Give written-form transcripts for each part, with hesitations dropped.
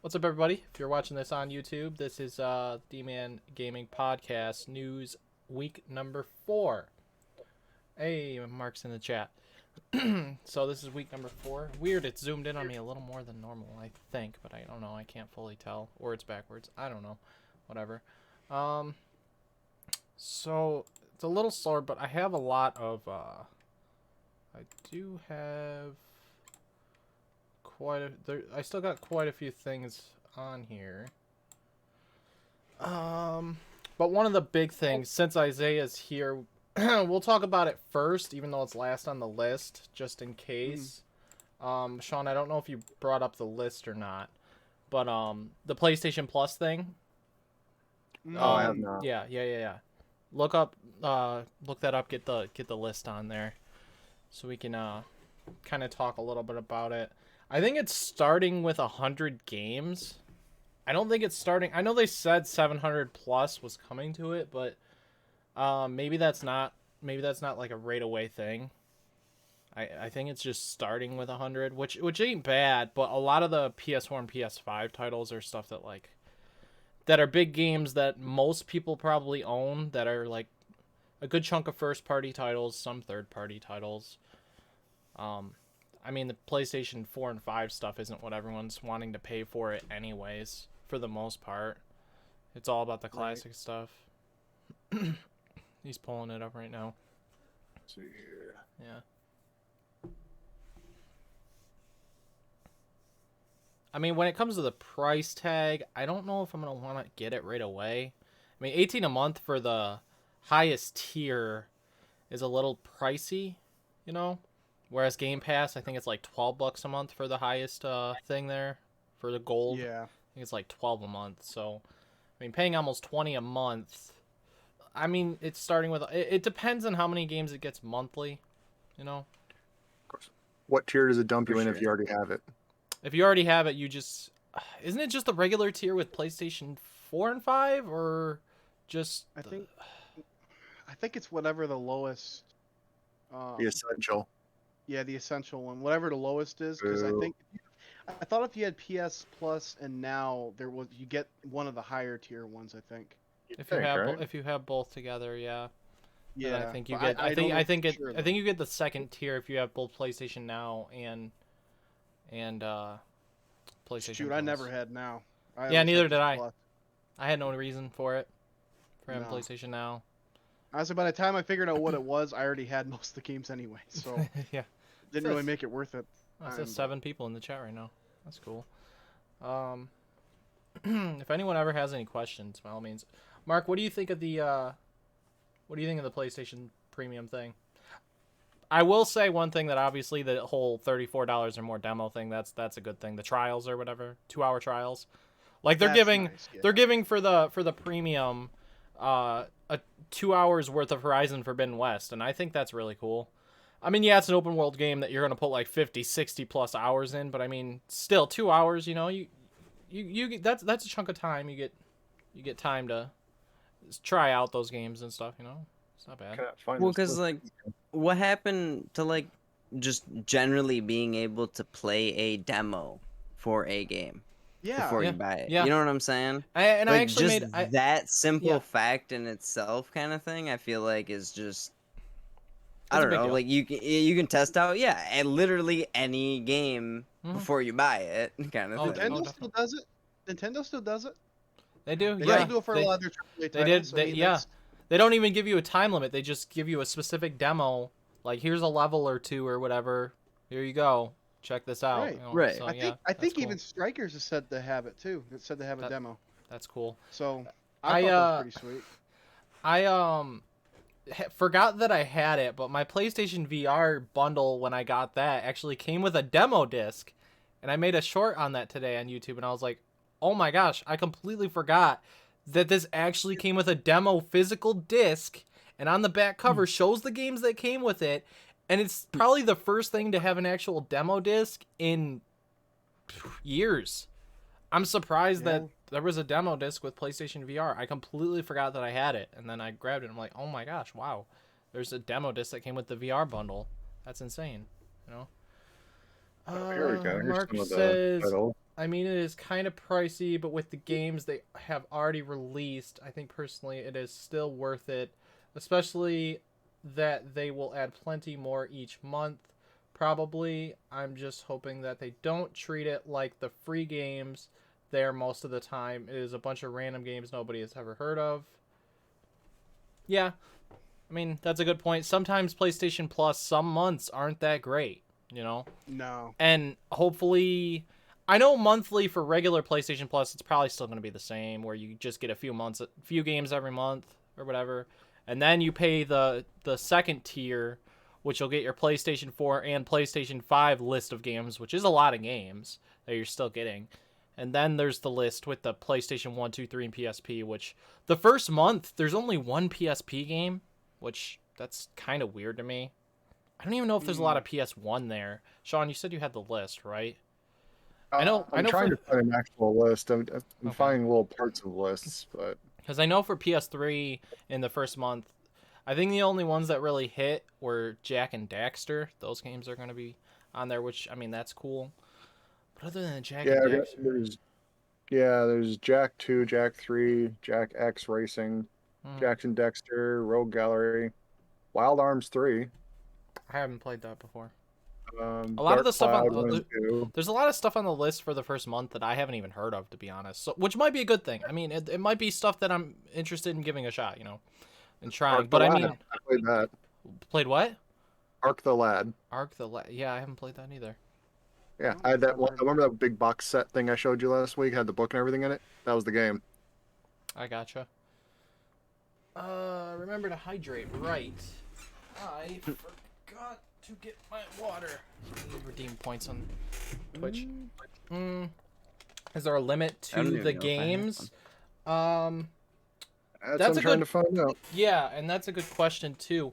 What's up, everybody? If you're watching this on YouTube, this is D-Man Gaming Podcast News Week number 4. Hey, Mark's in the chat. So this is week number 4. Weird, it's zoomed in on me a little more than normal, I think, but I don't know. I can't fully tell. Or it's backwards. I don't know. Whatever. So it's a little slower, but I have a lot of, I do have I still got quite a few things on here. But one of the big things, since Isaiah's here, we'll talk about it first, even though it's last on the list, just in case. Sean, I don't know if you brought up the list or not, but the PlayStation Plus thing. No, I have not. Yeah. Look that up. Get the list on there, so we can kind of talk a little bit about it. I think it's starting with 100 games. I don't think it's starting. I know they said 700 plus was coming to it, but maybe that's not like a right away thing. I think it's just starting with 100, which ain't bad, but a lot of the PS4 and PS5 titles are stuff that are big games that most people probably own, that are like a good chunk of first party titles, some third party titles. I mean, the PlayStation 4 and 5 stuff isn't what everyone's wanting to pay for it anyways, for the most part. It's all about the classic stuff. He's pulling it up right now. Let's see here. Yeah. I mean, when it comes to the price tag, I don't know if I'm going to want to get it right away. I mean, $18 a month for the highest tier is a little pricey, you know? Whereas Game Pass, I think it's like $12 a month for the highest thing there, for the gold. Yeah. I think it's like 12 a month. So, I mean, paying almost 20 a month. I mean, it's starting with. It depends on how many games it gets monthly, you know. Of course. What tier does it dump you in if you already have it? If you already have it, you just. Isn't it just the regular tier with PlayStation 4 and 5, or just? I think it's whatever the lowest. The essential. Yeah, the essential one, whatever the lowest is, because I thought if you had PS Plus and Now, you get one of the higher tier ones. I think. If you have both together, yeah. Yeah, then I think you get. I think you get the second tier if you have both PlayStation Now and PlayStation. Shoot, Plus. I never had Now. Yeah, neither did I. Plus. I had no reason for it. For having No. PlayStation Now. Honestly, by the time I figured out what it was, I already had most of the games anyway, so Yeah. didn't really make it worth it. It says 7 people in the chat right now. That's cool. If anyone ever has any questions, by all means. Mark, what do you think of the PlayStation Premium thing? I will say one thing, that obviously the whole $34 or more demo thing, that's a good thing. The trials or whatever, 2-hour trials. Like they're giving for the premium a 2 hours worth of Horizon Forbidden West, and I think that's really cool. I mean, yeah, it's an open world game that you're going to put like 50, 60 plus hours in, but I mean, still 2 hours, you know, you get, that's a chunk of time. You get time to try out those games and stuff, you know. It's not bad. Well, because like, what happened to like just generally being able to play a demo for a game before you buy it? Yeah. You know what I'm saying? I actually made that simple fact in itself, kind of thing. I feel like is just. I don't know, like you can test out, and literally any game before you buy it, kind of thing. Nintendo still does it. Nintendo still does it. They do, They do it for a lot of their AAA titles. They did, They don't even give you a time limit. They just give you a specific demo. Like, here's a level or two or whatever. Here you go. Check this out. Right. You know? Right. So, I think even Strikers has said to have it too. It said they have a demo. That's cool. So I thought that was pretty sweet. I forgot that I had it, but my PlayStation VR bundle, when I got that, actually came with a demo disc, and I made a short on that today on YouTube, and I was like, oh my gosh, I completely forgot that this actually came with a demo physical disc, and on the back cover shows the games that came with it, and it's probably the first thing to have an actual demo disc in years. I'm surprised that there was a demo disc with PlayStation VR. I completely forgot that I had it, and then I grabbed it. I'm like, oh my gosh, wow. There's a demo disc that came with the VR bundle. That's insane, you know? Here we go. Here's Mark some of the says, titles. I mean, it is kind of pricey, but with the games they have already released, I think personally it is still worth it, especially that they will add plenty more each month. Probably, I'm just hoping that they don't treat it like the free games there most of the time. It is a bunch of random games nobody has ever heard of. Yeah, I mean, that's a good point. Sometimes PlayStation Plus, some months aren't that great, you know? No. And hopefully, I know monthly for regular PlayStation Plus, it's probably still going to be the same, where you just get a few games every month or whatever, and then you pay the second tier, which you'll get your PlayStation 4 and PlayStation 5 list of games, which is a lot of games that you're still getting. And then there's the list with the PlayStation 1, 2, 3, and PSP, which the first month, there's only one PSP game, which that's kind of weird to me. I don't even know if there's a lot of PS1 there. Sean, you said you had the list, right? I'm trying to find an actual list. I'm Okay. finding little parts of lists, but because I know for PS3 in the first month, I think the only ones that really hit were Jack and Daxter. Those games are going to be on there, which I mean that's cool. But other than Jack and Daxter, there's Jack 2, Jack 3, Jack X Racing, Jackson Dexter, Rogue Gallery, Wild Arms 3. I haven't played that before. A lot of the stuff there's a lot of stuff on the list for the first month that I haven't even heard of, to be honest. So, which might be a good thing. I mean, it might be stuff that I'm interested in giving a shot, you know, and trying. But I mean, I played that. Played what? Ark the Lad. Yeah, I haven't played that either. Yeah, I had that one. I remember that big box set thing I showed you last week. Had the book and everything in it. That was the game. I gotcha. Remember to hydrate, right? I forgot to get my water. Redeem points on Twitch. Is there a limit to the games? That's what I'm trying to find out. Yeah, and that's a good question too.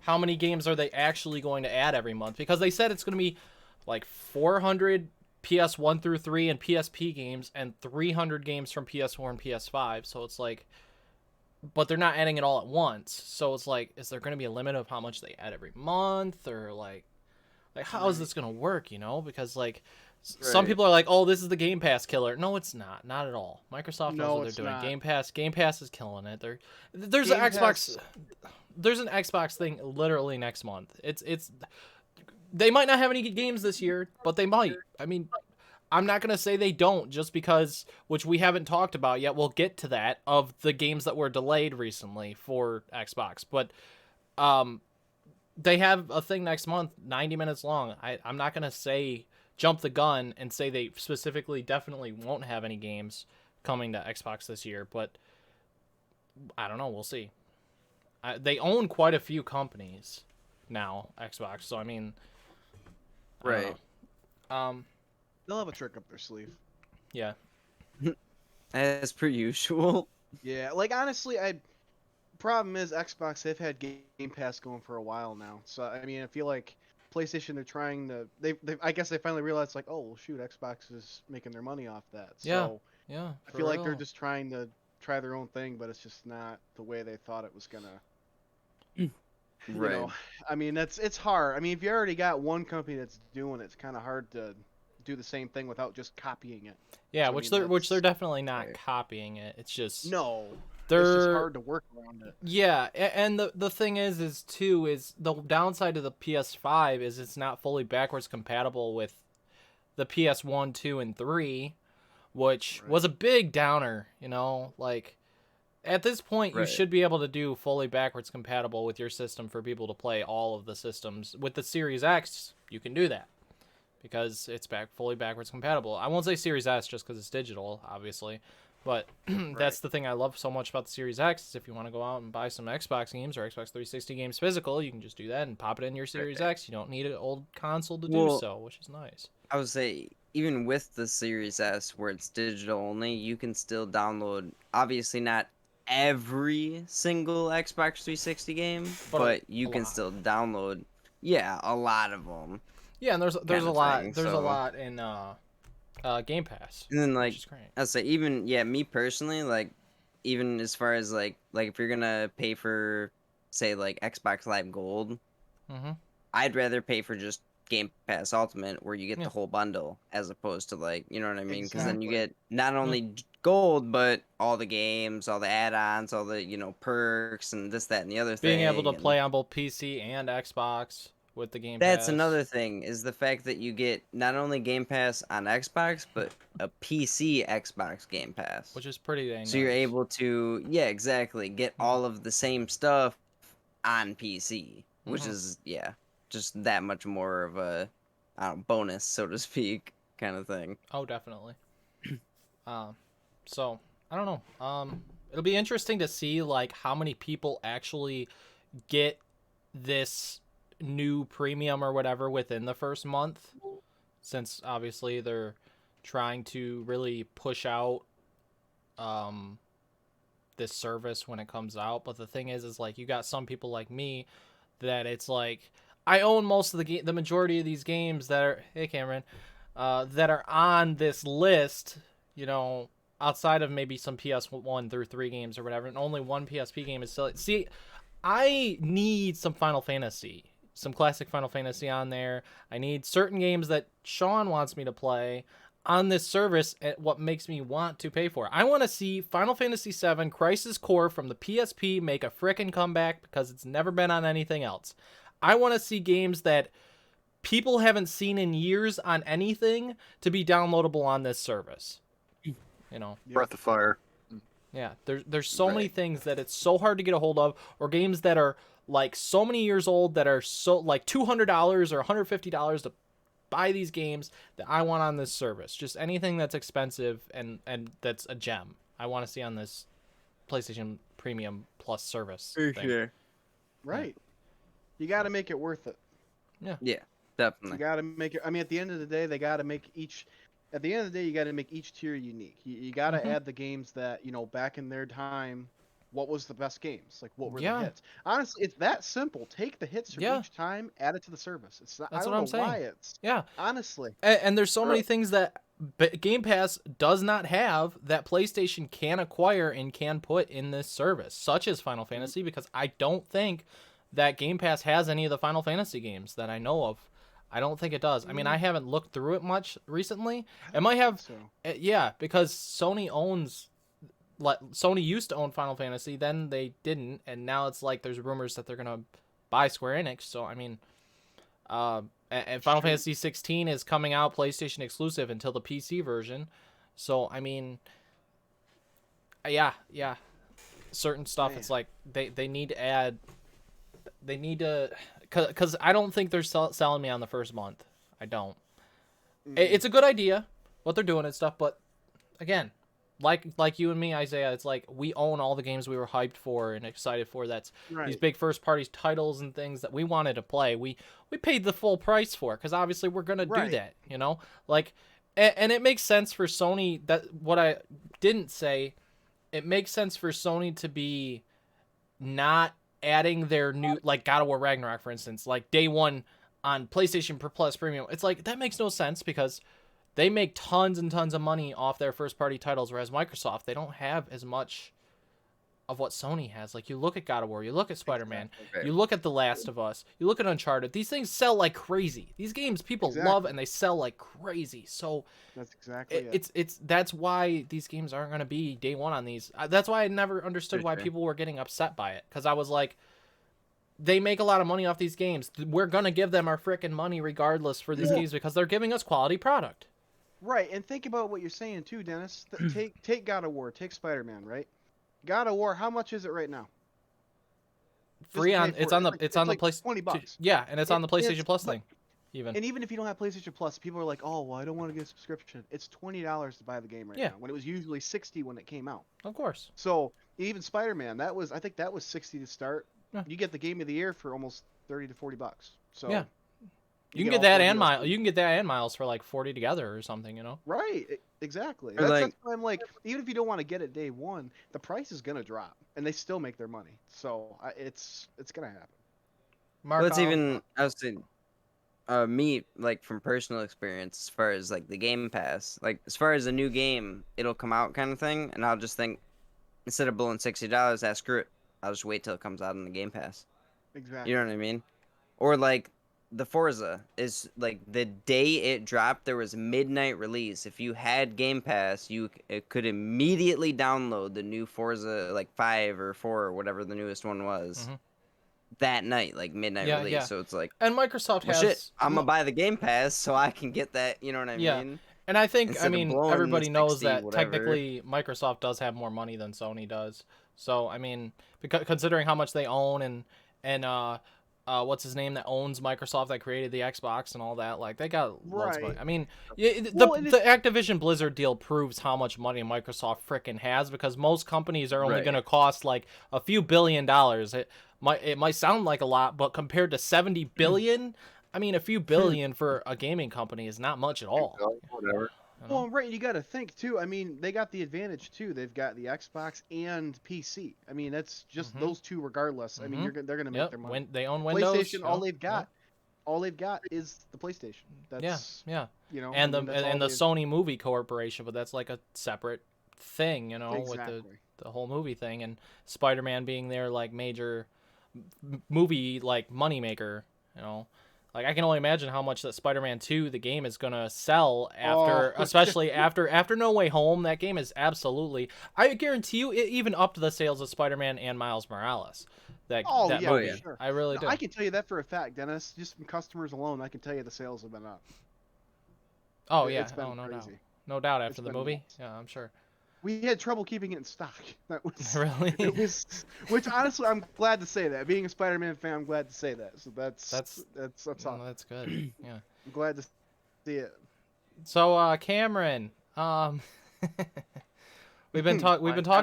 How many games are they actually going to add every month? Because they said it's going to be like 400 PS1 through 3 and PSP games and 300 games from PS4 and PS5. So it's like, but they're not adding it all at once. So it's like, is there going to be a limit of how much they add every month, or like how is this going to work? You know, because like some people are like, oh, this is the Game Pass killer. No, it's not at all. Microsoft knows what they're doing. Not. Game Pass is killing it. There's an Xbox. There's an Xbox thing literally next month. It's they might not have any games this year, but they might. I mean, I'm not going to say they don't just because, which we haven't talked about yet. We'll get to that, of the games that were delayed recently for Xbox. But they have a thing next month, 90 minutes long. I'm not going to say jump the gun and say they specifically definitely won't have any games coming to Xbox this year. But I don't know. We'll see. They own quite a few companies now, Xbox. So, I mean... Right. They'll have a trick up their sleeve. Yeah. As per usual. Yeah, like honestly, problem is Xbox, they've had Game Pass going for a while now. So I mean, I feel like PlayStation, they're trying to I guess they finally realized, like, oh well, shoot, Xbox is making their money off that. So yeah. I feel like they're just trying to try their own thing, but it's just not the way they thought it was gonna. Right. You know, I mean, it's hard. I mean, if you already got one company that's doing it, it's kind of hard to do the same thing without just copying it. Yeah, so which they're definitely not copying it. It's just it's just hard to work around it. Yeah, and the thing is the downside of the PS5 is it's not fully backwards compatible with the PS1, 2, and 3, which was a big downer, you know, like at this point you should be able to do fully backwards compatible with your system for people to play all of the systems. With the Series X, you can do that because it's fully backwards compatible. I won't say Series S just because it's digital, obviously. But that's the thing I love so much about the Series X is if you want to go out and buy some Xbox games or Xbox 360 games physical, you can just do that and pop it in your Series X. You don't need an old console to do so, which is nice. I would say, even with the Series S, where it's digital only, you can still download, obviously not every single Xbox 360 game, but you can still download, a lot of them. Yeah, and there's a lot. There's a lot in Game Pass. And then like which is great. I'll say even me personally, like even as far as like if you're gonna pay for say like Xbox Live Gold, I'd rather pay for just Game Pass Ultimate, where you get Yeah. the whole bundle, as opposed to like, you know what I mean? Because then you Exactly. get not only gold, but all the games, all the add-ons, all the perks, and this, that, and the other Being able to thing. And play on both PC and Xbox with the Game that's Pass. another thing, is the fact that you get not only Game Pass on Xbox, but a PC Xbox Game Pass. Which is pretty dang So you're nice. able to, yeah, exactly, get all of the same stuff on PC, which is, yeah, just that much more of a, I don't know, bonus, so to speak, kind of thing. Oh, definitely. So I don't know. It'll be interesting to see like how many people actually get this new premium or whatever within the first month, since obviously they're trying to really push out this service when it comes out. But the thing is like you got some people like me that it's like I own most of the majority of these games that are, hey Cameron, that are on this list, you know, outside of maybe some PS1 through 3 games or whatever, and only one PSP game is still. See, I need some Final Fantasy, some classic Final Fantasy on there. I need certain games that Sean wants me to play on this service at what makes me want to pay for it. I want to see Final Fantasy VII Crisis Core from the PSP make a frickin' comeback because it's never been on anything else. I want to see games that people haven't seen in years on anything to be downloadable on this service. You know, Breath of Fire. yeah, there's so many things that it's so hard to get a hold of, or games that are like so many years old that are so like $200 or $150 to buy these games that I want on this service. Just anything that's expensive and that's a gem I want to see on this PlayStation Premium Plus service thing. Sure. Right. You got to make it worth it. Yeah, You definitely. got to make it. I mean, at the end of the day, they got to make each. At the end of the day, you got to make each tier unique. You got to add the games that, you know, back in their time, what was the best games? Like, what were the hits? Honestly, it's that simple. Take the hits from each time, add it to the service. It's not. That's I what don't I'm know saying. why it's. Yeah. Honestly. And there's so many things that Game Pass does not have that PlayStation can acquire and can put in this service, such as Final Fantasy, because I don't think that Game Pass has any of the Final Fantasy games that I know of. I don't think it does. I mean, I haven't looked through it much recently. It might have, yeah, because Sony owns, like Sony used to own Final Fantasy, then they didn't, and now it's like there's rumors that they're gonna buy Square Enix. So I mean, and Final Fantasy 16 is coming out PlayStation exclusive until the PC version. So I mean, yeah, certain stuff. It's like they need to add. They need to, because I don't think they're selling me on the first month. I don't. It's a good idea what they're doing and stuff, but again, like you and me, Isaiah, it's like we own all the games we were hyped for and excited for. That's these big first party titles and things that we wanted to play. We paid the full price for, because obviously we're gonna do that, you know. Like, and it makes sense for Sony. That what I didn't say. It makes sense for Sony to be not adding their new, like God of War Ragnarok, for instance, like day one on PlayStation Plus Premium. It's like that makes no sense because they make tons and tons of money off their first party titles, whereas Microsoft, they don't have as much of what Sony has. Like you look at God of War, you look at Spider-Man, you look at The Last of Us, you look at Uncharted. These things sell like crazy. These games people love and they sell like crazy. So that's exactly it's that's why these games aren't going to be day one on these. That's why I never understood why people were getting upset by it, because I was like, they make a lot of money off these games. We're going to give them our frickin' money regardless for these games because they're giving us quality product. Right, and think about what you're saying too, Dennis. Take God of War, take Spider-Man, right? God of War, how much is it right now? Free on it's on the like PlayStation. $20. Yeah, and it's on the PlayStation Plus thing. And even if you don't have PlayStation Plus, people are like, "Oh, well, I don't want to get a subscription." It's $20 to buy the game right now, when it was usually $60 when it came out. Of course. So even Spider-Man, I think that was $60 to start. Yeah. You get the game of the year for almost $30 to $40. So yeah. You can get that and Miles. You can get that and Miles for like 40 together or something, you know? Right, exactly. Or That's why I'm like, even if you don't want to get it day one, the price is gonna drop, and they still make their money. So it's gonna happen. Well, it's even, I was saying, me, like from personal experience, as far as like the Game Pass, like as far as a new game, it'll come out kind of thing, and I'll just think, instead of blowing $60, screw it, I'll just wait till it comes out on the Game Pass. Exactly. You know what I mean? Or like the Forza is like the day it dropped, there was midnight release. If you had Game Pass, it could immediately download the new Forza, like 5 or 4 or whatever the newest one was, that night, like midnight release. Yeah. So it's like, and Microsoft well, has. shit, I'm gonna buy the Game Pass so I can get that. You know what I mean? And I think, Instead of blowing the everybody knows 60, that whatever. technically Microsoft does have more money than Sony does. So, I mean, because considering how much they own and what's his name that owns Microsoft that created the Xbox and all that, like, they got loads of money. I mean, the Activision Blizzard deal proves how much money Microsoft frickin' has, because most companies are only going to cost like a few $1 billion. It might sound like a lot, but compared to 70 billion, I mean, a few billion for a gaming company is not much at all. Whatever. Well, right, you got to think too. I mean, they got the advantage too. They've got the Xbox and PC. I mean, that's just those two, regardless. I mean, they're gonna make their money. They own Windows. PlayStation, all they've got is the PlayStation. That's You know, and the Sony Movie Corporation, but that's like a separate thing, you know, with the whole movie thing, and Spider-Man being their like major movie like moneymaker, you know. Like, I can only imagine how much that Spider-Man 2, the game, is going to sell after, especially after No Way Home. That game is absolutely, I guarantee you, it even upped the sales of Spider-Man and Miles Morales. That movie. Sure. I really do. I can tell you that for a fact, Dennis. Just from customers alone, I can tell you the sales have been up. Oh, It's been no doubt. crazy. No doubt after the been movie. nuts. Yeah, I'm sure. We had trouble keeping it in stock. That was Really? It was, which honestly, I'm glad to say that. Being a Spider-Man fan, I'm glad to say that. So that's all. That's good. Yeah. I'm glad to see it. So, Cameron, we've been talking. Literally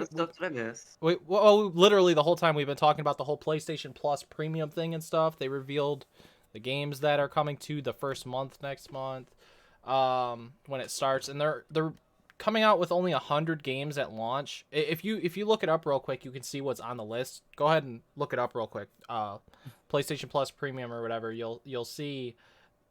the whole time we've been talking about the whole PlayStation Plus premium thing and stuff. They revealed the games that are coming to the first month next month, when it starts, and they're coming out with only 100 games at launch. If you look it up real quick, you can see what's on the list. Go ahead and look it up real quick. PlayStation Plus Premium or whatever. You'll see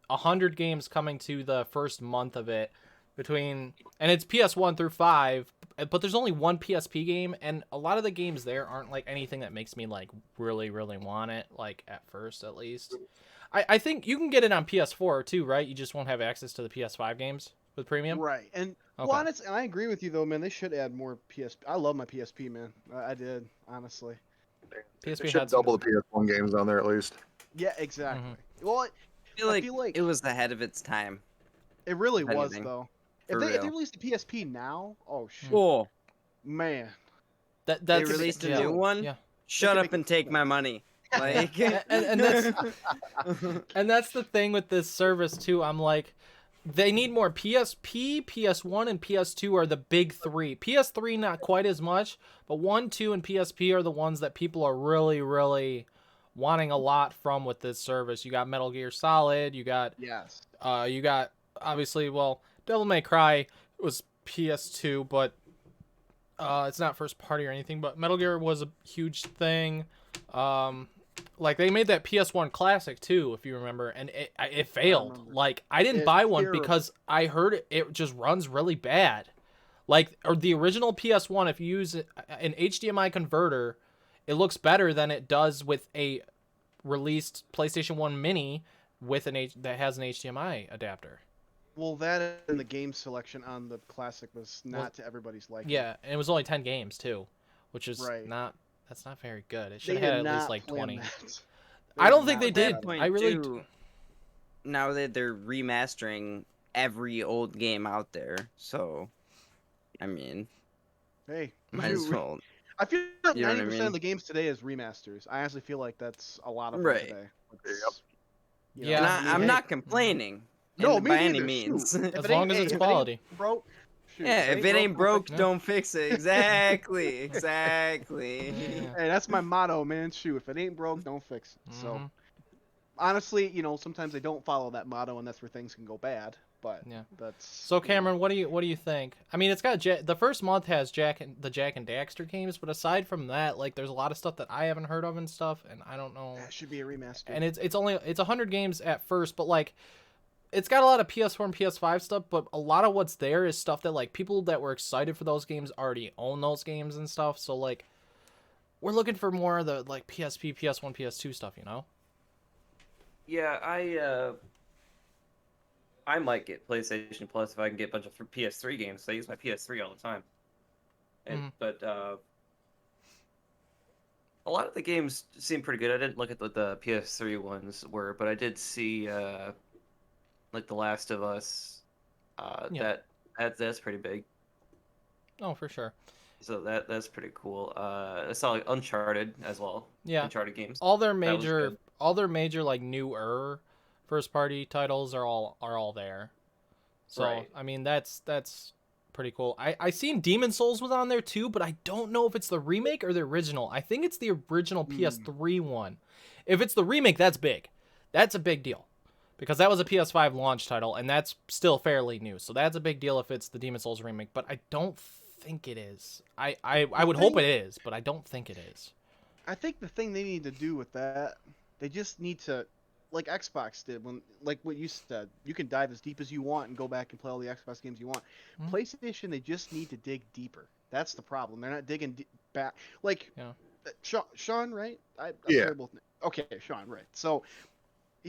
100 games coming to the first month of it, and it's PS1 through 5. But there's only one PSP game, and a lot of the games there aren't like anything that makes me like really really want it, like at first at least. I think you can get it on PS4 too, right? You just won't have access to the PS5 games with premium. Right. And well, honestly, and I agree with you though, man. They should add more PSP. I love my PSP, man. I did, honestly. PSP should double the PS1 games on there at least. Yeah, exactly. Well, I feel like it was ahead of its time. It really was though. If they released the PSP now, oh shit. Man. They released a new one? Yeah. Shut up and take my money. Like and that's the thing with this service too. I'm like, they need more. PSP, PS1, and PS2 are the big three. PS3 not quite as much, but 1, 2, and PSP are the ones that people are really, really wanting a lot from with this service. You got Metal Gear Solid. You got you got obviously, well, Devil May Cry was PS2, but it's not first party or anything. But Metal Gear was a huge thing. Like, they made that PS1 classic too, if you remember, and it failed. Like, I didn't buy one because I heard it just runs really bad. Like, or the original PS1, if you use an HDMI converter, it looks better than it does with a released PlayStation 1 Mini with that has an HDMI adapter. Well, that and the game selection on the classic was not to everybody's liking. Yeah, and it was only 10 games too, which is that's not very good. It should have had at least like 20. I don't think they did. I really do. Now that they're remastering every old game out there, so I mean, hey, might as well. I feel like 90% of the games today is remasters. I actually feel like that's a lot of them today. Yeah, I'm not complaining. No, by any means. As long as it's quality. If it ain't broke, don't fix it. Exactly. Hey, that's my motto, man. Shoot, if it ain't broke, don't fix it. So, honestly, sometimes they don't follow that motto, and that's where things can go bad. But that's. So, Cameron, what do you think? I mean, it's got the first month has the Jack and Daxter games, but aside from that, like, there's a lot of stuff that I haven't heard of and stuff, and I don't know. That should be a remaster. And it's 100 games at first, but like. It's got a lot of PS4 and PS5 stuff, but a lot of what's there is stuff that, like, people that were excited for those games already own those games and stuff. So, like, we're looking for more of the, like, PSP, PS1, PS2 stuff, you know? Yeah, I might get PlayStation Plus if I can get a bunch of PS3 games. I use my PS3 all the time. But a lot of the games seem pretty good. I didn't look at what the PS3 ones were, but I did see like The Last of Us. That's pretty big. Oh, for sure. So that's pretty cool. I saw like Uncharted as well. Yeah. Uncharted games. All their major like newer first party titles are all there. So Right. I mean that's pretty cool. I seen Demon Souls was on there too, but I don't know if it's the remake or the original. I think it's the original PS3 one. If it's the remake, that's big. That's a big deal. Because that was a PS5 launch title, and that's still fairly new. So that's a big deal if it's the Demon Souls remake, but I don't think it is. I would hope it is, but I don't think it is. I think the thing they need to do with that, they just need to, like Xbox did, when, like what you said, you can dive as deep as you want and go back and play all the Xbox games you want. PlayStation, they just need to dig deeper. That's the problem. They're not digging back. Like, Sean, right? I'm terrible with okay, Sean, right. So,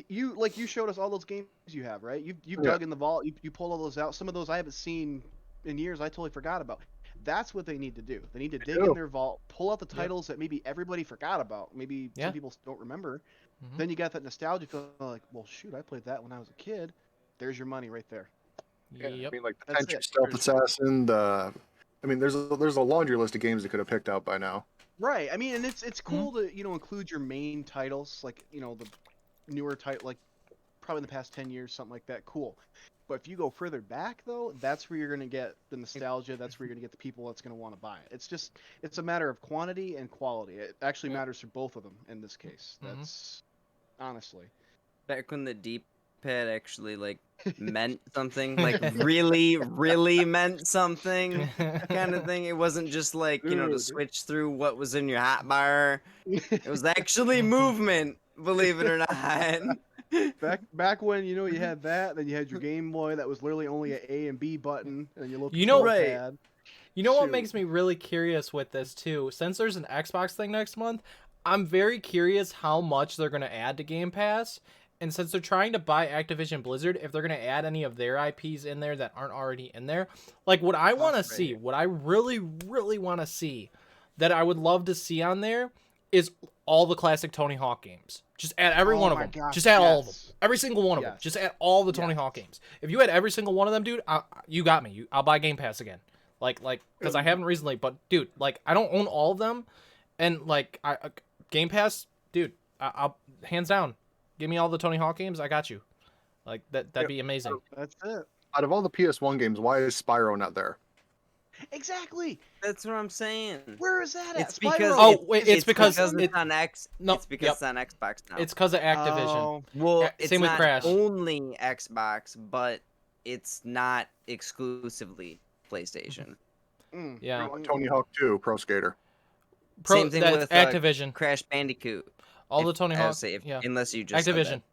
you showed us all those games you have, right? You've dug in the vault, you pulled all those out. Some of those I haven't seen in years. I totally forgot about. That's what they need to do. They need to dig in their vault, pull out the titles that maybe everybody forgot about. Maybe some people don't remember. Then you got that nostalgia feeling like, well, shoot, I played that when I was a kid. There's your money right there. Yep. I mean, like the Tenchu Stealth Assassin. I mean, there's a laundry list of games they could have picked out by now. Right. I mean, and it's cool to include your main titles, like the newer title, like probably in the past 10 years, something like that. Cool. But if you go further back, though, that's where you're going to get the nostalgia. That's where you're going to get the people that's going to want to buy it. It's a matter of quantity and quality. It actually matters for both of them in this case. That's honestly. Back when the D-pad actually like meant something, like really, really meant something, kind of thing. It wasn't just like to switch through what was in your hotbar. It was actually movement. Believe it or not. Back when you had that, then you had your Game Boy that was literally only an A and B button, and your little pad. What makes me really curious with this too? Since there's an Xbox thing next month, I'm very curious how much they're gonna add to Game Pass. And since they're trying to buy Activision Blizzard, if they're gonna add any of their IPs in there that aren't already in there, like what I want to see, what I really, really want to see, that I would love to see on there, is all the classic Tony Hawk games. Just add every one of them. Just add all of them. Every single one of them. Just add all the Tony Hawk games. If you had every single one of them, dude, you got me. I'll buy Game Pass again. Like, because I haven't recently, but dude, like, I don't own all of them, and like, Game Pass, dude, I'll hands down, give me all the Tony Hawk games. I got you. Like that'd be amazing. That's it. Out of all the PS1 games, why is Spyro not there? Exactly. That's what I'm saying. Where is that at? It's because it's because it's on X. No, it's because it's on Xbox now. It's because of Activision. Well, it's same with not Crash. only Xbox, but it's not exclusively PlayStation. Yeah. Tony Hawk 2, Pro Skater. Same thing with Activision. Crash Bandicoot. All the Tony Hawk. Unless you just Activision.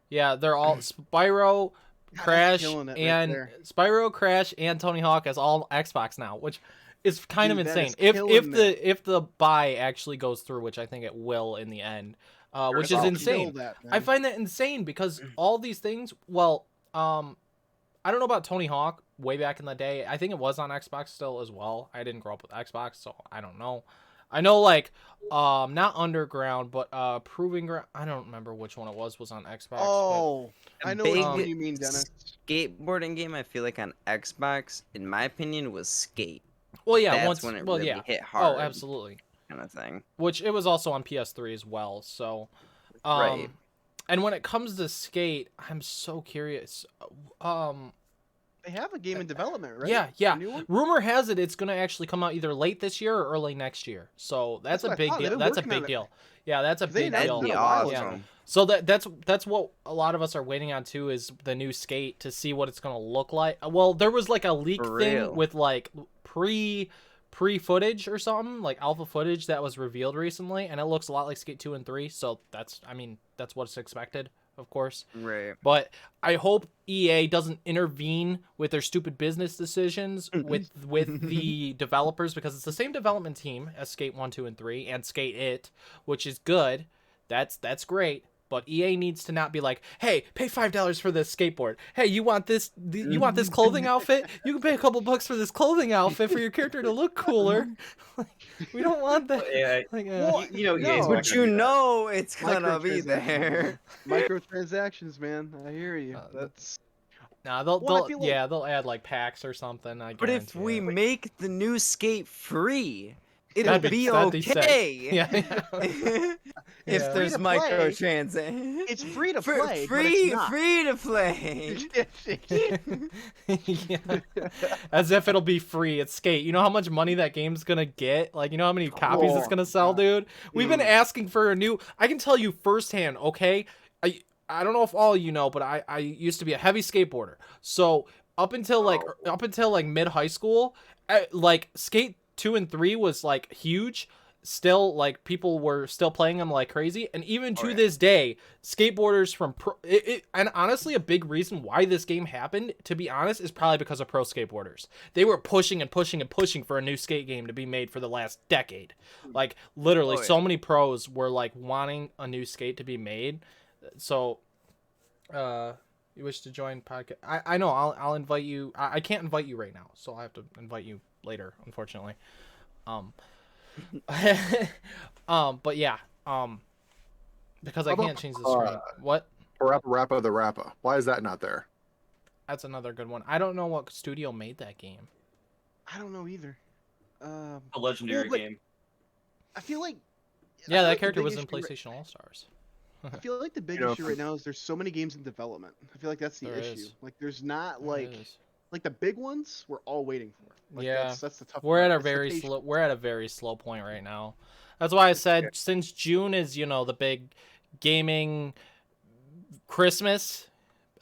Yeah, they're all Spyro, Crash, and Spyro, Crash, and Tony Hawk as all Xbox now, which is kind of insane. If the buy actually goes through, which I think it will in the end, which is insane. I find that insane because all these things. Well, I don't know about Tony Hawk way back in the day. I think it was on Xbox still as well. I didn't grow up with Xbox, so I don't know. I know, like, not Underground, but Proving Ground. I don't remember which one it was on Xbox. Oh, I know what you mean, Dennis. Skateboarding game I feel like on Xbox, in my opinion, was Skate. Well, yeah, that's when it really hit hard. Oh, absolutely. Kind of thing. Which it was also on PS3 as well. So, right. And when it comes to Skate, I'm so curious. They have a game in development, right? Yeah. Rumor has it it's going to actually come out either late this year or early next year. So that's a big deal. That's a big deal. Yeah, that's a big deal. That'd be awesome. Yeah. So that's what a lot of us are waiting on too, is the new Skate, to see what it's going to look like. Well, there was like a leak thing with like pre footage or something, like alpha footage that was revealed recently, and it looks a lot like Skate 2 and 3. So that's what's expected, of course. Right. But I hope EA doesn't intervene with their stupid business decisions with the developers, because it's the same development team as Skate 1, 2, and 3 and Skate It, which is good. That's great. But EA needs to not be like, hey, pay $5 for this skateboard. Hey, you want this? You want this clothing outfit? You can pay a couple bucks for this clothing outfit for your character to look cooler. Like, we don't want that. Yeah, Like, EA's not But gonna do that. it's gonna be there. Microtransactions, man. I hear you. That's nah, Well, I feel like- they'll add like packs or something. I But if guarantee we it. make the new skate free, it'll be that'd be sick. okay. Yeah. If Yeah. there's Free to play. microtransactions. it's free to play, but Free, it's not. free to play. Yeah. As if it'll be free. It's Skate. You know how much money that game's gonna get? Like, you know how many copies it's gonna sell, dude? We've been asking for a new. I can tell you firsthand, okay? I don't know if all of you know, but I used to be a heavy skateboarder. So up until like mid high school, like Skate 2 and 3 was like huge. Still, like, people were still playing them like crazy, and even to this day, skateboarders from and honestly, a big reason why this game happened, to be honest, is probably because of pro skateboarders. They were pushing and pushing and pushing for a new skate game to be made for the last decade. Like, literally, so many pros were like wanting a new skate to be made. So, you wish to join podcast? I know. I'll invite you. I can't invite you right now, so I have to invite you later, unfortunately. But yeah, because I can't change the screen. What? Parappa the Rappa. Why is that not there? That's another good one. I don't know what studio made that game. I don't know either. A legendary game. I feel like Yeah, I feel that like the character big was in issue right- PlayStation All Stars. I feel like the big You know, issue right now is there's so many games in development. I feel like that's the There issue. is. Like there's not There like it is. like the big ones we're all waiting for. Like, Yeah. that's the tough. We're part. at a It's the very patience. slow. We're at a very slow point right now. That's why I said since June is the big gaming Christmas,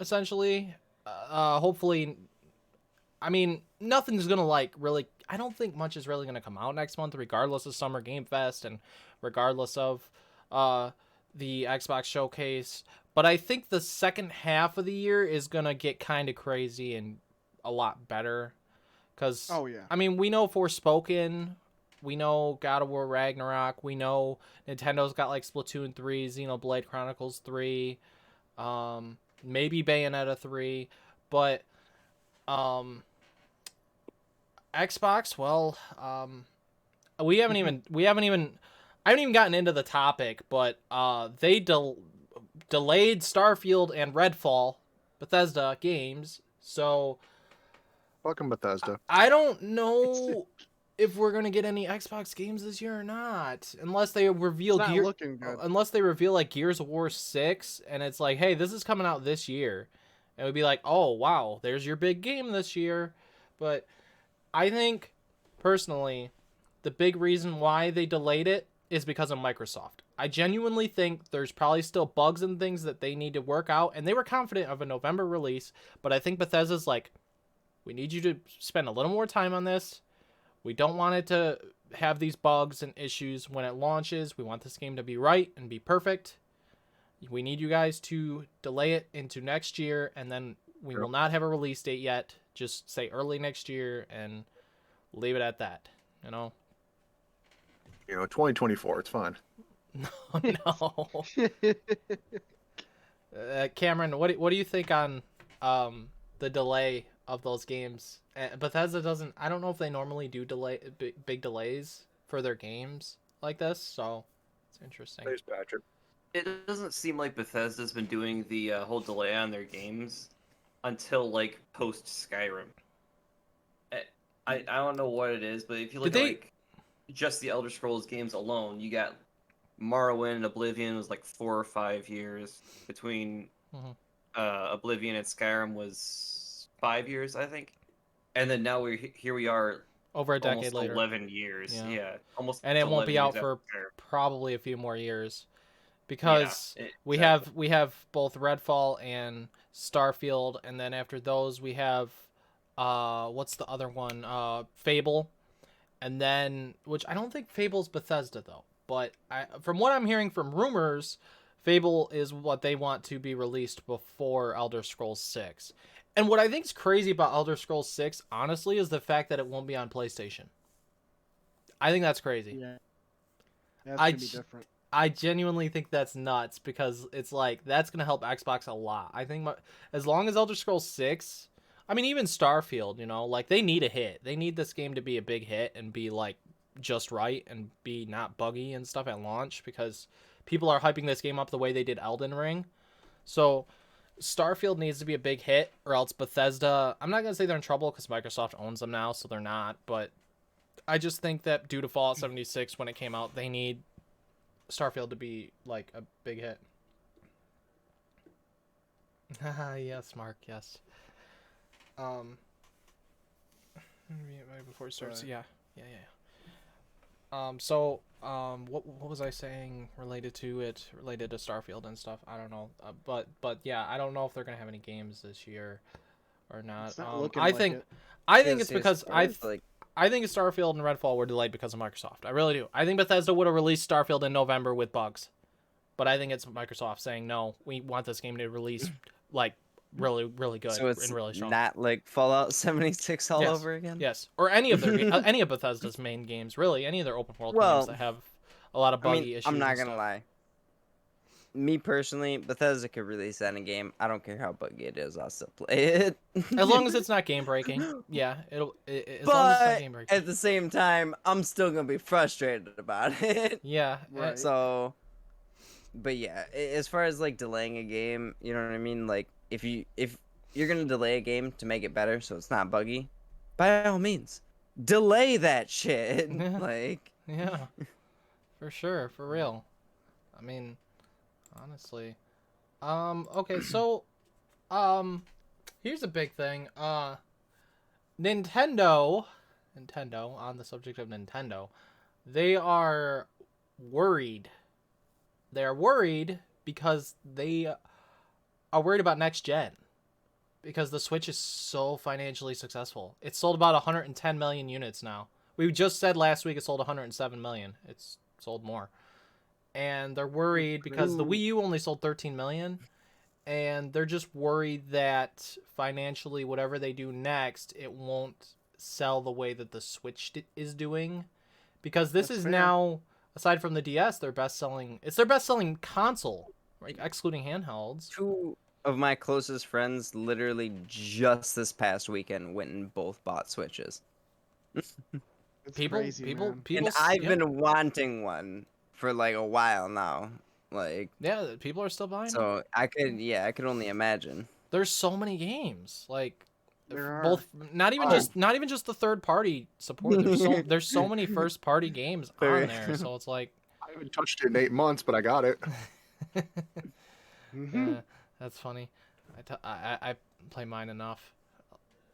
essentially. Hopefully, I mean nothing's gonna like really. I don't think much is really gonna come out next month, regardless of Summer Game Fest and regardless of the Xbox Showcase. But I think the second half of the year is gonna get kind of crazy and a lot better. Cause Oh yeah. I mean, we know Forspoken, we know God of War Ragnarok, we know Nintendo's got like Splatoon 3, Xenoblade Chronicles 3, maybe Bayonetta 3, but Xbox, well, I haven't even gotten into the topic, but they delayed Starfield and Redfall, Bethesda games, so Welcome, Bethesda. I don't know if we're gonna get any Xbox games this year or not, unless they reveal It's not looking good. unless they reveal like Gears of War 6, and it's like, hey, this is coming out this year, and we'd be like, oh wow, there's your big game this year. But I think personally, the big reason why they delayed it is because of Microsoft. I genuinely think there's probably still bugs and things that they need to work out, and they were confident of a November release, but I think Bethesda's like, we need you to spend a little more time on this. We don't want it to have these bugs and issues when it launches. We want this game to be right and be perfect. We need you guys to delay it into next year, and then we will not have a release date yet. Just say early next year and leave it at that. 2024. It's fine. No. Cameron, what do you think on the delay of those games? Bethesda doesn't. I don't know if they normally do big delays for their games like this, so it's interesting. Thanks, Patrick. It doesn't seem like Bethesda's been doing the whole delay on their games until like post Skyrim. I don't know what it is, but if you look at like just the Elder Scrolls games alone, you got Morrowind and Oblivion was like 4 or 5 years between Oblivion and Skyrim was 5 years, I think, and then now here we are over a decade later, 11 years, yeah almost, and it won't be out for probably a few more years because we have both Redfall and Starfield, and then after those we have what's the other one, Fable, and then, which I don't think Fable's Bethesda though, but from what I'm hearing from rumors, Fable is what they want to be released before Elder Scrolls 6. And what I think is crazy about Elder Scrolls 6, honestly, is the fact that it won't be on PlayStation. I think that's crazy. Yeah. That's gonna be different. I genuinely think that's nuts because it's like that's gonna help Xbox a lot. I think as long as Elder Scrolls 6, I mean even Starfield, you know, like they need a hit. They need this game to be a big hit and be like just right and be not buggy and stuff at launch because people are hyping this game up the way they did Elden Ring. So Starfield needs to be a big hit or else Bethesda, I'm not gonna say they're in trouble because Microsoft owns them now, so they're not, but I just think that due to Fallout 76 when it came out, they need Starfield to be like a big hit. Yes, Mark. Yes. Before it starts, yeah. What was I saying related to it? Related to Starfield and stuff? I don't know. But yeah, I don't know if they're gonna have any games this year or not. It's not looking I like think it. I think it's because like I think Starfield and Redfall were delayed because of Microsoft. I really do. I think Bethesda would have released Starfield in November with bugs. But I think it's Microsoft saying, no, we want this game to release, like, really, really good so it's and really strong. not like Fallout 76 all over again. Yes, or any of their any of Bethesda's main games, really, any of their open world games that have a lot of buggy issues. I'm not gonna lie. Me personally, Bethesda could release any game. I don't care how buggy it is. I'll still play it. As long as it's not game breaking. Yeah, as long as it's not game breaking. At the same time, I'm still gonna be frustrated about it. Yeah. Right. So, but yeah, as far as like delaying a game, you know what I mean? Like if you're gonna delay a game to make it better so it's not buggy, by all means, delay that shit. Like yeah, for sure, for real. I mean, honestly, okay, so, here's a big thing. Nintendo, on the subject of Nintendo, they are worried. They are worried because they are worried about next gen. Because the Switch is so financially successful. It's sold about 110 million units now. We just said last week it sold 107 million. It's sold more. And they're worried because the Wii U only sold 13 million. And they're just worried that financially, whatever they do next, it won't sell the way that the Switch is doing. Because this is now, aside from the DS, it's their best-selling console, right? Excluding handhelds. Two of my closest friends literally just this past weekend went and both bought Switches. It's crazy, man. And I've been wanting one for like a while now. Like, yeah, people are still buying. So I could only imagine. There's so many games, like There are. both not even just the third party support. There's so many first party games on there. So it's like I haven't touched it in 8 months, but I got it. Mm-hmm. That's funny. I play mine enough.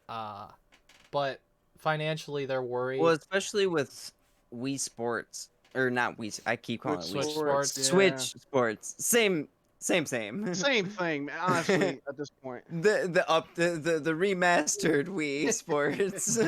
But financially they're worried. Well, especially with Wii Sports. Or not Wii. I keep calling it Switch Wii Sports. Yeah. Switch Sports. Same. Same thing, honestly. At this point, The remastered Wii Sports,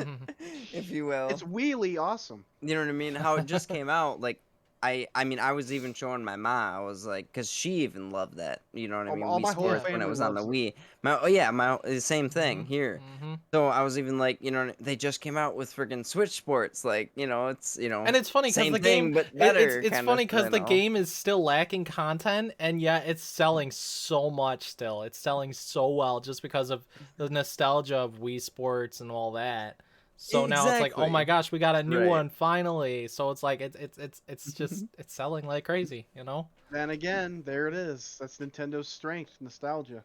if you will. it's really awesome. You know what I mean? How it just came out. Like, I mean, I was even showing my mom. I was like, because she even loved that. You know what I mean? All Wii my whole Sports when it family was on the loves Wii. The same thing here. Mm-hmm. So I was even like, you know, they just came out with freaking Switch Sports. Like, you know, it's, you know, And it's funny because same the thing, game, but better. it's funny because the game is still lacking content, and yet it's selling so much still. It's selling so well just because of the nostalgia of Wii Sports and all that. So now it's like, oh my gosh, we got a new one finally. So it's like it's just it's selling like crazy, you know. Then again, there it is. That's Nintendo's strength, nostalgia.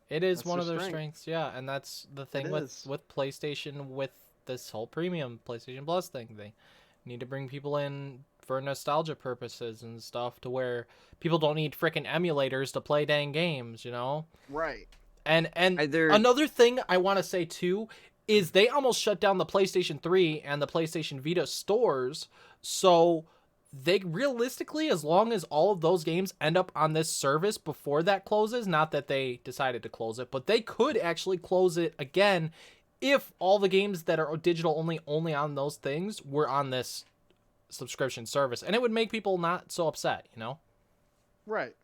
It is That's one their of their strength. strengths, yeah, and that's the thing with PlayStation, with this whole premium PlayStation Plus thing. They need to bring people in for nostalgia purposes and stuff, to where people don't need freaking emulators to play dang games, you know. Right. And another thing I want to say too is they almost shut down the PlayStation 3 and the PlayStation Vita stores. So they realistically, as long as all of those games end up on this service before that closes, not that they decided to close it, but they could actually close it again if all the games that are digital only on those things were on this subscription service. And it would make people not so upset, you know? Right.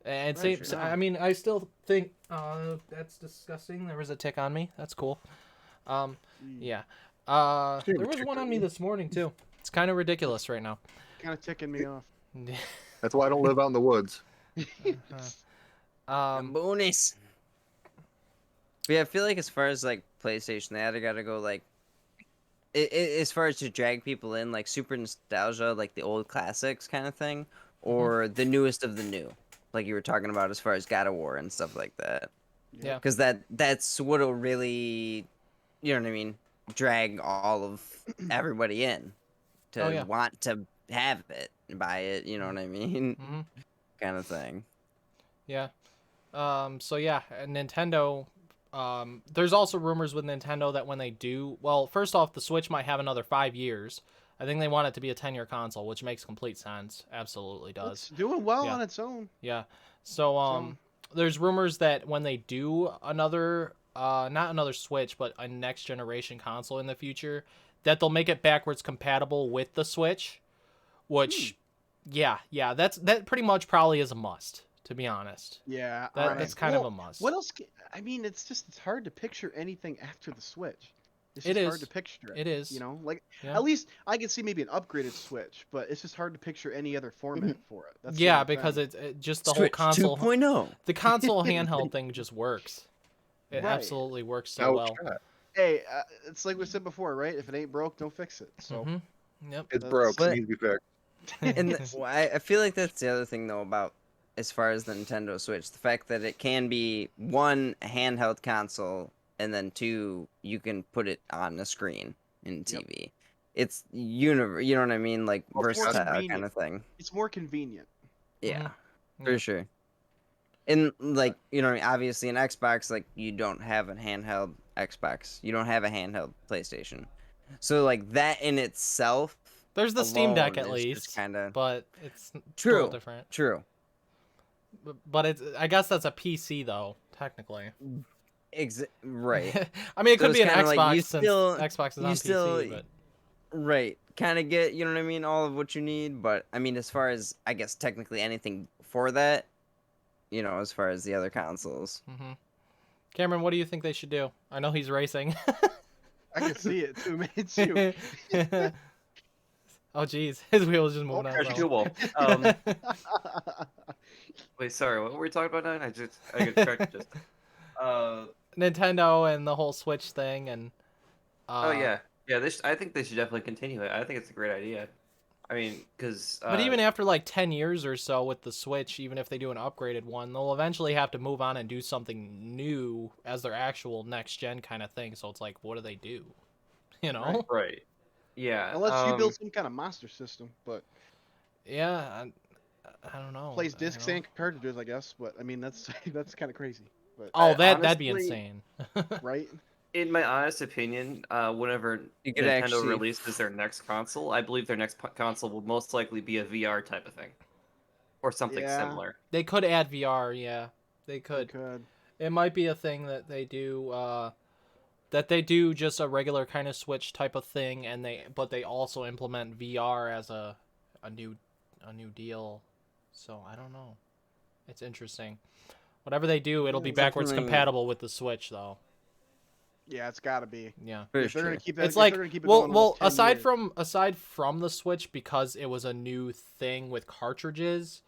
And Right, same, I mean, I still think that's disgusting. There was a tick on me. That's cool. Yeah. There was one on me this morning too. It's kind of ridiculous right now. kind of ticking me off. That's why I don't live out in the woods. Bonus. But yeah, I feel like as far as like PlayStation, they either gotta go like, as far as to drag people in, like super nostalgia, like the old classics kind of thing, or the newest of the new, like you were talking about as far as God of War and stuff like that. Yeah. Because that's what'll really, you know what I mean, drag all of everybody in to want to have it, buy it, you know what I mean, kind of thing. Yeah. So yeah, Nintendo. There's also rumors with Nintendo that when they do, well, first off, the Switch might have another 5 years. I think they want it to be a 10-year console, which makes complete sense. Absolutely does. It's doing well on its own. Yeah. So there's rumors that when they do another, not another Switch, but a next generation console in the future, that they'll make it backwards compatible with the Switch, which, that pretty much probably is a must, to be honest. Yeah, that's kind of a must. What else? I mean, it's hard to picture anything after the Switch. It's just hard to picture it. It is. You know, like at least I could see maybe an upgraded Switch, but it's just hard to picture any other format for it. That's because it's just the Switch whole console 2.0. The console handheld thing just works. It absolutely works so well. Hey, it's like we said before, right? If it ain't broke, don't fix it. So Yep. It's broke. It needs to be fixed. And I feel like that's the other thing though about as far as the Nintendo Switch, the fact that it can be one, a handheld console, and then two, you can put it on a screen in TV. Yep. It's you know what I mean, like versatile kind of thing. It's more convenient. Yeah, for sure. And like you know, obviously an Xbox, like you don't have a handheld Xbox, you don't have a handheld PlayStation, so like that in itself. There's the Steam Deck at least, kinda... but it's true, still different. True. But it's I guess that's a PC though, technically. Right. I mean, it could be an Xbox like since Xbox is on PC, but right, kind of get, you know what I mean, all of what you need. But I mean, as far as I guess technically anything for that, you know, as far as the other consoles. Cameron, what do you think they should do? I know he's racing. I can see it too, man. Too. Oh, geez, his wheels just moving out. Wait, sorry, what were we talking about now? I got distracted just. Nintendo and the whole Switch thing, and. I think they should definitely continue it. I think it's a great idea. I mean, because. But even after like 10 years or so with the Switch, even if they do an upgraded one, they'll eventually have to move on and do something new as their actual next gen kind of thing. So it's like, what do they do? You know? Right. Yeah. Unless you build some kind of master system, but. Yeah, I don't know. Plays discs and cartridges, I guess, but I mean that's kind of crazy. But that'd be insane. Right? In my honest opinion, whenever Nintendo releases their next console, I believe their next console will most likely be a VR type of thing, or something similar. They could add VR, yeah. They could. It might be a thing that they do. That they do just a regular kind of Switch type of thing, but they also implement VR as a new deal. So I don't know. It's interesting. Whatever they do, it'll be backwards compatible with the Switch, though. Yeah, it's got to be. Yeah, if they're gonna keep that. It's like aside years. from the Switch, because it was a new thing with cartridges,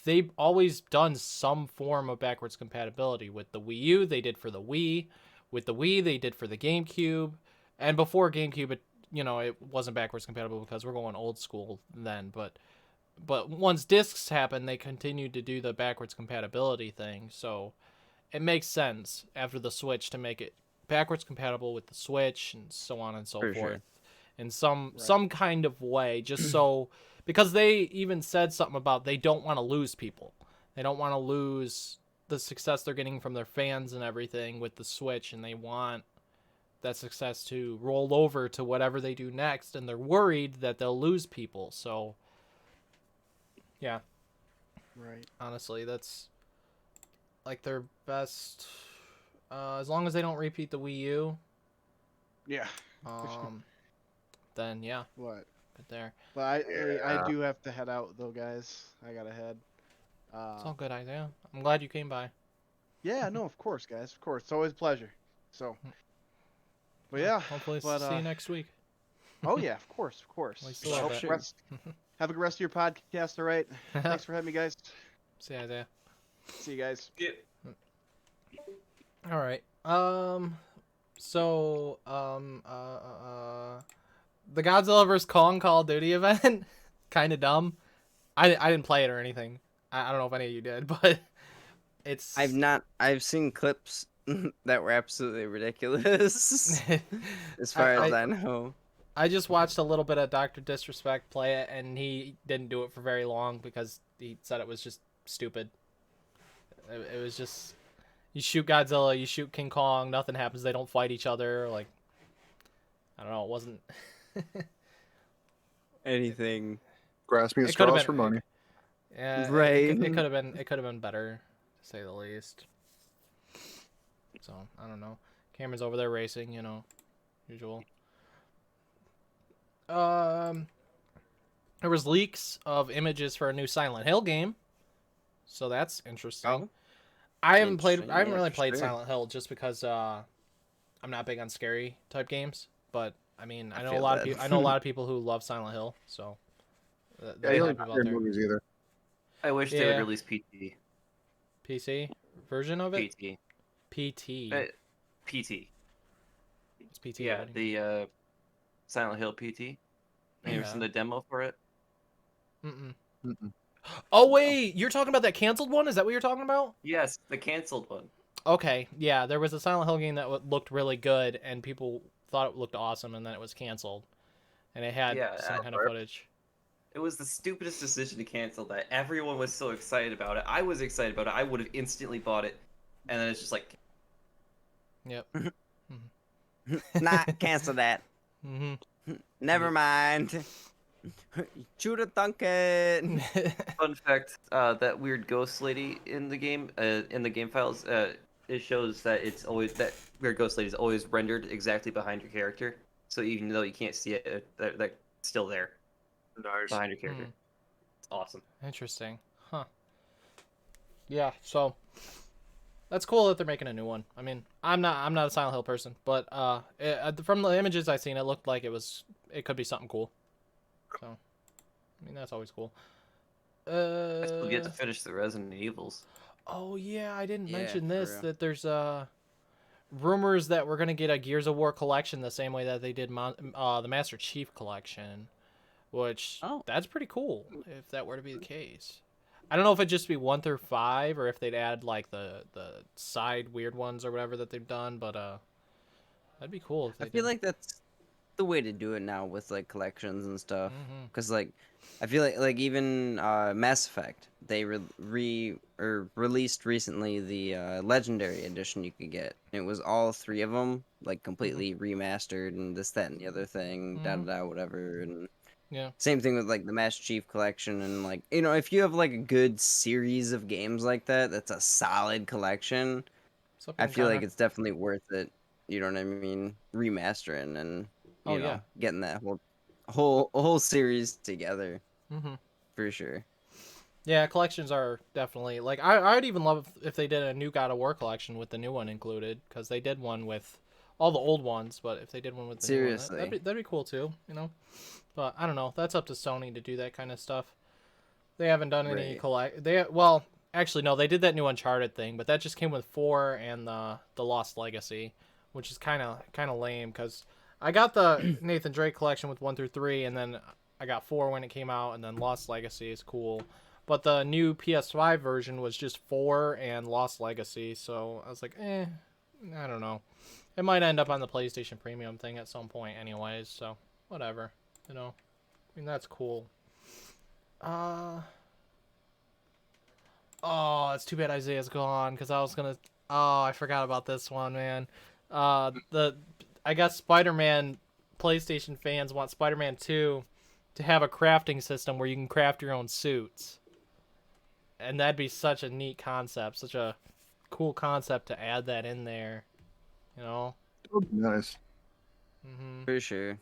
they've always done some form of backwards compatibility. With the Wii U, they did for the Wii. With the Wii, they did for the GameCube, and before GameCube, it wasn't backwards compatible because we're going old school then. But once discs happened, they continued to do the backwards compatibility thing. So it makes sense after the Switch to make it backwards compatible with the Switch and so on and so forth in some kind of way, just so, because they even said something about they don't want to lose people. They don't want to lose the success they're getting from their fans and everything with the Switch, and they want that success to roll over to whatever they do next, and they're worried that they'll lose people. So yeah, right, honestly, that's like their best, as long as they don't repeat the Wii U, then yeah, what but there. But I do have to head out though, guys. I gotta head. It's all good, Isaiah. I'm glad you came by. Yeah, no, of course, guys, of course. It's always a pleasure. So, but yeah, hopefully see you next week. Oh yeah, of course. We still love it. Have a good rest of your podcast. All right. Thanks for having me, guys. See you, Isaiah. See you guys. Yeah. All right. So the Godzilla vs Kong Call of Duty event, kind of dumb. I didn't play it or anything. I don't know if any of you did, but it's. I've seen clips that were absolutely ridiculous. As far as I know. I just watched a little bit of Dr. Disrespect play it, and he didn't do it for very long because he said it was just stupid. It was just, you shoot Godzilla, you shoot King Kong, nothing happens. They don't fight each other. Like, I don't know. It wasn't anything. Grasping at straws for money. Yeah, right. It could have been. It could have been better, to say the least. So I don't know. Cameron's over there racing, usual. There was leaks of images for a new Silent Hill game, so that's interesting. Oh, I haven't really played sure. Silent Hill just because I'm not big on scary type games. But I mean, I know a feel lot that. of people. I know a lot of people who love Silent Hill, so Yeah, you don't hear movies either. I wish they would release PT. PC version of it. PT. PT. PT. It's PT. Yeah, the Silent Hill PT. Have you ever seen the demo for it? Mm-mm. Oh wait, you're talking about that canceled one? Is that what you're talking about? Yes, the canceled one. Okay, yeah, there was a Silent Hill game that looked really good, and people thought it looked awesome, and then it was canceled, and it had some kind of footage. It was the stupidest decision to cancel that. Everyone was so excited about it. I was excited about it. I would have instantly bought it, and then it's just like, yep. Not cancel that. Never mind. Shoot a Duncan. Fun fact: that weird ghost lady in the game files, it shows that it's always that weird ghost lady is always rendered exactly behind your character. So even though you can't see it, that's still there. Nice. Behind your character. It's awesome. Interesting. Huh. Yeah, so that's cool that they're making a new one. I mean, I'm not a Silent Hill person, but from the images I've seen, it looked like it could be something cool. So, I mean, that's always cool. I still get to finish the Resident Evils. Oh yeah, I didn't mention for this, real. that there's rumors that we're gonna get a Gears of War collection the same way that they did the Master Chief collection, which that's pretty cool if that were to be the case. I don't know if it'd just be 1 through 5 or if they'd add like the side weird ones or whatever that they've done, but that'd be cool if they I feel like that's the way to do it now with like collections and stuff. Because like I feel like even Mass Effect, they released recently the Legendary Edition you could get. It was all 3 of them like completely remastered and this, that, and the other thing, whatever. And yeah. Same thing with like the Master Chief collection, and like if you have like a good series of games like that, that's a solid collection. I feel like it's definitely worth it. You know what I mean? Remastering and you know getting that whole series together. For sure. Yeah, collections are definitely like I'd even love if they did a new God of War collection with the new one included, because they did one with all the old ones, but if they did one with the new one, that'd be cool too, But I don't know. That's up to Sony to do that kind of stuff. They haven't done any actually no, they did that new Uncharted thing, but that just came with 4 and the Lost Legacy, which is kind of lame because I got the Nathan Drake collection with 1 through 3, and then I got 4 when it came out, and then Lost Legacy is cool. But the new PS5 version was just 4 and Lost Legacy, so I was like, I don't know. It might end up on the PlayStation Premium thing at some point anyways, so whatever. I mean, that's cool. Oh, it's too bad Isaiah's gone, because I was gonna... Oh, I forgot about this one, man. I guess Spider-Man PlayStation fans want Spider-Man 2 to have a crafting system where you can craft your own suits. And that'd be such a neat concept, such a cool concept to add that in there, Nice. For sure.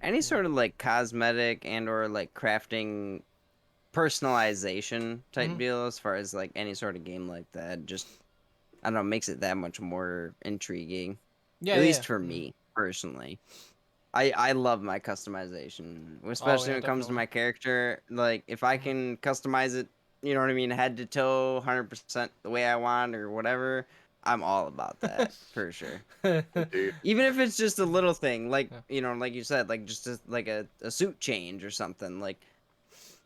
Any sort of like cosmetic and or like crafting personalization type deal, as far as like any sort of game like that, just I don't know, makes it that much more intriguing. At least for me personally. I love my customization, especially when it comes to definitely. my character. Like, if I can customize it, you know what I mean, head to toe, 100% the way I want or whatever, I'm all about that for sure. Indeed. Even if it's just a little thing, like, Yeah. you know, like you said, like just like a suit change or something, like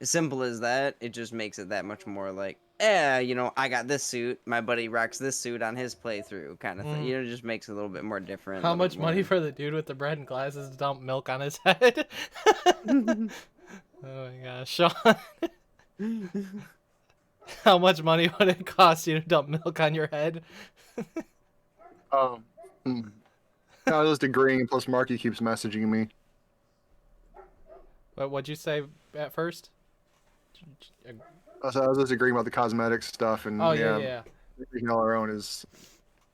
as simple as that, it just makes it that much more like, you know, I got this suit, my buddy rocks this suit on his playthrough, kind of thing. You know, it just makes it a little bit more different. How much money for the dude with the bread and glasses to dump milk on his head? Oh my gosh, Sean. How much money would it cost you to dump milk on your head? Hmm. I was just agreeing, plus Marky keeps messaging me. What'd you say at first? I was just agreeing about the cosmetic stuff, and Oh yeah. making all our own is.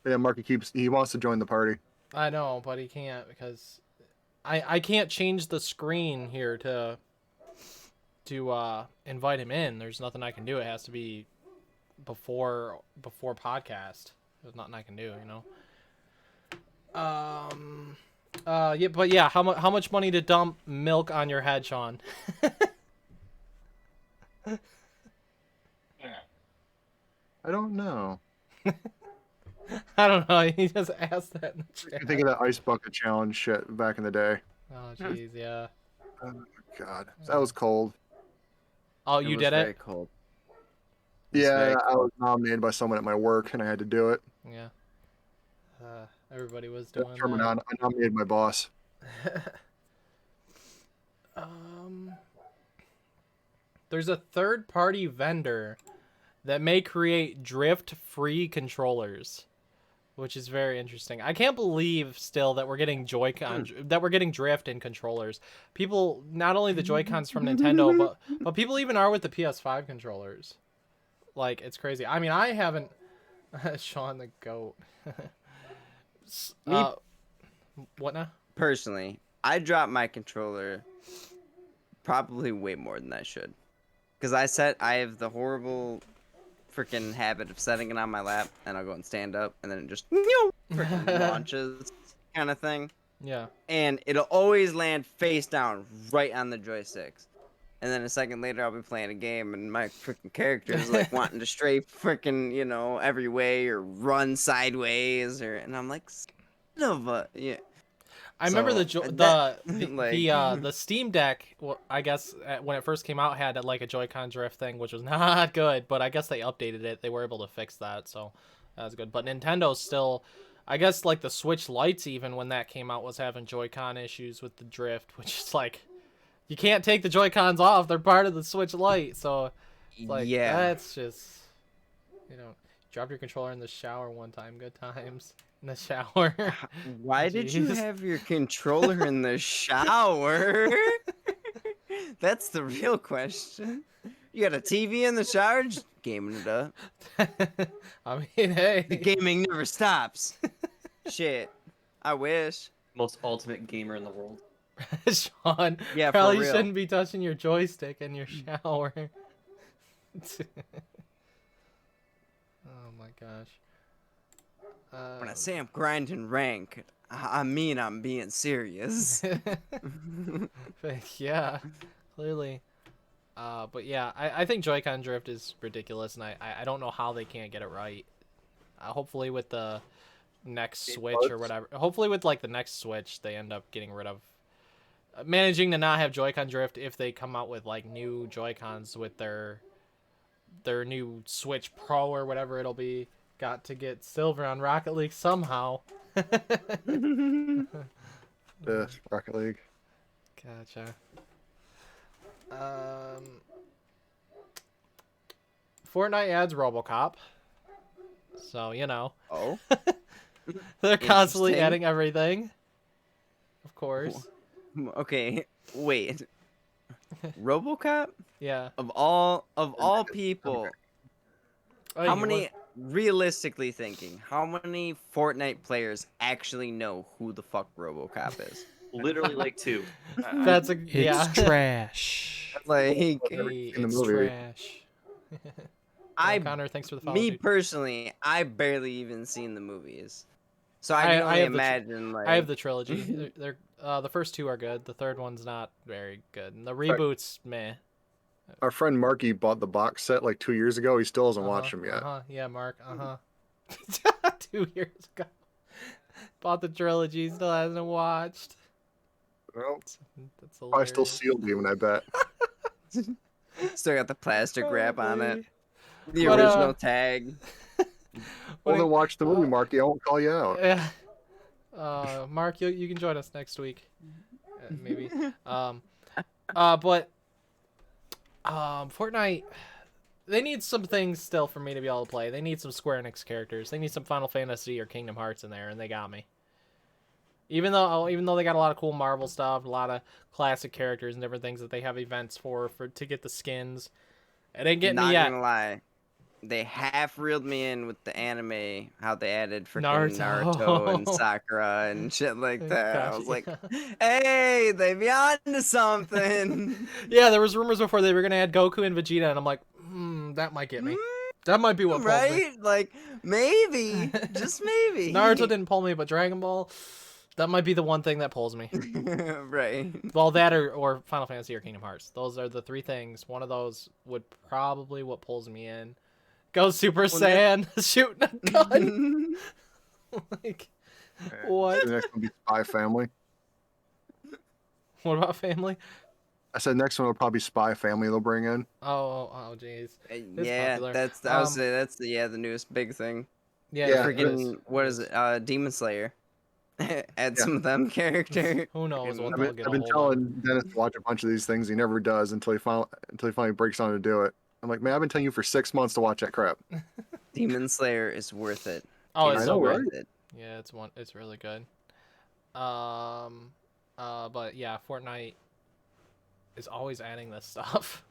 Yeah, Marky he wants to join the party. I know, but he can't because I can't change the screen here to invite him in. There's nothing I can do. It has to be before podcast. There's nothing I can do, you know. Yeah, but yeah, how much money to dump milk on your head, Sean? I don't know. I don't know. He just asked that in the I chat. think of that ice bucket challenge shit back in the day. Oh jeez, yeah. Oh God, that was cold. Oh, you did Very it? cold. Yeah, I was nominated by someone at my work, and I had to do it. Yeah. Everybody was doing I nominated my boss. There's a third-party vendor that may create drift-free controllers, which is very interesting. I can't believe still that we're getting that we're getting drift in controllers. People, not only the Joy-Cons from Nintendo, but people even are with the PS5 controllers. Like, it's crazy. I mean, I haven't. Sean the goat. What now? Personally, I drop my controller probably way more than I should. Because I have the horrible freaking habit of setting it on my lap, and I'll go and stand up, and then it just freaking launches kind of thing. Yeah. And it'll always land face down right on the joysticks. And then a second later, I'll be playing a game, and my freaking character is like wanting to stray freaking, you know, every way or run sideways, and I'm like, son of a, yeah. I remember the Steam Deck. Well, I guess when it first came out had like a Joy-Con drift thing, which was not good. But I guess they updated it. They were able to fix that, so that was good. But Nintendo's still, I guess, like the Switch Lites, even when that came out, was having Joy-Con issues with the drift, which is like, you can't take the Joy-Cons off. They're part of the Switch Lite, so it's like, yeah, that's just, you know, drop your controller in the shower one time. Good times. In the shower. Why did you have your controller in the shower? That's the real question. You got a TV in the shower? Just gaming it up. I mean, hey. The gaming never stops. Shit. I wish. Most ultimate gamer in the world. Sean, yeah, probably for real. shouldn't be touching your joystick in your shower. Oh my gosh. When I say I'm grinding rank, I mean I'm being serious. Yeah, clearly. But yeah, I think Joy-Con drift is ridiculous, and I don't know how they can't get it right. Hopefully with the next Switch or whatever. Hopefully with like the next Switch, they end up getting rid of managing to not have Joy-Con drift if they come out with like new Joy-Cons with their new Switch Pro or whatever it'll be. Got to get silver on Rocket League somehow. Rocket League. Gotcha. Fortnite adds Robocop. So, you know. Oh. They're constantly adding everything. Of course. Okay, wait. Robocop? Yeah. Of all people, Oh, how many, realistically thinking, how many Fortnite players actually know who the fuck Robocop is? Literally like 2. That's a yeah. It's trash. Like, It's trash. Connor, thanks for the follow. me Dude. personally, I barely even seen the movies, so I can only imagine. Like, I have the trilogy. The first two are good. The third one's not very good. And the reboots, meh. Our friend Marky bought the box set like 2 years ago. He still hasn't watched them yet. Yeah, Mark. 2 years ago. Bought the trilogy, still hasn't watched. Well, That's probably hilarious. still sealed even, I bet. Still got the plastic wrap on it. The But, original tag. Well, then watch the movie, Marky. I won't call you out. Yeah. Mark, you can join us next week, maybe. But Fortnite, they need some things still for me to be able to play. They need some Square Enix characters. They need some Final Fantasy or Kingdom Hearts in there, and they got me. Even though they got a lot of cool Marvel stuff, a lot of classic characters and different things that they have events for to get the skins, it ain't getting me yet. Not gonna lie, they half reeled me in with the anime, how they added freaking Naruto and Sakura and shit like that. I was like, hey, they be onto something. Yeah, there was rumors before they were gonna add Goku and Vegeta, and I'm like, that might get me. That might be what pulls me. Like, maybe, just maybe. Naruto didn't pull me, but Dragon Ball, that might be the one thing that pulls me. Right. Well, that or Final Fantasy or Kingdom Hearts. Those are the three things. One of those would probably what pulls me in. Go Super Saiyan, shooting a gun. Like, what? The next one will be Spy Family. What about family? I said next one will probably be Spy Family they'll bring in. Oh, jeez. Yeah, popular. I would say that's the newest big thing. Yeah, Freaking, what is it? Demon Slayer. Add some of them characters. Who knows what I've they'll been, get I've a been hold telling of. Dennis to watch a bunch of these things. He never does until he finally breaks down to do it. I'm like, man, I've been telling you for 6 months to watch that crap. Demon Slayer is worth it. Oh, it's I so know, good. right? Yeah, it's really good. But yeah, Fortnite is always adding this stuff.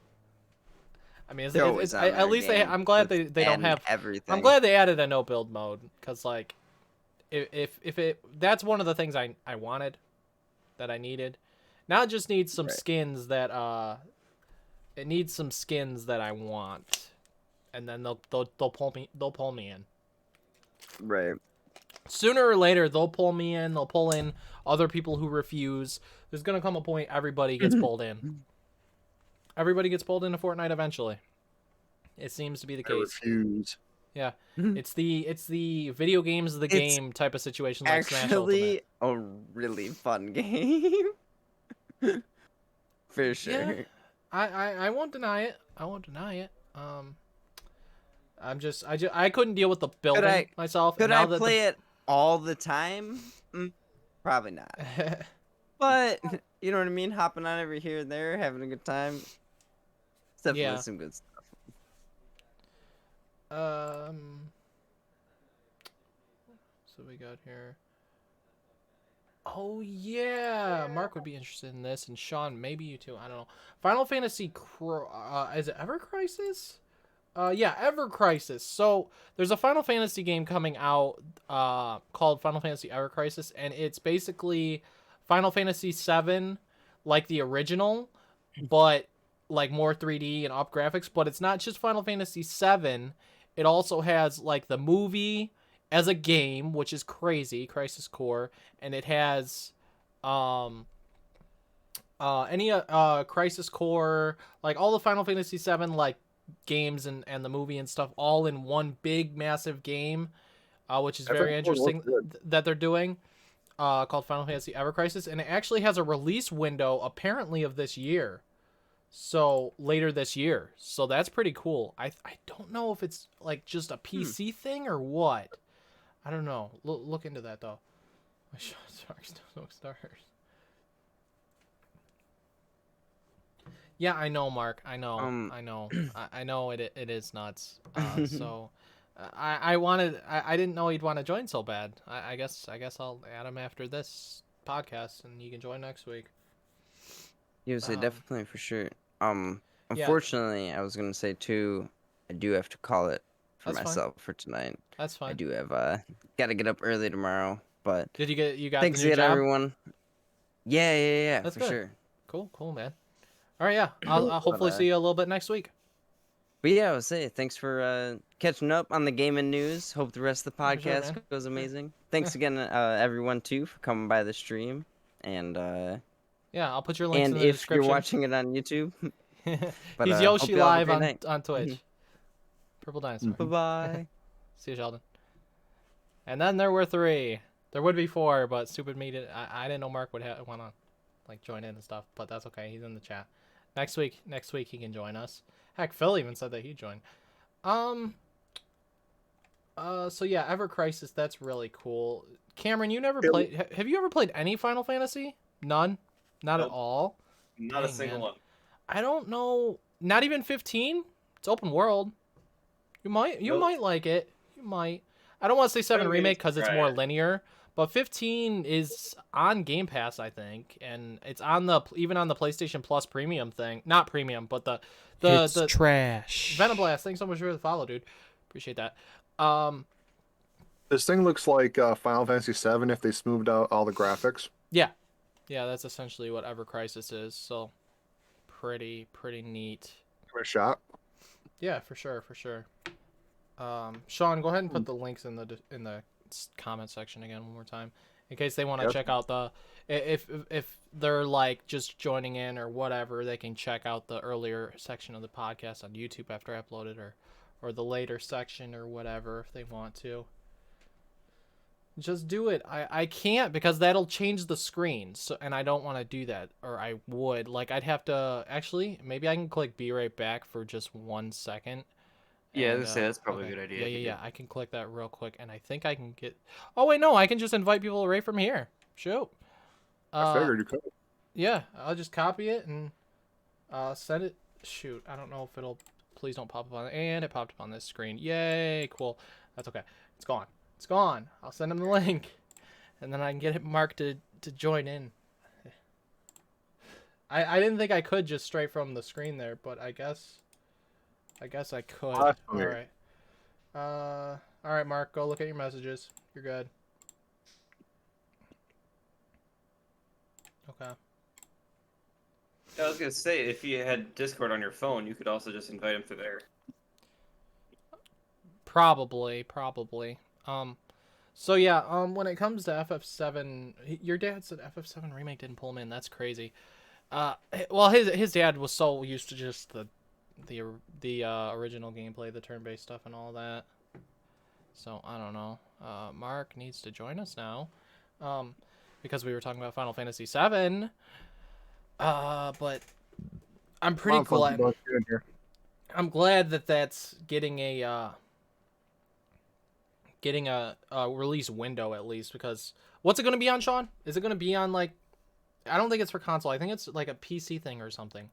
I mean, at least I'm glad they don't have everything. I'm glad they added a no build mode, because like if that's one of the things I wanted, that I needed. Now it just needs some skins that it needs some skins that I want, and then they'll pull me in. Right. Sooner or later they'll pull me in. They'll pull in other people who refuse. There's gonna come a point everybody gets pulled in. Everybody gets pulled into Fortnite eventually. It seems to be the case. Refuse. Yeah, it's the video games of the game type of situation. Like Smash Ultimate. Actually, a really fun game. For sure. Yeah, I won't deny it. I won't deny it. I couldn't deal with the building myself. Could I play it all the time? Probably not. But you know what I mean? Hopping on every here and there, having a good time. It's definitely some good stuff. So we got here. Oh yeah, Mark would be interested in this, and Sean, maybe you too. I don't know. Final Fantasy, is it Ever Crisis? Yeah, Ever Crisis. So there's a Final Fantasy game coming out called Final Fantasy Ever Crisis, and it's basically Final Fantasy VII, like the original, but like more 3D and up graphics. But it's not just Final Fantasy VII. It also has like the movie as a game, which is crazy, Crisis Core, and it has Crisis Core, like all the Final Fantasy VII like games and the movie and stuff all in one big massive game, which is very interesting that they're doing, called Final Fantasy Ever Crisis, and it actually has a release window apparently of this year. So later this year. So that's pretty cool. I don't know if it's like just a PC thing or what. I don't know. Look into that though. No stars. Yeah, I know, Mark. I know. I know. I know it is nuts. So I didn't know he'd want to join so bad. I guess I'll add him after this podcast, and he can join next week. You would say definitely for sure. Unfortunately, I was gonna say too, I do have to call it for myself for tonight. That's fine. I do have gotta get up early tomorrow, but did you got thanks the new again, job? everyone. Yeah, that's for good. sure. Cool, man. All right, yeah. I'll hopefully see you a little bit next week. But yeah, I would say thanks for catching up on the gaming news. Hope the rest of the podcast goes amazing. Thanks again, everyone too, for coming by the stream. And yeah, I'll put your links and in the if description. you're watching it on YouTube, but, He's hope Yoshi you all have a live great on night. on Twitch. Purple Dinosaur. Bye bye. See you, Sheldon. And then there were 3. There would be 4, but stupid me did. I didn't know Mark would want to like join in and stuff, but that's okay. He's in the chat. Next week he can join us. Heck, Phil even said that he'd join. So yeah, Ever Crisis, that's really cool. Cameron, you never played. Have you ever played any Final Fantasy? None? Not Nope. at all? Not Dang, a single man. one. I don't know. Not even 15? It's open world. You might like it. You might. I don't want to say 7 I mean, remake because it's try more it. linear, but 15 is on Game Pass, I think, and it's on even on the PlayStation Plus premium thing. Not premium, but the trash. Venom Blast. Thanks so much for the follow, dude. Appreciate that. This thing looks like Final Fantasy VII if they smoothed out all the graphics. Yeah, that's essentially what Ever Crisis is. So, pretty neat. Give it a shot. Yeah, for sure. Sean, go ahead and put the links in the comment section again one more time, in case they want to check out the if they're like just joining in or whatever, they can check out the earlier section of the podcast on YouTube after I upload it, or the later section or whatever if they want to. Just do it. I can't because that'll change the screen. So, and I don't want to do that, or I would. Like, I'd have to actually. Maybe I can click "Be right back" for just 1 second. Yeah, And, I'd say that's probably okay. a good idea. Yeah. I can click that real quick, and I think I can get. Oh wait, no, I can just invite people right from here. Shoot. I figured you could. Yeah, I'll just copy it and send it. Shoot, I don't know if it'll. Please don't pop up on it. And it popped up on this screen. Yay, cool. That's okay. It's gone. It's gone. I'll send him the link, and then I can get it marked to join in. I didn't think I could just straight from the screen there, but I guess I could. All right. All right, Mark. Go look at your messages. You're good. Okay. Yeah, I was gonna say, if you had Discord on your phone, you could also just invite him through there. Probably. So yeah, when it comes to FF7, your dad said FF7 remake didn't pull him in. That's crazy. Well, his dad was so used to just the original gameplay, the turn-based stuff and all that. So I don't know. Mark needs to join us now, because we were talking about Final Fantasy VII. But I'm pretty glad. I'm glad that that's getting a release window at least, because what's it going to be on, Sean? Is it going to be on like, I don't think it's for console. I think it's like a PC thing or something.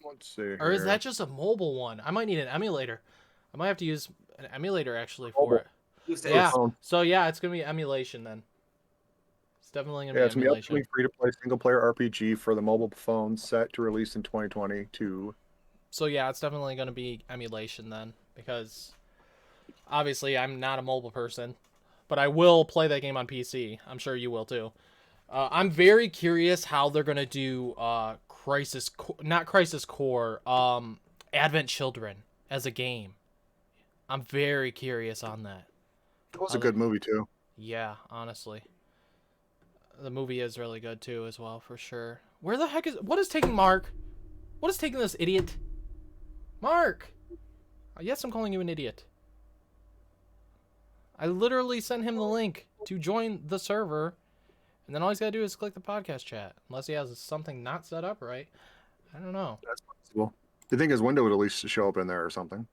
Let's see here. Or is that just a mobile one? I might need an emulator. I might have to use an emulator actually for it. Yeah. So yeah, it's going to be emulation then. It's definitely going to be emulation. It's free to play single player RPG for the mobile phone, set to release in 2022. So yeah, it's definitely going to be emulation then, because obviously I'm not a mobile person, but I will play that game on PC. I'm sure you will too. I'm very curious how they're going to do not Crisis Core, Advent Children as a game. I'm very curious on that. It was a good movie too. Yeah, honestly. The movie is really good too as well, for sure. Where the heck what is taking Mark? What is taking this idiot? Mark! Yes, I'm calling you an idiot. I literally sent him the link to join the server, and then all he's got to do is click the podcast chat. Unless he has something not set up right. I don't know. That's possible. Do you think his window would at least show up in there or something?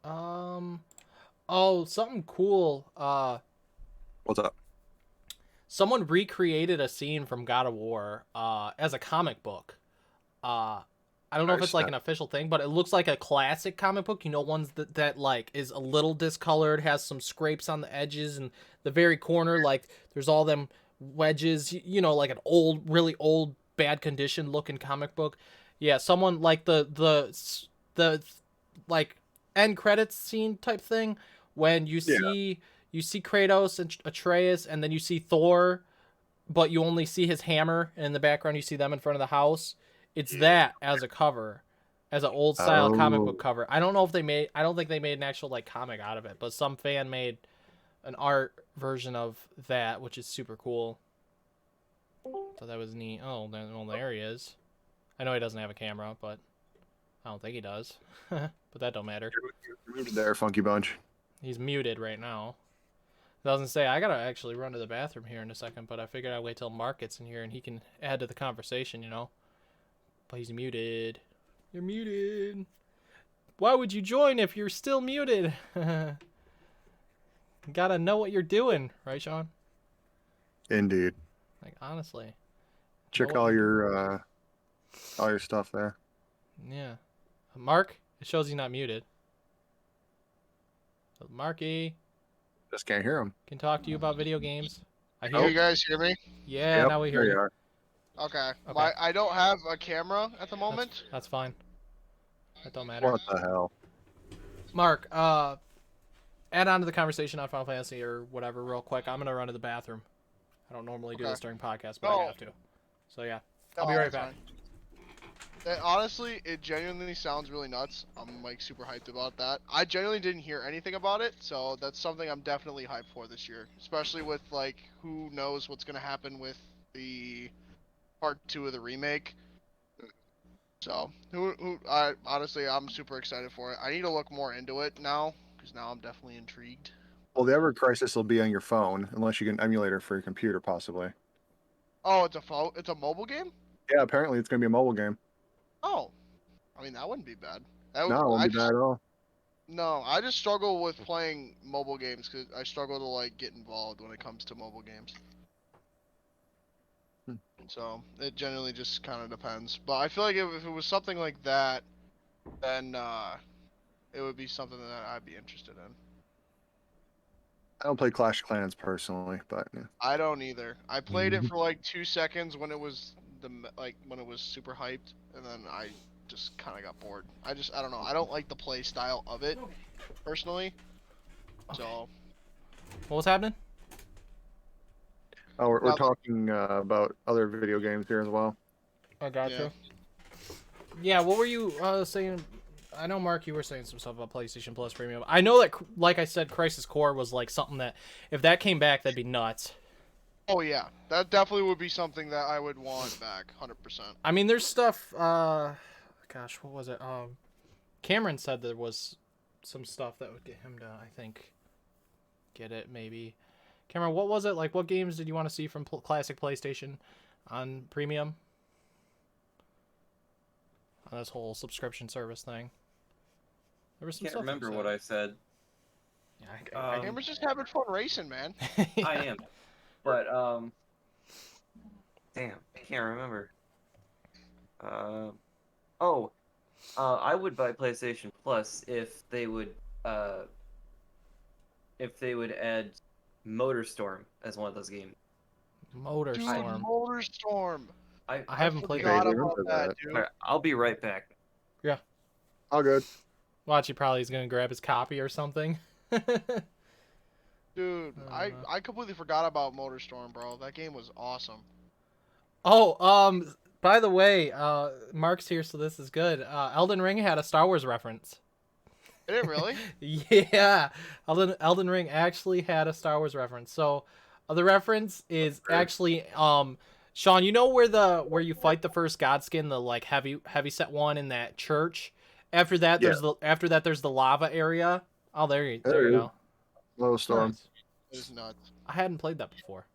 Oh, something cool. What's up? Someone recreated a scene from God of War as a comic book. I don't know if it's like an official thing, but it looks like a classic comic book. You know, ones that like is a little discolored, has some scrapes on the edges, and the very corner, like there's all them wedges. You know, like an old, really old, bad condition looking comic book. Yeah, someone like the like end credits scene type thing when you see Kratos and Atreus, and then you see Thor, but you only see his hammer, and in the background you see them in front of the house. It's that as a cover, as an old style comic book cover. I don't think they made an actual like comic out of it, but some fan made an art version of that, which is super cool. Thought that was neat. Oh, well, there he is. I know he doesn't have a camera, but I don't think he does. But that don't matter. You're muted there, Funky Bunch. He's muted right now. Doesn't say. I gotta actually run to the bathroom here in a second, but I figured I'd wait till Mark gets in here and he can add to the conversation, you know. But he's muted. You're muted. Why would you join if you're still muted? You gotta know what you're doing, right, Sean? Indeed. Like, honestly. Check Know what all you're your stuff there. Yeah. Mark, it shows he's not muted. So Marky Just can't hear him. can talk to you about video games. I Can hear you guys hear me? Yeah, now we hear there you. are. Okay. Okay. I don't have a camera at the moment. That's fine. That don't matter. What the hell? Mark, add on to the conversation on Final Fantasy or whatever real quick. I'm gonna run to the bathroom. I don't normally do Okay. this during podcasts, but I have to. So yeah, I'll No, be right that's back. Honestly, it genuinely sounds really nuts. I'm like super hyped about that. I genuinely didn't hear anything about it, so that's something I'm definitely hyped for this year. Especially with like who knows what's gonna happen with the part 2 of the remake. So honestly, I'm super excited for it. I need to look more into it now because now I'm definitely intrigued. Well, the Ever Crisis will be on your phone unless you can emulate it for your computer, possibly. Oh, it's a mobile game? Yeah, apparently it's gonna be a mobile game. Oh, I mean that wouldn't be bad. No, it won't be bad at all. No, I just struggle with playing mobile games because I struggle to like get involved when it comes to mobile games. So it generally just kind of depends. But I feel like if it was something like that, then it would be something that I'd be interested in. I don't play Clash of Clans personally, but yeah. I don't either. I played it for like 2 seconds when it was when it was super hyped, and then I just kind of got bored. I don't know. I don't like the play style of it personally. So What was happening? Oh, we're Now- talking about other video games here as well. I got Yeah. you. Yeah, what were you saying? I know, Mark, you were saying some stuff about PlayStation Plus Premium. I know that, like I said, Crisis Core was like something that, if that came back, that'd be nuts. oh yeah, that definitely would be something that I would want back, 100%. I mean, there's stuff. Gosh, what was it? Cameron said there was some stuff that would get him to, I think, get it. Maybe. Cameron, what was it? Like, what games did you want to see from classic PlayStation on Premium? On this whole subscription service thing. There was some Can't stuff. remember what I said. Yeah, Gamers just having fun racing, man. I am, but damn, I can't remember. I would buy PlayStation Plus if they would add MotorStorm as one of those games. Dude, MotorStorm. MotorStorm. I haven't played Forgot that. about that, that. dude. Alright, I'll be right back. All good. Watch, he probably is gonna grab his copy or something. Dude, I completely forgot about MotorStorm, bro. That game was awesome. Oh, by the way, Mark's here, so this is good. Elden Ring had a Star Wars reference. Did it really? Yeah, Elden Ring actually had a Star Wars reference. So, the reference is actually Sean, you know where you fight the first Godskin, the like heavy set one in that church. After that, there's the lava area. Oh, there you go. Low Storm. Nice. It is nuts. I hadn't played that before.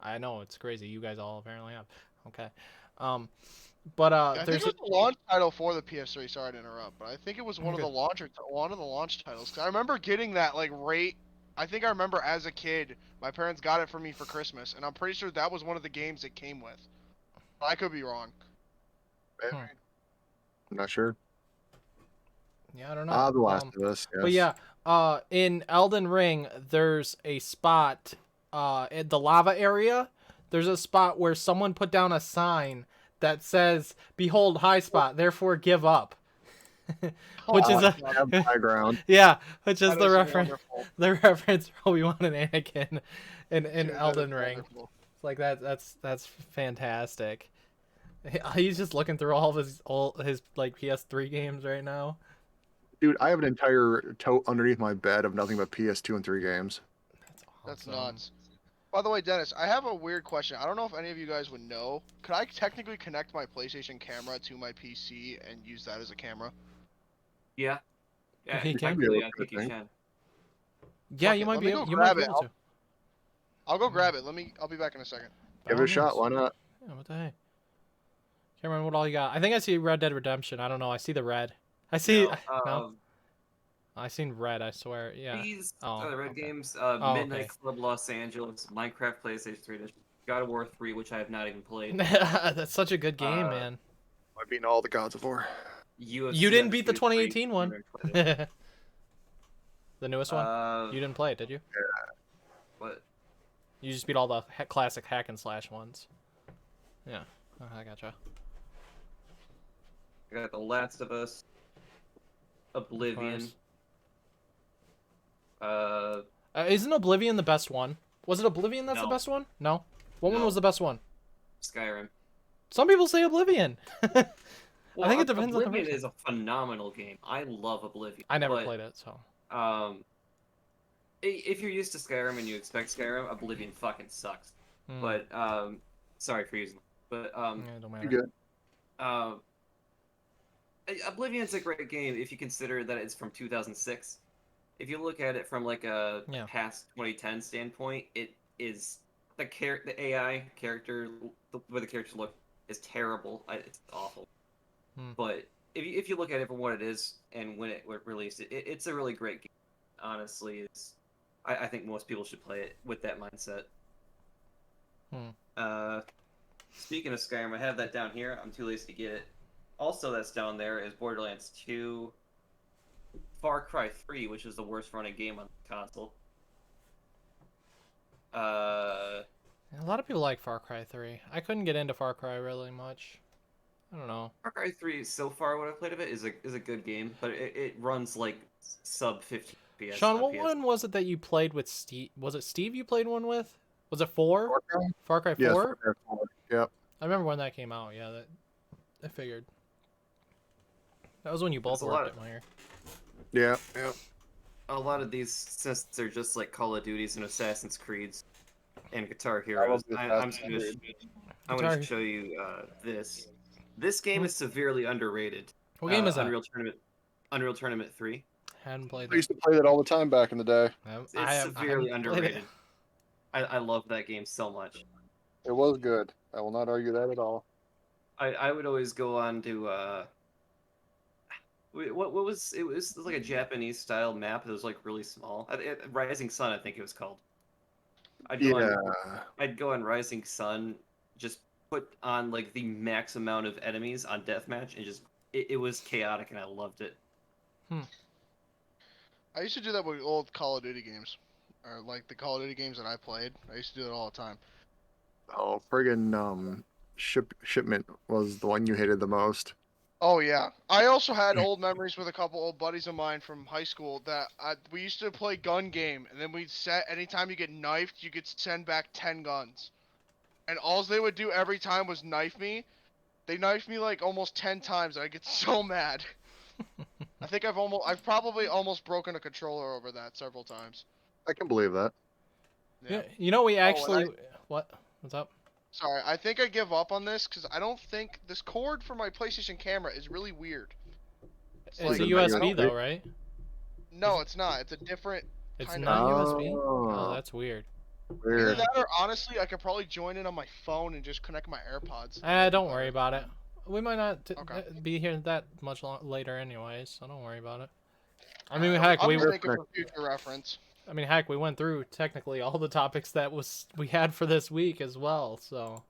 I know it's crazy. You guys all apparently have. Okay. But I think there's it was the launch title for the PS3. Sorry to interrupt, but I think it was one of Okay. the launch titles. 'Cause I remember getting that like right. I think I remember as a kid, my parents got it for me for Christmas, and I'm pretty sure that was one of the games it came with. I could be wrong. Maybe. I'm not sure. yeah, I don't know. The Last of Us. Yes. But yeah, in Elden Ring, there's a spot in the lava area. There's a spot where someone put down a sign that says, "Behold, high spot, therefore give up." Which is a have background. yeah, which is That the is reference. wonderful. The reference for Obi-Wan and Anakin in Dude, that Elden is Ring. wonderful. It's like that's fantastic. He's just looking through all of his like PS3 games right now. Dude, I have an entire tote underneath my bed of nothing but PS2 and 3 games. That's That's awesome. nuts. By the way, Dennis, I have a weird question. I don't know if any of you guys would know. Could I technically connect my PlayStation camera to my PC and use that as a camera? Yeah. Yeah, He can. technically, I think you can. Yeah, Fuck you it, might let be me able, go you might grab be it. able to. I'll go grab it. I'll be back in a second. By Give it all a shot. means. Why not? Yeah, what the heck? Cameron, what all you got? I think I see Red Dead Redemption. I don't know. I see the red. I see. No. I seen red. I swear. Yeah. These Oh, are the red okay. games. Oh, Midnight okay. Club Los Angeles, Minecraft PlayStation 3 edition, God of War 3, which I have not even played. That's such a good game, Uh, man. I've beaten all the gods of war. UFC You didn't beat the Undisputed 2018 one. the The newest one. You didn't play it, did you? What? You just beat all the classic hack and slash ones. Yeah. Oh, I gotcha. I got The Last of Us, Oblivion. Isn't Oblivion the best one? Was it Oblivion that's the No. best one? No. What one No. was the best one? Skyrim. Some people say Oblivion. Well, I think it depends on the Oblivion person. is a phenomenal game. I love Oblivion. I never but, played it, so. If you're used to Skyrim and you expect Skyrim, Oblivion fucking sucks. Hmm. But sorry for using it. But Yeah, don't matter. You good? Oblivion's a great game if you consider that it's from 2006. If you look at it from like a past 2010 standpoint, it is the AI character, the way the characters look is terrible. It's awful. But if you look at it for what it is and when it released, it's a really great game. Honestly, I think most people should play it with that mindset. Speaking of Skyrim, I have that down here. I'm too lazy to get it. Also, that's down there is Borderlands 2, Far Cry 3, which is the worst running game on the console. A lot of people like Far Cry 3. I couldn't get into Far Cry really much. I don't know. Far Cry 3, so far what I've played of it is a good game, but it runs like sub 15 FPS. Sean, what one was it that you played with Steve? Was it Steve you played one with? Was it 4? Far Cry 4? Yes, Far Cry 4. Yep. I remember when that came out. Yeah, I figured. That was when you both worked at Meyer. Yeah, yeah. A lot of these, since they're just like Call of Duties and Assassin's Creeds and Guitar Heroes, I'm going to show you this. This game is severely underrated. What game is that? Unreal Tournament 3. Hadn't played I used to play that all the time back in the day. It's severely underrated. I love that game so much. It was good. I will not argue that at all. I would always go on to what was it? Was like a Japanese style map that was like really small. Rising Sun, I think it was called. I'd go on Rising Sun, just put on like the max amount of enemies on deathmatch, and just it was chaotic, and I loved it. I used to do that with old Call of Duty games, or like the Call of Duty games that I played. I used to do it all the time. Oh, friggin' Shipment was the one you hated the most. Oh yeah, I also had old memories with a couple old buddies of mine from high school that we used to play gun game, and then we'd set anytime you get knifed, you could send back 10 guns, and all they would do every time was knife me. They knifed me like almost 10 times, and I get so mad. I think I've probably almost broken a controller over that several times. I can believe that. Yeah. You know, we actually what? What's up? Sorry, I think I give up on this because I don't think this cord for my PlayStation camera is really weird. It's like, a USB though, right? No, it's not. It's a different. It's not USB. Oh, that's weird. Either that or honestly, I could probably join it on my phone and just connect my AirPods. Don't worry about it. We might not be here that much later anyways, so don't worry about it. I mean, heck, I'm just thinking for future reference. I mean, heck, we went through technically all the topics that we had for this week as well, so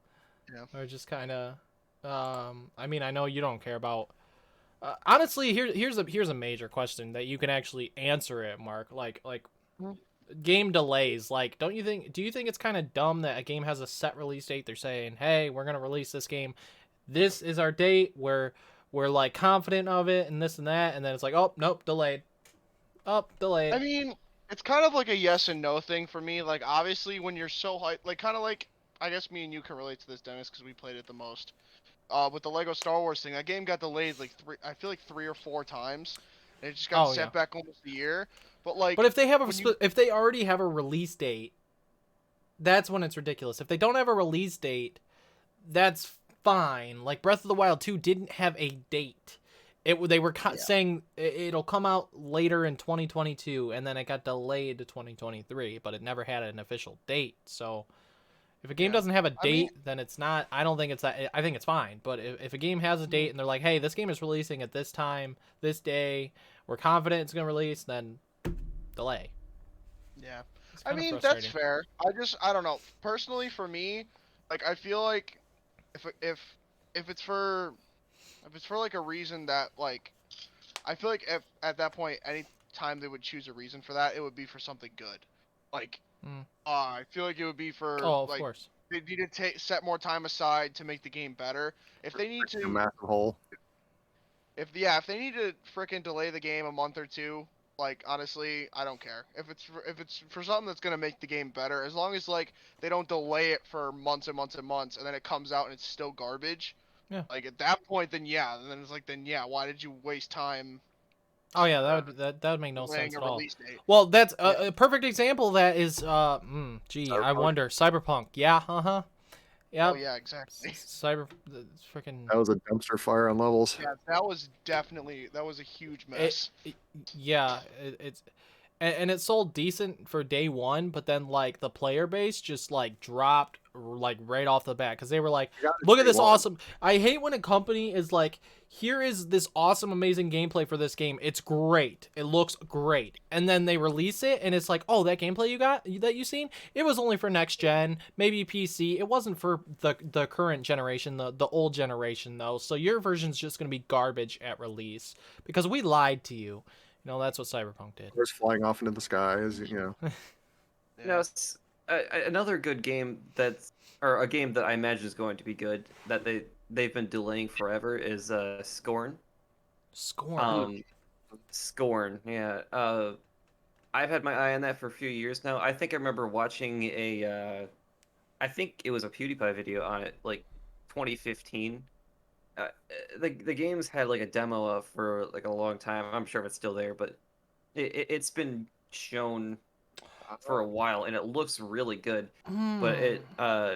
yeah, we're just kind of. I mean, I know you don't care about. Honestly, here's a major question that you can actually answer it, Mark. Like game delays. Like, do you think it's kind of dumb that a game has a set release date? They're saying, hey, we're gonna release this game. This is our date. We're like confident of it and this and that, and then it's like, oh nope, delayed. Delayed. I mean, it's kind of like a yes and no thing for me. Like, obviously, when you're so hyped, like, kind of like, I guess me and you can relate to this, Dennis, because we played it the most. With the Lego Star Wars thing, that game got delayed like 3 or 4 times, and it just got set back almost a year. But like, but if they have if they already have a release date, that's when it's ridiculous. If they don't have a release date, that's fine. Like Breath of the Wild 2 didn't have a date. They were saying it'll come out later in 2022, and then it got delayed to 2023, but it never had an official date. So if a game doesn't have a date, then it's not. I don't think it's that. I think it's fine. But if a game has a date and they're like, hey, this game is releasing at this time, this day, we're confident it's gonna release, then delay. Yeah. I mean, that's fair. I don't know. Personally, for me, like, I feel like if it's for like a reason that, like, I feel like if at that point any time they would choose a reason for that, it would be for something good. Like, I feel like it would be for of like course. they need to set more time aside to make the game better. If they need A to, massive hole. if they need to frickin' delay the game a month or two, like, honestly, I don't care. If it's for something that's gonna make the game better, as long as, like, they don't delay it for months and months and months, and then it comes out and it's still garbage. Yeah. Like, at that point, then yeah, and then it's like, then yeah, why did you waste time? Oh yeah, that would make no delaying sense a at all. release date? Well, that's a perfect example of that is I wonder Cyberpunk. Yeah, yeah. Oh yeah, exactly. Freaking. That was a dumpster fire on levels. Yeah, that was a huge mess. It's and it sold decent for day one, but then like the player base just like dropped like right off the bat because they were like, look at this awesome. I hate when a company is like, here is this awesome, amazing gameplay for this game. It's great. It looks great. And then they release it and it's like, oh, that gameplay that you seen, it was only for next gen, maybe PC. It wasn't for the current generation, the old generation though. So your version's just going to be garbage at release because we lied to you. You know, that's what Cyberpunk did. It's flying off into the skies, No, it's, another good game or a game that I imagine is going to be good that they've been delaying forever is Scorn. Scorn. Scorn, yeah. I've had my eye on that for a few years now. I think I remember watching I think it was a PewDiePie video on it, like 2015. The game's had like a demo of for like a long time. I'm sure it's still there, but it's been shown for a while and it looks really good. But it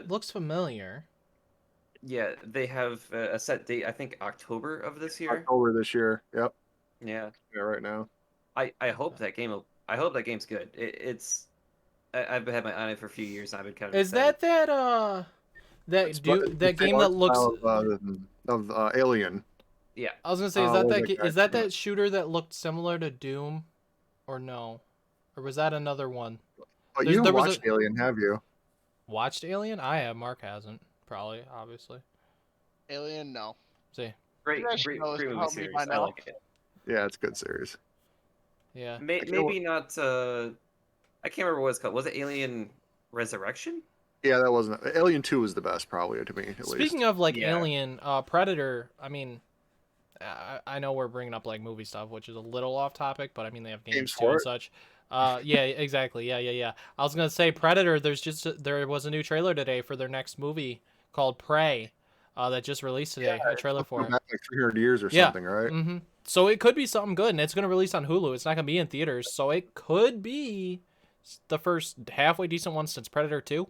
looks familiar. Yeah, they have a set date. I think October of this year. October this year. Yep. Yeah. Yeah, right now. I hope that game. I hope that game's good. I've had my eye on it for a few years. And I've been kind of. Is that game that looks of Alien? Yeah. I was gonna say, is that shooter that looked similar to Doom, or no, or was that another one? But you watched Alien, have you? Watched Alien? I have. Mark hasn't. Probably, obviously. Alien, no. See. Great movie series. I like it. Yeah, it's a good series. Yeah. Maybe not. I can't remember what it's called. Was it Alien Resurrection? Yeah, that wasn't. Alien 2 was the best, probably, to me, at least. Speaking of, like, Alien, Predator, I mean, I know we're bringing up, like, movie stuff, which is a little off topic, but, I mean, they have games too and such. Yeah, exactly. Yeah. I was going to say, Predator, there was a new trailer today for their next movie called Prey that just released today, a trailer for it. Back like 300 years or something, right? Mm-hmm. So it could be something good, and it's going to release on Hulu. It's not going to be in theaters, so it could be the first halfway decent one since Predator 2.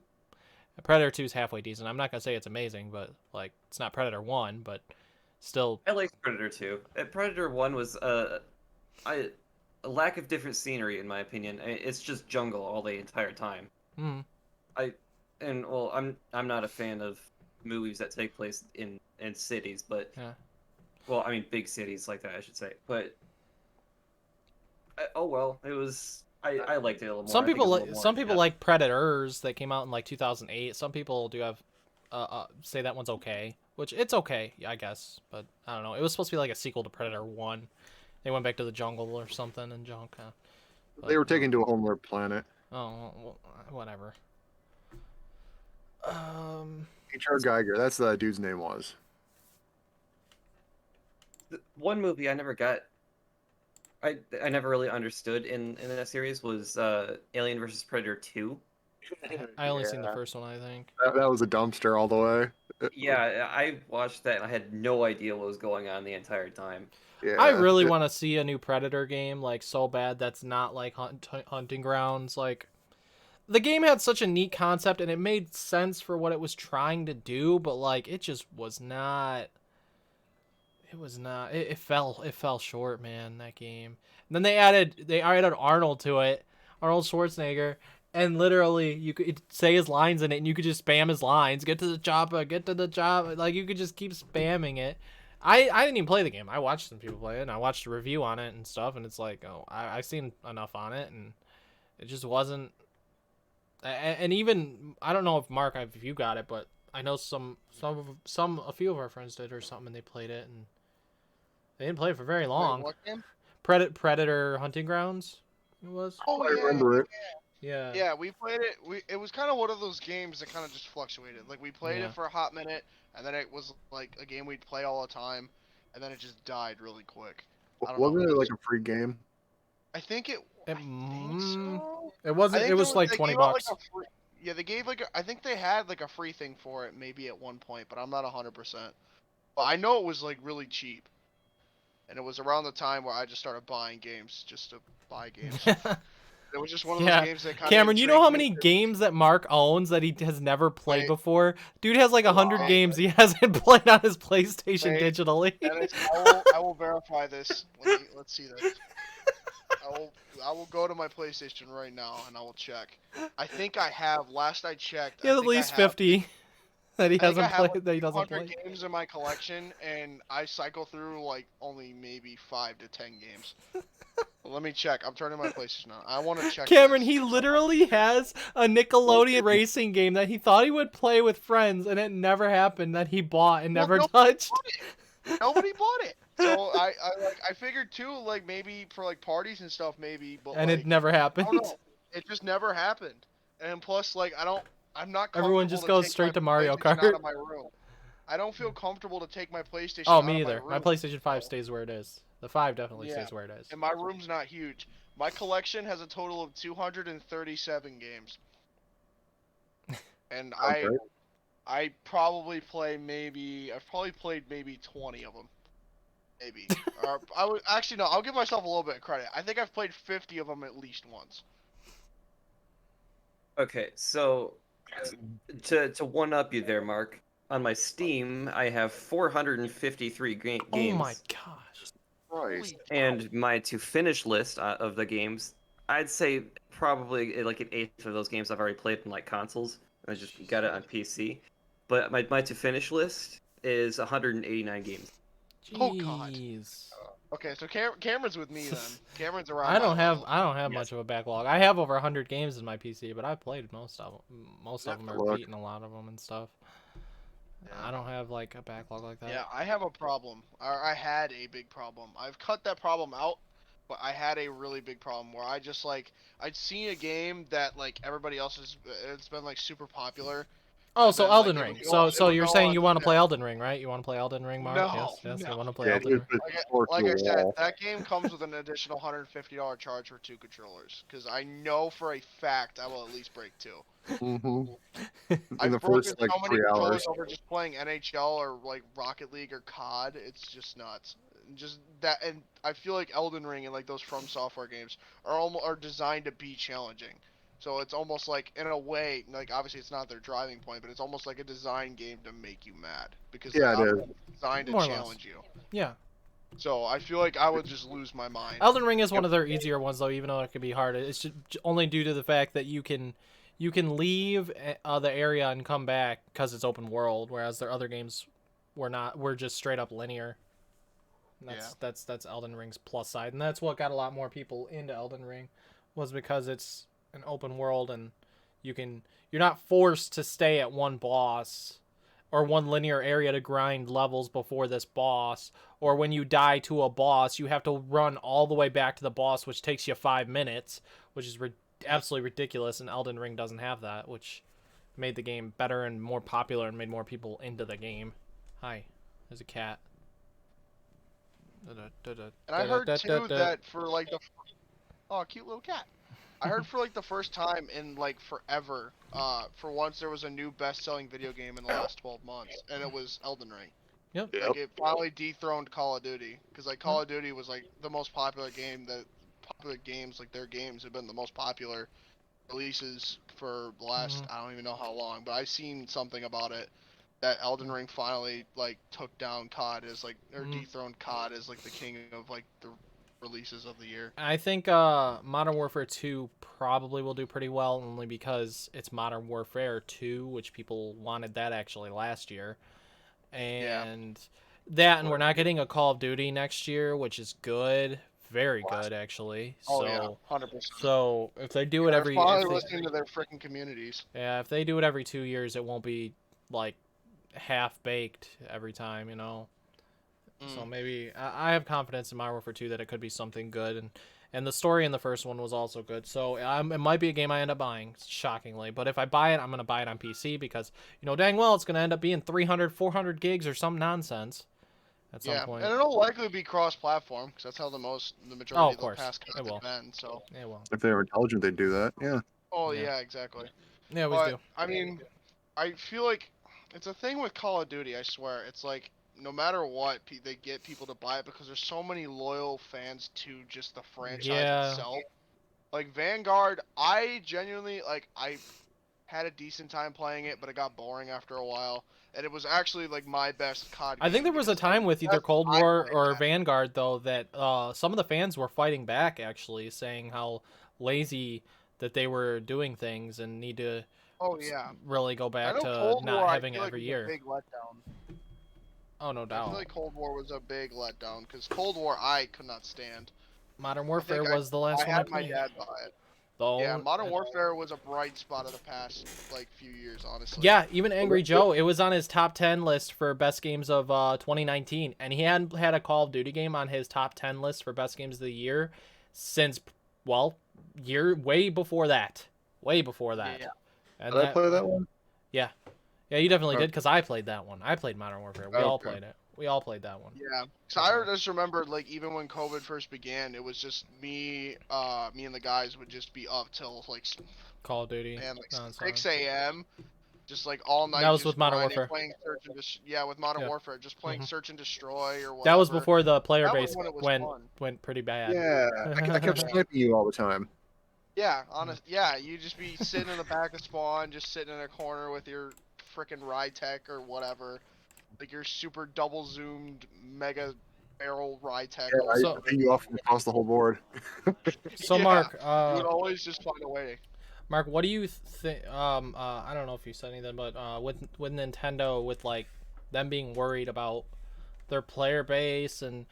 Predator 2 is halfway decent. I'm not going to say it's amazing, but like it's not Predator 1, but still. I liked Predator 2. Predator 1 was a lack of different scenery, in my opinion. It's just jungle all the entire time. Mm. I'm not a fan of movies that take place in cities, but well, I mean big cities like that, I should say. But it was. I liked it a little more. Some people like Predators that came out in like 2008. Some people do have say that one's okay, which it's okay, I guess. But I don't know. It was supposed to be like a sequel to Predator 1. They went back to the jungle or something and junk. They were taken to a homeworld planet. Oh, well, whatever. H.R. Geiger, that's the dude's name was. One movie I never got. I never really understood in that series was Alien vs Predator 2. I only seen the first one, I think. That was a dumpster all the way. Yeah, I watched that and I had no idea what was going on the entire time. Yeah. I really want to see a new Predator game, like so bad that's not like Hunting Grounds. Like the game had such a neat concept and it made sense for what it was trying to do, but like it just was not. It fell short, man. That game. And then they added Arnold to it, Arnold Schwarzenegger, and literally you could say his lines in it, and you could just spam his lines. Get to the chopper, get to the chopper. Like you could just keep spamming it. I didn't even play the game. I watched some people play it, and I watched a review on it and stuff, and it's like, oh, I've seen enough on it, and it just wasn't. And even I don't know if Mark, if you got it, but I know a few of our friends did or something, and they played it, and they didn't play it for very long. Wait, what game? Predator Hunting Grounds. It was. Oh, I yeah, remember it. Yeah. Yeah, we played it. It was kind of one of those games that kind of just fluctuated. Like we played Yeah. it for a hot minute, and then it was like a game we'd play all the time, and then it just died really quick. I don't know. Wasn't it like a free game? I think it. I think so. It wasn't. I think It was like they $20. gave out, like, a free, yeah, they gave like I think they had like a free thing for it maybe at one point, but I'm not 100%. But I know it was like really cheap, and it was around the time where I just started buying games just to buy games. It was just one of those Yeah. games that kind of. Cameron, you know how many games that Mark owns that he has never played Wait. before? Dude has like 100 Wait. games he hasn't played on his PlayStation Wait. digitally. Dennis, I will verify this. Let's see this. I will go to my PlayStation right now and I will check. I think I have. Last I checked, He has I at think I least have- 50 that he I think I hasn't have, played. like, That he doesn't 200 play. games in my collection, and I cycle through like only maybe 5 to 10 games. Well, let me check. I'm turning my PlayStation on. I want to check. Cameron, this. he literally has a Nickelodeon racing game that he thought he would play with friends, and it never happened. That he bought and Well, never nobody touched. bought it. Nobody bought it. So I figured too, like maybe for like parties and stuff, maybe. But And like, it never I happened. don't know. It just never happened. And plus, like I'm not. Everyone just comfortable goes take straight my to Mario PlayStation Kart. Out of my room. I don't feel comfortable to take my PlayStation. Oh, out me of either. My My PlayStation 5 stays where it is. The 5 definitely Yeah. stays where it is. And my room's not huge. My collection has a total of 237 games. And Okay. I probably I've probably played maybe 20 of them. Maybe. Or I would actually no, I'll give myself a little bit of credit. I think I've played 50 of them at least once. Okay, so to one up you there, Mark. On my Steam, I have 453 games. Oh my gosh. Christ. And my to finish list of the games, I'd say probably like an eighth of those games I've already played in like consoles. I just got it on PC. But my to finish list is 189 games. Oh, God. Jeez. Okay, so Cameron's with me then. Cameron's around. I my don't have level. much of a backlog. I have over 100 games in my PC, but I've played most of them. Most of That's them a are lot. beating a lot of them and stuff. Yeah. I don't have like a backlog like that. Yeah, I have a problem. I had a big problem. I've cut that problem out, but I had a really big problem where I just like I'd seen a game that like everybody else it's been like super popular. Oh, And so then, Elden like, it Ring. would go- it So would you're go saying on you to want to that. play Elden Ring, right? You want to play Elden Ring, Mark? No, Yes, no. you want to play Yeah, Elden he Ring. was Like I said, wall. that game comes with an additional $150 charge for 2 controllers, because I know for a fact I will at least break 2. Mm-hmm. In I've the broken first like so many 3 controllers hours. over just playing NHL or like Rocket League or COD. It's just nuts. Just that, and I feel like Elden Ring and like those From Software games are designed to be challenging. So it's almost like, in a way, like obviously it's not their driving point, but it's almost like a design game to make you mad because Yeah, they're it is. designed to More or less. challenge you. Yeah. So I feel like I would just lose my mind. Elden Ring is one of their easier ones, though, even though it can be hard. It's just only due to the fact that you can leave the area and come back because it's open world, whereas their other games were just straight up linear. And that's Elden Ring's plus side, and that's what got a lot more people into Elden Ring, was because it's an open world and you're not forced to stay at one boss or one linear area to grind levels before this boss, or when you die to a boss, you have to run all the way back to the boss, which takes you 5 minutes, which is absolutely ridiculous, and Elden Ring doesn't have that, which made the game better and more popular and made more people into the game. Hi, there's a cat. And I heard too that for like oh, cute little cat. I heard for like the first time in like forever, for once there was a new best-selling video game in the last 12 months, and it was Elden Ring. Yep. Like it finally dethroned Call of Duty, because like Call of Duty was like the most popular game, that popular games, like their games have been the most popular, releases for the last I don't even know how long, but I've seen something about it that Elden Ring finally like took down COD as like or dethroned COD as like the king of like the releases of the year. I think Modern Warfare 2 probably will do pretty well, only because it's Modern Warfare 2, which people wanted that actually last year. And and we're not getting a Call of Duty next year, which is good. Very good, actually. Oh, so, yeah, 100%. So, if they do it every... They're finally listening to their freaking communities. Yeah, if they do it every 2 years, it won't be, like, half-baked every time, you know? So maybe... I have confidence in Modern Warfare 2 that it could be something good, and the story in the first one was also good. So it might be a game I end up buying, shockingly. But if I buy it, I'm going to buy it on PC because, you know, dang well, it's going to end up being 300, 400 gigs or some nonsense at some point. And it'll likely be cross-platform because that's how the majority of the past has been. So it will. If they were intelligent, they'd do that. Yeah. Oh yeah, exactly. Yeah, we do. I mean, I feel like it's a thing with Call of Duty. I swear, it's like no matter what, they get people to buy it because there's so many loyal fans to just the franchise itself. Like Vanguard, I genuinely I had a decent time playing it, but it got boring after a while. And it was actually like my best COD game. I think there was a time with either Cold War or Vanguard though that some of the fans were fighting back actually, saying how lazy that they were doing things and need to really go back to not having it every year. Big letdown. Oh, no doubt. I feel like Cold War was a big letdown because Cold War I could not stand. Modern Warfare was the last one I played. I had my dad buy it. Yeah, Modern Warfare was a bright spot of the past few years, honestly. Yeah, even Angry Joe, it was on his top 10 list for best games of 2019, and he hadn't had a Call of Duty game on his top 10 list for best games of the year since, well, way before that. Way before that. Yeah. And did I play that one? Yeah. Yeah, you definitely did, because I played that one. I played Modern Warfare. We all played it. We all played that one. Yeah. So I just remember, even when COVID first began, it was just me and the guys would just be up till, Call of Duty. Man, 6 a.m. Just, all night. That was with Modern Warfare. Playing Search and with Modern Warfare. Just playing Search and Destroy or whatever. That was before the player base went pretty bad. Yeah. I kept sniping you all the time. Yeah, you'd just be sitting in the back of spawn, just sitting in a corner with your frickin' Rytech or whatever. Your super double zoomed mega barrel Rytech. Yeah, I ping you off across the whole board. So Mark, you would always just find a way. Mark, what do you think? I don't know if you said anything, but with Nintendo, with them being worried about their player base and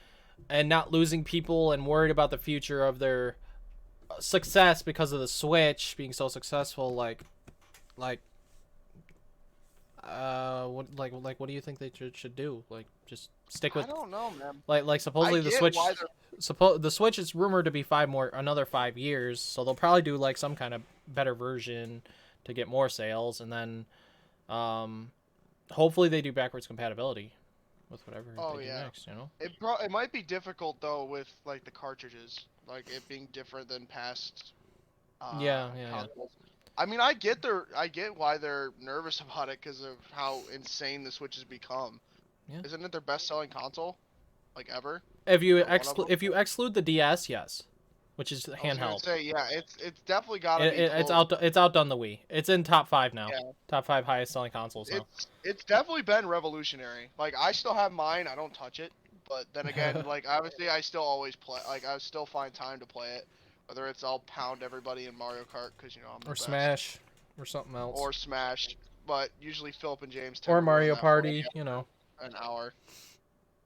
not losing people and worried about the future of their success because of the Switch being so successful, what do you think they should do? Just stick with? I don't know, man. Supposedly the Switch. The Switch is rumored to be another 5 years, so they'll probably do some kind of better version to get more sales, and then hopefully they do backwards compatibility with whatever they do next. You know. It might be difficult though with the cartridges, it being different than past. Yeah. I mean, I get why they're nervous about it because of how insane the Switch has become. Yeah. Isn't it their best-selling console, ever? If you exclude the DS, yes, which is handheld. I was gonna say, yeah, it's definitely gotta be. It's outdone the Wii. It's in top 5 now. Yeah. Top 5 highest selling consoles now. It's definitely been revolutionary. I still have mine. I don't touch it, but then again, obviously, I still always play. I still find time to play it. Whether it's I'll pound everybody in Mario Kart because I'm the best. Smash, or something else. Or Smash, but usually Philip and James. Or Mario Party, an hour.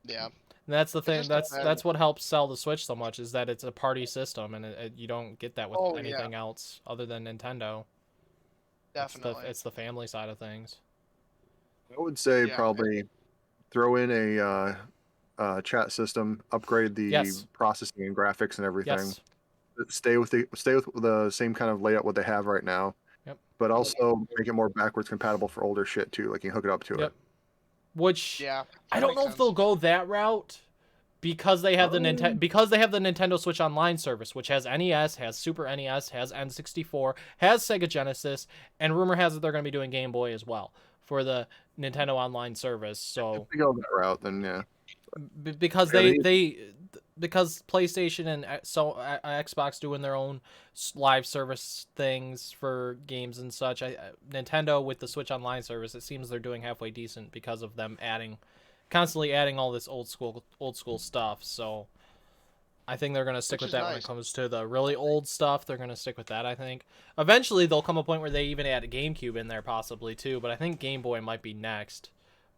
Yeah. And that's the thing. That's what helps sell the Switch so much is that it's a party system, and you don't get that with anything else other than Nintendo. Definitely. It's the family side of things. I would say probably throw in a chat system, upgrade the processing and graphics and everything. Yes. Stay with the same kind of layout what they have right now. Yep. But also make it more backwards compatible for older shit too. You can hook it up to it. Which I don't know if they'll go that route because they have the Nintendo Switch Online service, which has NES, has Super NES, has N64, has Sega Genesis, and rumor has that they're going to be doing Game Boy as well for the Nintendo Online service. So if they go that route, then yeah. because because PlayStation and Xbox doing their own live service things for games and such. Nintendo with the Switch Online service, it seems they're doing halfway decent because of them constantly adding all this old school stuff. So I think they're gonna stick with that when it comes to the really old stuff. They're gonna stick with that. I think eventually there'll come a point where they even add a GameCube in there possibly too. But I think Game Boy might be next.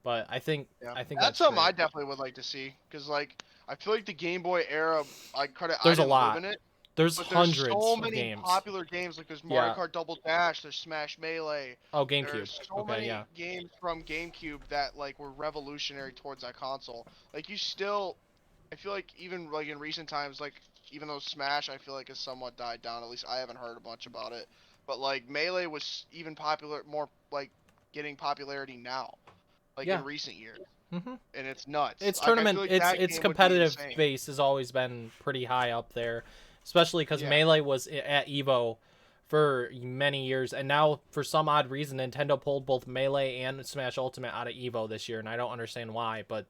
But I think that's something I definitely would like to see, because like I feel like the Game Boy era, I there's a lot. Live in it, there's hundreds there's so many of games. popular games. Like there's Mario Kart Double Dash, there's Smash Melee. Oh, GameCube. There's so many games from GameCube that like were revolutionary towards that console. Like I feel like even like in recent times, like even though Smash I feel like has somewhat died down. At least I haven't heard much about it. But like Melee was even more like getting popularity now, like in recent years. Mm-hmm. And it's nuts. Its tournament, its competitive base has always been pretty high up there, especially because Melee was at Evo for many years, and now for some odd reason Nintendo pulled both Melee and Smash Ultimate out of Evo this year, and I don't understand why, but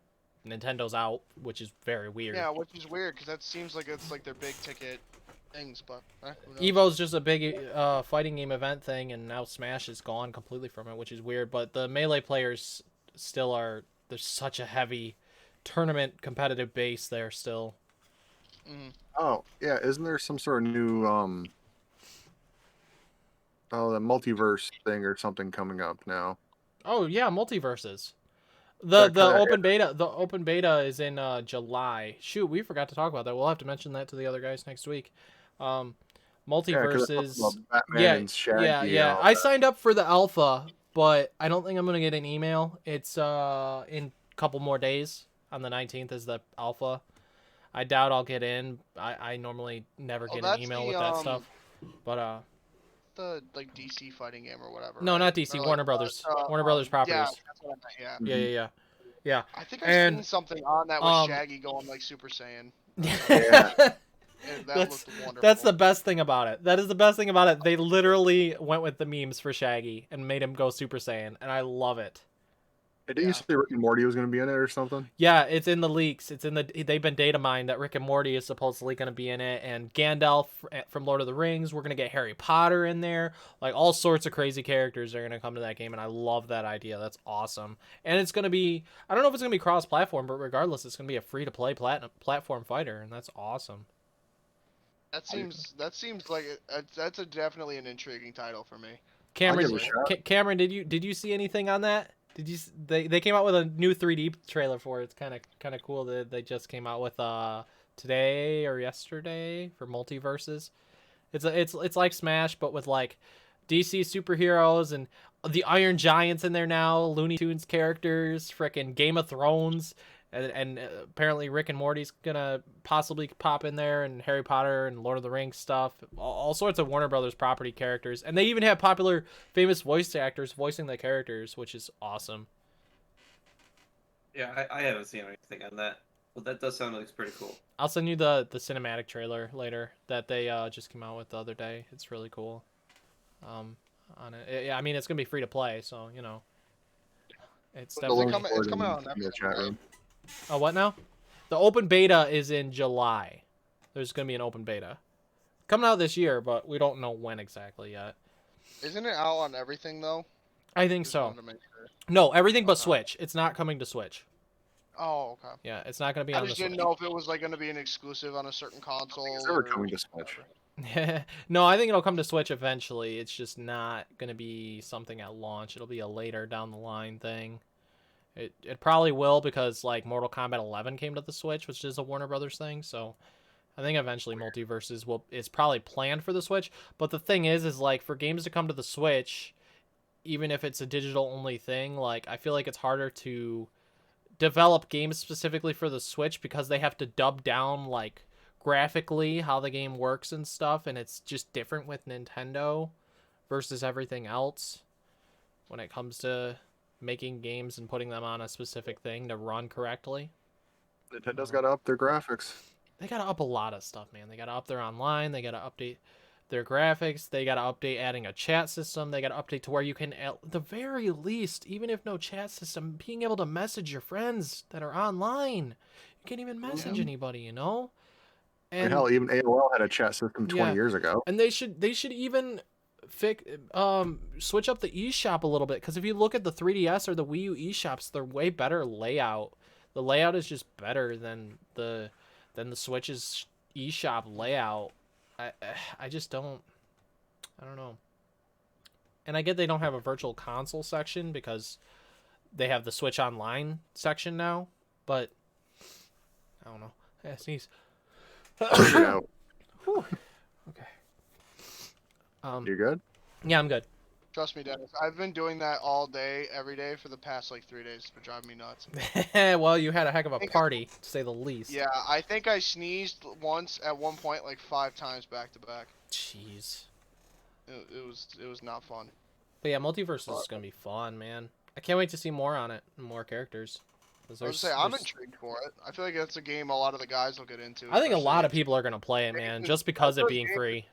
Nintendo's out, which is very weird. Yeah, which is weird because that seems like it's like their big ticket things, but Evo's just a big fighting game event thing, and now Smash is gone completely from it, which is weird. But the Melee players still are. There's such a heavy tournament competitive base there still. Mm-hmm. Oh yeah, isn't there some sort of new the multiverse thing or something coming up now? Oh yeah, multiverses. The open beta is in July. Shoot, we forgot to talk about that. We'll have to mention that to the other guys next week. Multiverses. Yeah. I signed up for the alpha, but I don't think I'm gonna get an email. It's in a couple more days. On the 19th is the alpha. I doubt I'll get in. I normally never get an email with that stuff. But the like DC fighting game or whatever. No, not DC. Or Warner Brothers. Warner Brothers properties. Yeah, that's what I meant, Yeah. I think I've seen something on that with Shaggy going like Super Saiyan. That's the best thing about it. That is the best thing about it. They literally went with the memes for Shaggy and made him go Super Saiyan, and I love it. Didn't you say Rick and Morty was going to be in it or something? Yeah, it's in the leaks. They've been data mined that Rick and Morty is supposedly going to be in it, and Gandalf from Lord of the Rings. We're going to get Harry Potter in there. Like, all sorts of crazy characters are going to come to that game, and I love that idea. That's awesome. And it's going to be, I don't know if it's going to be cross-platform, but regardless, it's going to be a free-to-play platform fighter, and that's awesome. That seems like that's definitely an intriguing title for me. Cameron, did you see anything on that? They came out with a new 3D trailer for it. It's kind of cool that they just came out with today or yesterday for multiverses. It's like Smash but with like DC superheroes and the Iron Giants in there now, Looney Tunes characters, frickin' Game of Thrones, and apparently Rick and Morty's gonna possibly pop in there, and Harry Potter and Lord of the Rings stuff, all sorts of Warner Brothers property characters, and they even have popular famous voice actors voicing the characters, which is awesome. Yeah, I haven't seen anything on that, but that does sound like pretty cool. I'll send you the cinematic trailer later that they just came out with the other day. It's really cool. On it, I mean, it's gonna be free to play, so you know, it's definitely it's coming out in the chat room. Oh, what now? The open beta is in July. There's going to be an open beta. Coming out this year, but we don't know when exactly yet. Isn't it out on everything, though? I think so. No, everything but Switch. It's not coming to Switch. Oh, okay. Yeah, it's not going to be on the Switch. I just didn't know if it was like going to be an exclusive on a certain console. It's never coming to Switch. No, I think it'll come to Switch eventually. It's just not going to be something at launch. It'll be a later down the line thing. It probably will because like Mortal Kombat 11 came to the Switch, which is a Warner Brothers thing. So I think eventually Multiverses is probably planned for the Switch. But the thing is like for games to come to the Switch, even if it's a digital only thing, like I feel like it's harder to develop games specifically for the Switch because they have to dub down like graphically how the game works and stuff, and it's just different with Nintendo versus everything else when it comes to making games and putting them on a specific thing to run correctly. Nintendo's got to up their graphics. They got to up a lot of stuff, man. They got to up their online. They got to update their graphics. They got to update adding a chat system. They got to update to where you can, at the very least, even if no chat system, being able to message your friends that are online. You can't even message anybody, you know? And hell, even AOL had a chat system 20 years ago. And they should even switch up the eShop a little bit, because if you look at the 3DS or the Wii U eShops, they're way better layout. The layout is just better than the Switch's eShop layout. I just don't know. And I get they don't have a virtual console section because they have the Switch Online section now, but I don't know. Yeah, sneeze. Out. Okay. You good? Yeah, I'm good. Trust me, Dennis. I've been doing that all day, every day for the past like 3 days. It's been driving me nuts. Well, you had a heck of a party, to say the least. Yeah, I think I sneezed once at one point, like 5 times back to back. Jeez. It was not fun. But yeah, Multiverse is gonna be fun, man. I can't wait to see more on it, and more characters. I'm intrigued for it. I feel like that's a game a lot of the guys will get into. I think a lot of people are gonna play it, man, just because it being free.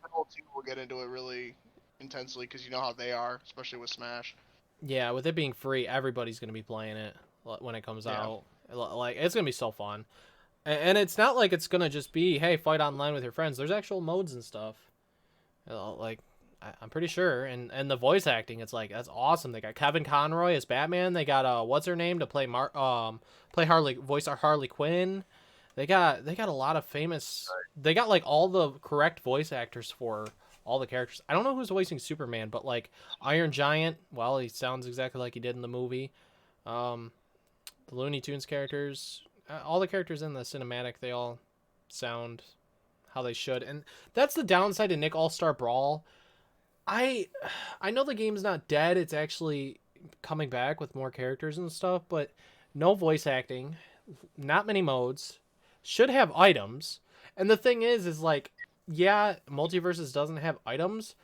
Will get into it really intensely because you know how they are, especially with Smash. Yeah, with it being free, everybody's gonna be playing it when it comes out. Like, it's gonna be so fun, and it's not like it's gonna just be, hey, fight online with your friends. There's actual modes and stuff. Like, I'm pretty sure, and the voice acting, it's like, that's awesome. They got Kevin Conroy as Batman. They got what's her name to play voice our Harley Quinn. They got a lot of famous. They got like all the correct voice actors for all the characters. I don't know who's voicing Superman, but like Iron Giant, well, he sounds exactly like he did in the movie. The Looney Tunes characters, all the characters in the cinematic, they all sound how they should, and that's the downside to Nick All-Star Brawl. I know the game's not dead. It's actually coming back with more characters and stuff, but no voice acting, not many modes, should have items. And the thing is like, yeah, Multiverses doesn't have items,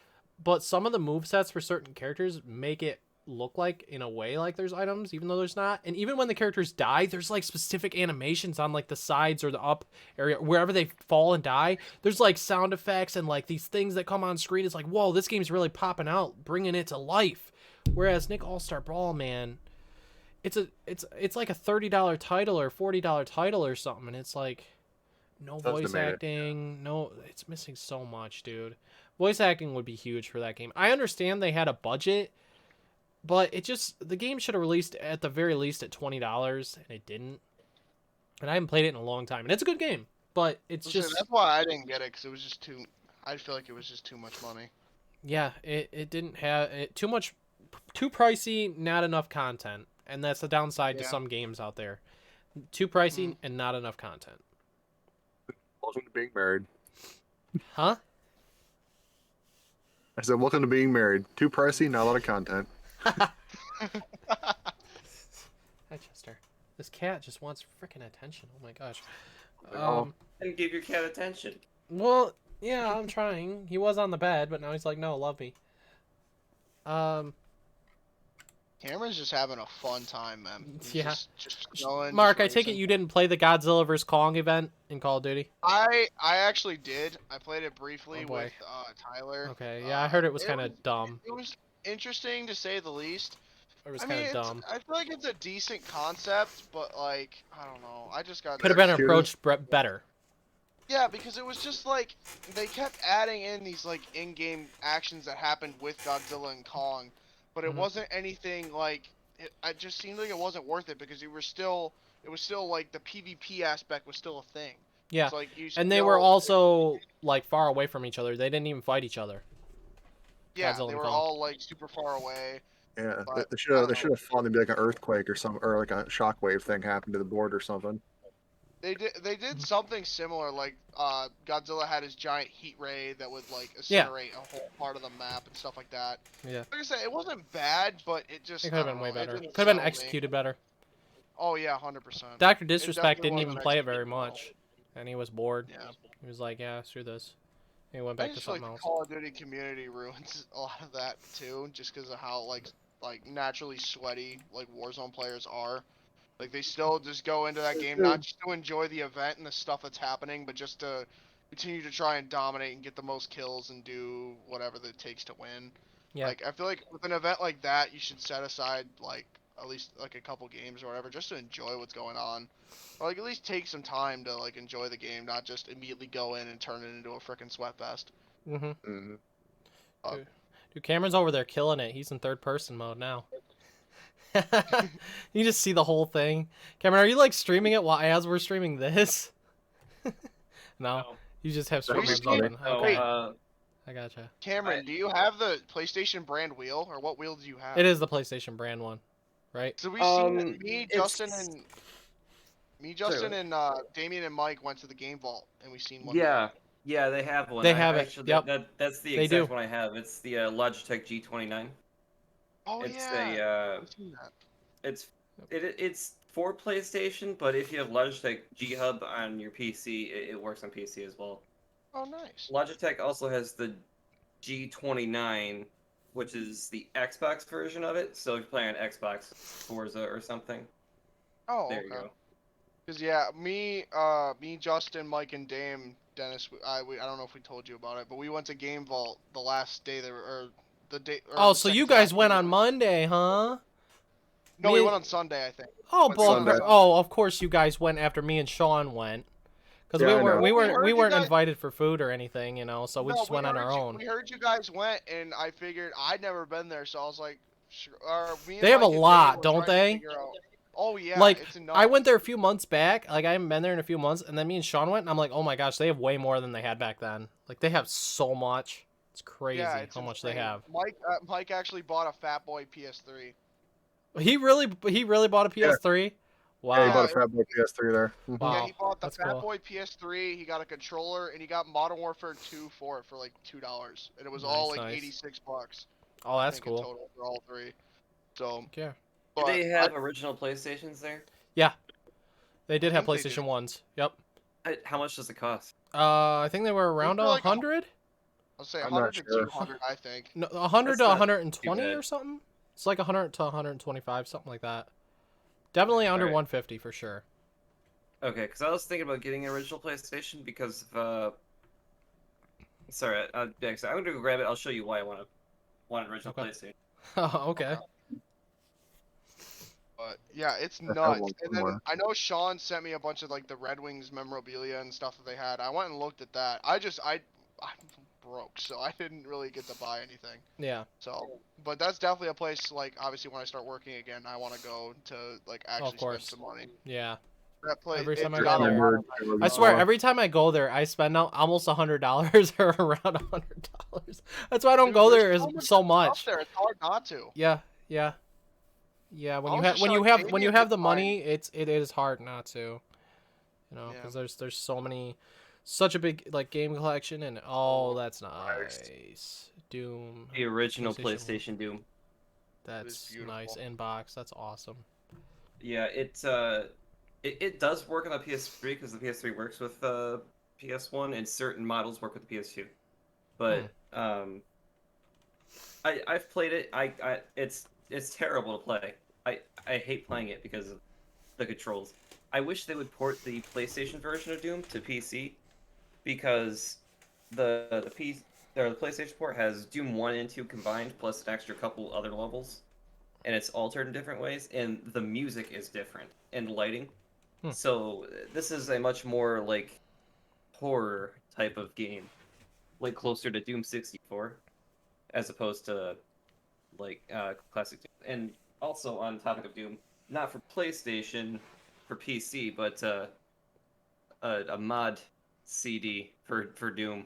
but some of the movesets for certain characters make it look like, in a way, like there's items, even though there's not. And even when the characters die, there's like specific animations on like the sides or the up area, wherever they fall and die. There's like sound effects and like these things that come on screen. It's like, whoa, this game's really popping out, bringing it to life. Whereas Nick All-Star Brawl, man, it's like a $30 title or $40 title or something, and it's like no voice acting, no, it's missing so much, dude. Voice acting would be huge for that game. I understand they had a budget, but the game should have released at the very least at $20, and it didn't. And I haven't played it in a long time, and it's a good game, but it's just... That's why I didn't get it, because it was just too... I feel like it was just too much money. Yeah, it didn't have... too pricey, not enough content. And that's the downside to some games out there. Too pricey and not enough content. Welcome to being married. Huh? I said, welcome to being married. Too pricey, not a lot of content. Hi, Chester. This cat just wants freaking attention. Oh my gosh. And give your cat attention. Well, yeah, I'm trying. He was on the bed, but now he's like, no, love me. Cameron's just having a fun time, man. He's just going. Mark, I take it you didn't play the Godzilla vs. Kong event in Call of Duty? I actually did. I played it briefly with Tyler. Okay, yeah, I heard it was kind of dumb. It was interesting to say the least. It was kind of dumb. I feel like it's a decent concept, but like, I don't know. I just got... Could have been approached better. Yeah, because it was just like, they kept adding in these like in-game actions that happened with Godzilla and Kong, but it wasn't anything like, it just seemed like it wasn't worth it because it was still like the PvP aspect was still a thing. Yeah, like and they were also like far away from each other. They didn't even fight each other. Yeah, they were all like super far away. Yeah, they should have fought maybe like an earthquake or like a shockwave thing happened to the board or something. They did something similar, like Godzilla had his giant heat ray that would like incinerate a whole part of the map and stuff like that. Yeah. Like I said, it wasn't bad, but it just... It could have been way better. Could have been executed better. Oh yeah, 100%. Dr. Disrespect didn't even play it very much, and he was bored. Yeah. He was like, yeah, screw this. And he went back to something else. The Call of Duty community ruins a lot of that too, just because of how like naturally sweaty like Warzone players are. Like they still just go into that game not just to enjoy the event and the stuff that's happening, but just to continue to try and dominate and get the most kills and do whatever it takes to win. Yeah. Like I feel like with an event like that, you should set aside like at least like a couple games or whatever just to enjoy what's going on. Or like at least take some time to like enjoy the game, not just immediately go in and turn it into a freaking sweatfest. Mm-hmm. Dude, Cameron's over there killing it. He's in third person mode now. You just see the whole thing. Cameron, are you like streaming it while as we're streaming this? No. You just have streamers open. Okay. I gotcha. Cameron, do you have the PlayStation brand wheel, or what wheel do you have? It is the PlayStation brand one, right? So we seen me, Justin, and Damien and Mike went to the Game Vault, and we seen one. Yeah, they have one. They have it. Actually, Yep. That's the They exact do. one I have. It's the Logitech G29. Oh It's yeah. I've seen that. It's for PlayStation, but if you have Logitech G Hub on your PC, it works on PC as well. Oh nice. Logitech also has the G29, which is the Xbox version of it. So if you're playing on Xbox, Forza or something. Oh, There okay. you go. Cause yeah, me, Justin, Mike, and Dame, Dennis. I don't know if we told you about it, but we went to Game Vault the last day there, or the day. Or Oh, the so second you to last guys went day. on Monday, huh? No, Me- we went on Sunday, I think. Oh, Went bull. Sunday. Oh, of course you guys went after me and Sean went. Because Yeah, I know. we We heard weren't you guys- invited for food or anything, you know. So we No, just went on our own. We heard you guys went, and I figured I'd never been there, so I was like, sure. Me and They have Mike a and lot, Dave were don't trying to they? figure out- Oh yeah, Like, it's I went there a few months back. Like I haven't been there in a few months, and then me and Sean went, and I'm like, oh my gosh, they have way more than they had back then. Like they have so much. It's crazy how much they have. Mike actually bought a Fat Boy PS3. He really bought a PS3. Wow. Yeah, he bought a Fat Boy PS3 there. Wow. Yeah, he bought the that's Fat cool. Boy PS3. He got a controller, and he got Modern Warfare 2 for it for like $2, and it was all like Nice. $86. Oh, that's I think, in cool. total for all three. So. Yeah. Do but they have original PlayStations there? They did have think they PlayStation do. ones. Yep. How much does it cost? I think they were around They're like 100. I'll say I'm 100 not to sure. 200, I think. No, 100 That's to not 120 too bad. or something. It's like 100 to 125, something like that. Definitely under Alright. 150 for sure. Okay, because I was thinking about getting an original PlayStation because of sorry, I'm gonna go grab it. I'll show you why I want an original Okay. PlayStation. Oh, okay. But yeah, it's I have nuts. one And then somewhere. I know Sean sent me a bunch of like the Red Wings memorabilia and stuff that they had. I went and looked at that. I'm broke, so I didn't really get to buy anything. Yeah. So, but that's definitely a place like obviously when I start working again, I want to go to like actually spend course. some money. Yeah. That place. Every time I it's go got a there. lot of- I swear, every time I go there, I spend almost $100 or around $100. That's why I don't Dude, go there's there so much so stuff much. There. It's hard not to. Yeah. Yeah. Yeah. When I you was have just when you shocked have when you Damien have the could money, it is hard not to. You know, Yeah. because there's so many, such a big like game collection, and oh, that's nice. Doom. The original PlayStation. PlayStation Doom. That's beautiful. nice. Inbox. That's awesome. Yeah, it does work on the PS3 because the PS3 works with PS1 and certain models work with the PS2. But I've played it. It's terrible to play. I hate playing it because of the controls. I wish they would port the PlayStation version of Doom to PC because the PlayStation port has Doom 1 and 2 combined plus an extra couple other levels, and it's altered in different ways, and the music is different and lighting. So this is a much more like horror type of game, like closer to Doom 64, as opposed to like classic Doom. And also on topic of Doom, not for PlayStation, for PC, but a mod CD for Doom.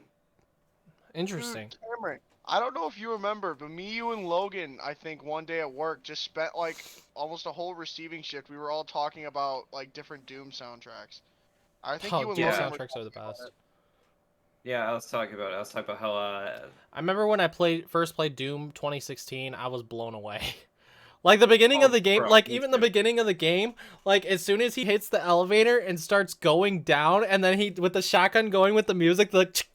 Interesting. Dude, Cameron, I don't know if you remember, but me, you, and Logan, I think one day at work just spent like almost a whole receiving shift. We were all talking about like different Doom soundtracks. I think you and Doom Logan were soundtracks are the talking about best. it. Yeah, I was talking about how I remember when I first played Doom 2016, I was blown away. Like the beginning of the game, bro, like me even too. the beginning of the game, like as soon as he hits the elevator and starts going down, and then he with the shotgun going with the music, like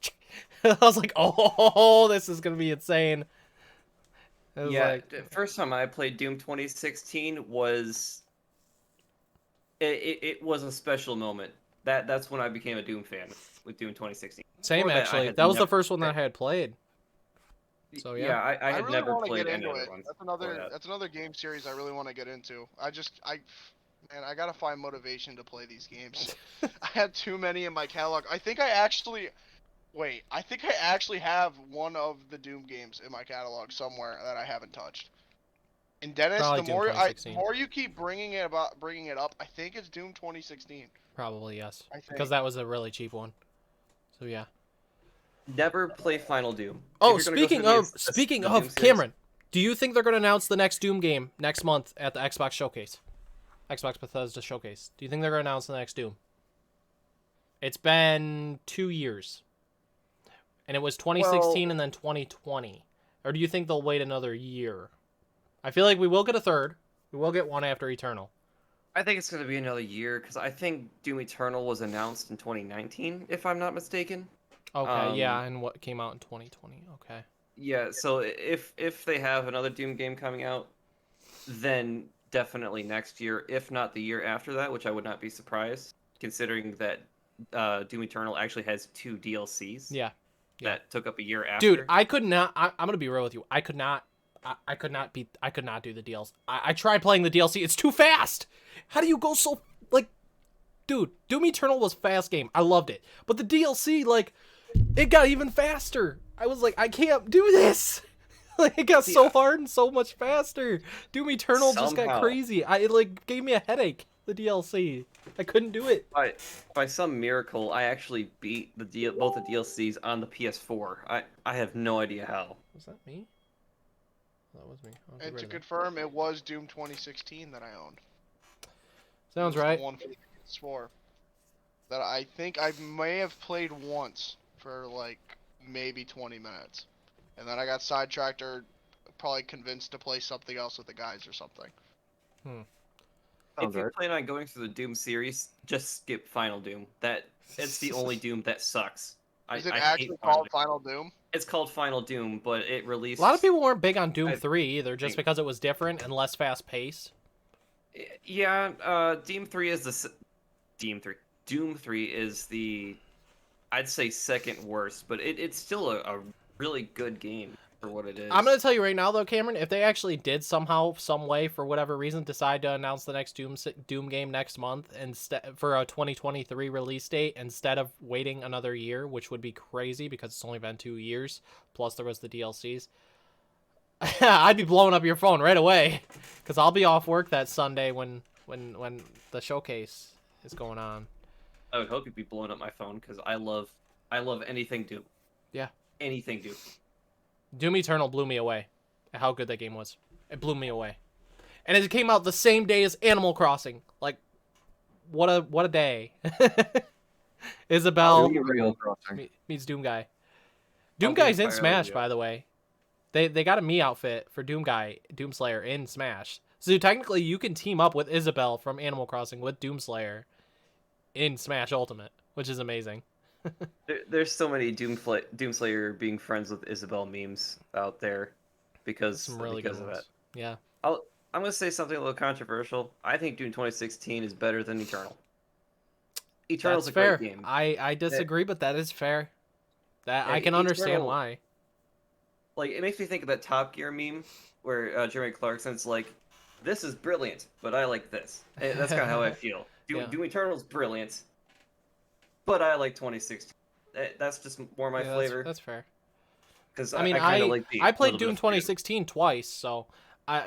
I was like, oh, this is gonna be insane. It was yeah, like, the first time I played Doom 2016 was it was a special moment. That's when I became a Doom fan with Doom 2016. Same Before actually. That was the first one that I had played. So yeah. I had really never want to played get any into other it. ones. That's another game series I really want to get into. Man, I gotta find motivation to play these games. I had too many in my catalog. I think I actually have one of the Doom games in my catalog somewhere that I haven't touched. And Dennis, Probably the Doom more 2016. you keep bringing it up, I think it's Doom 2016. Probably yes. I think. Because that was a really cheap one. So yeah. Never play Final Doom. Oh, If you're gonna go through speaking the of Doom series- Cameron, do you think they're going to announce the next Doom game next month at the Xbox Showcase? Xbox Bethesda Showcase. Do you think they're going to announce the next Doom? It's been 2 years. And it was 2016 and then 2020. Or do you think they'll wait another year? I feel like we will get a third. We will get one after Eternal. I think it's going to be another year because I think Doom Eternal was announced in 2019, if I'm not mistaken. Okay, yeah, and what came out in 2020. Okay. Yeah, so if they have another Doom game coming out, then definitely next year, if not the year after that, which I would not be surprised, considering that Doom Eternal actually has 2 DLCs. Yeah. That took up a year after. Dude, I could not. I'm gonna be real with you. I could not do the DLC. I tried playing the DLC. It's too fast. How do you go so like, dude? Doom Eternal was a fast game. I loved it, but the DLC like, it got even faster. I was like, I can't do this. Like, it got so hard and so much faster. Doom Eternal just got crazy. It like gave me a headache. The DLC. I couldn't do it. By some miracle, I actually beat both the DLCs on the PS4. I have no idea how. Was that me? That was me. And to confirm, it was Doom 2016 that I owned. Sounds right. The one for the PS4 that I think I may have played once for like maybe 20 minutes, and then I got sidetracked or probably convinced to play something else with the guys or something. If you plan on going through the Doom series, just skip Final Doom. It's the only Doom that sucks. Is it actually called Final Doom? It's called Final Doom, but it released... A lot of people weren't big on Doom 3 either, just because it was different and less fast-paced. Yeah, Doom 3 is the... Doom 3 is the... I'd say second worst, but it's still a really good game for what it is. I'm going to tell you right now, though, Cameron, if they actually did somehow, some way, for whatever reason, decide to announce the next Doom game next month for a 2023 release date instead of waiting another year, which would be crazy because it's only been 2 years, plus there was the DLCs, I'd be blowing up your phone right away because I'll be off work that Sunday when the showcase is going on. I would hope you'd be blowing up my phone because I love anything Doom. Yeah. Anything Doom. Doom Eternal blew me away at how good that game was. It blew me away. And it came out the same day as Animal Crossing. Like, what a day. Isabelle meets Doom Guy. Doom Guy's in Smash, by the way. They got a Mii outfit for Doom Guy, Doomslayer in Smash. So technically you can team up with Isabelle from Animal Crossing with Doomslayer in Smash Ultimate, which is amazing. There's so many Doomslayer being friends with Isabelle memes out there because of that. Yeah. I'm gonna say something a little controversial. I think Doom 2016 is better than Eternal. Eternal's a great game. I disagree, but that is fair. I can understand why. Like, it makes me think of that Top Gear meme where Jeremy Clarkson's like, "This is brilliant, but I like this." And that's kind of how I feel. Doom Eternal's brilliant, but I like 2016. That's just more my flavor. That's fair. Because I mean, I played Doom 2016 twice, so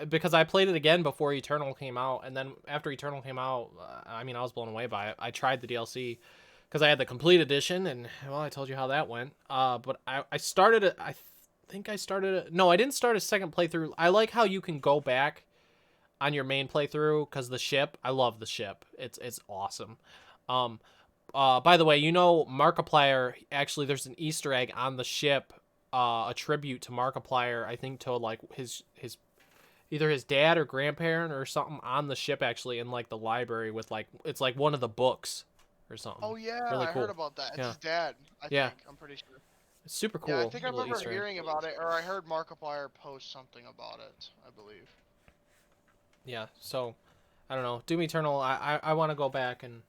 because I played it again before Eternal came out, and then after Eternal came out, I mean, I was blown away by it. I tried the DLC because I had the complete edition, and well, I told you how that went. But I started it. I think I started it. No, I didn't start a second playthrough. I like how you can go back on your main playthrough because the ship. I love the ship. It's awesome. By the way, you know Markiplier, actually there's an Easter egg on the ship, a tribute to Markiplier, I think to like his either his dad or grandparent or something on the ship actually in like the library with like, it's like one of the books or something. Oh yeah, really I cool. heard about that. It's his dad, I think. I'm pretty sure. It's super cool. Yeah, I think I remember hearing about it, or I heard Markiplier post something about it, I believe. Yeah, so I don't know. Doom Eternal, I want to go back and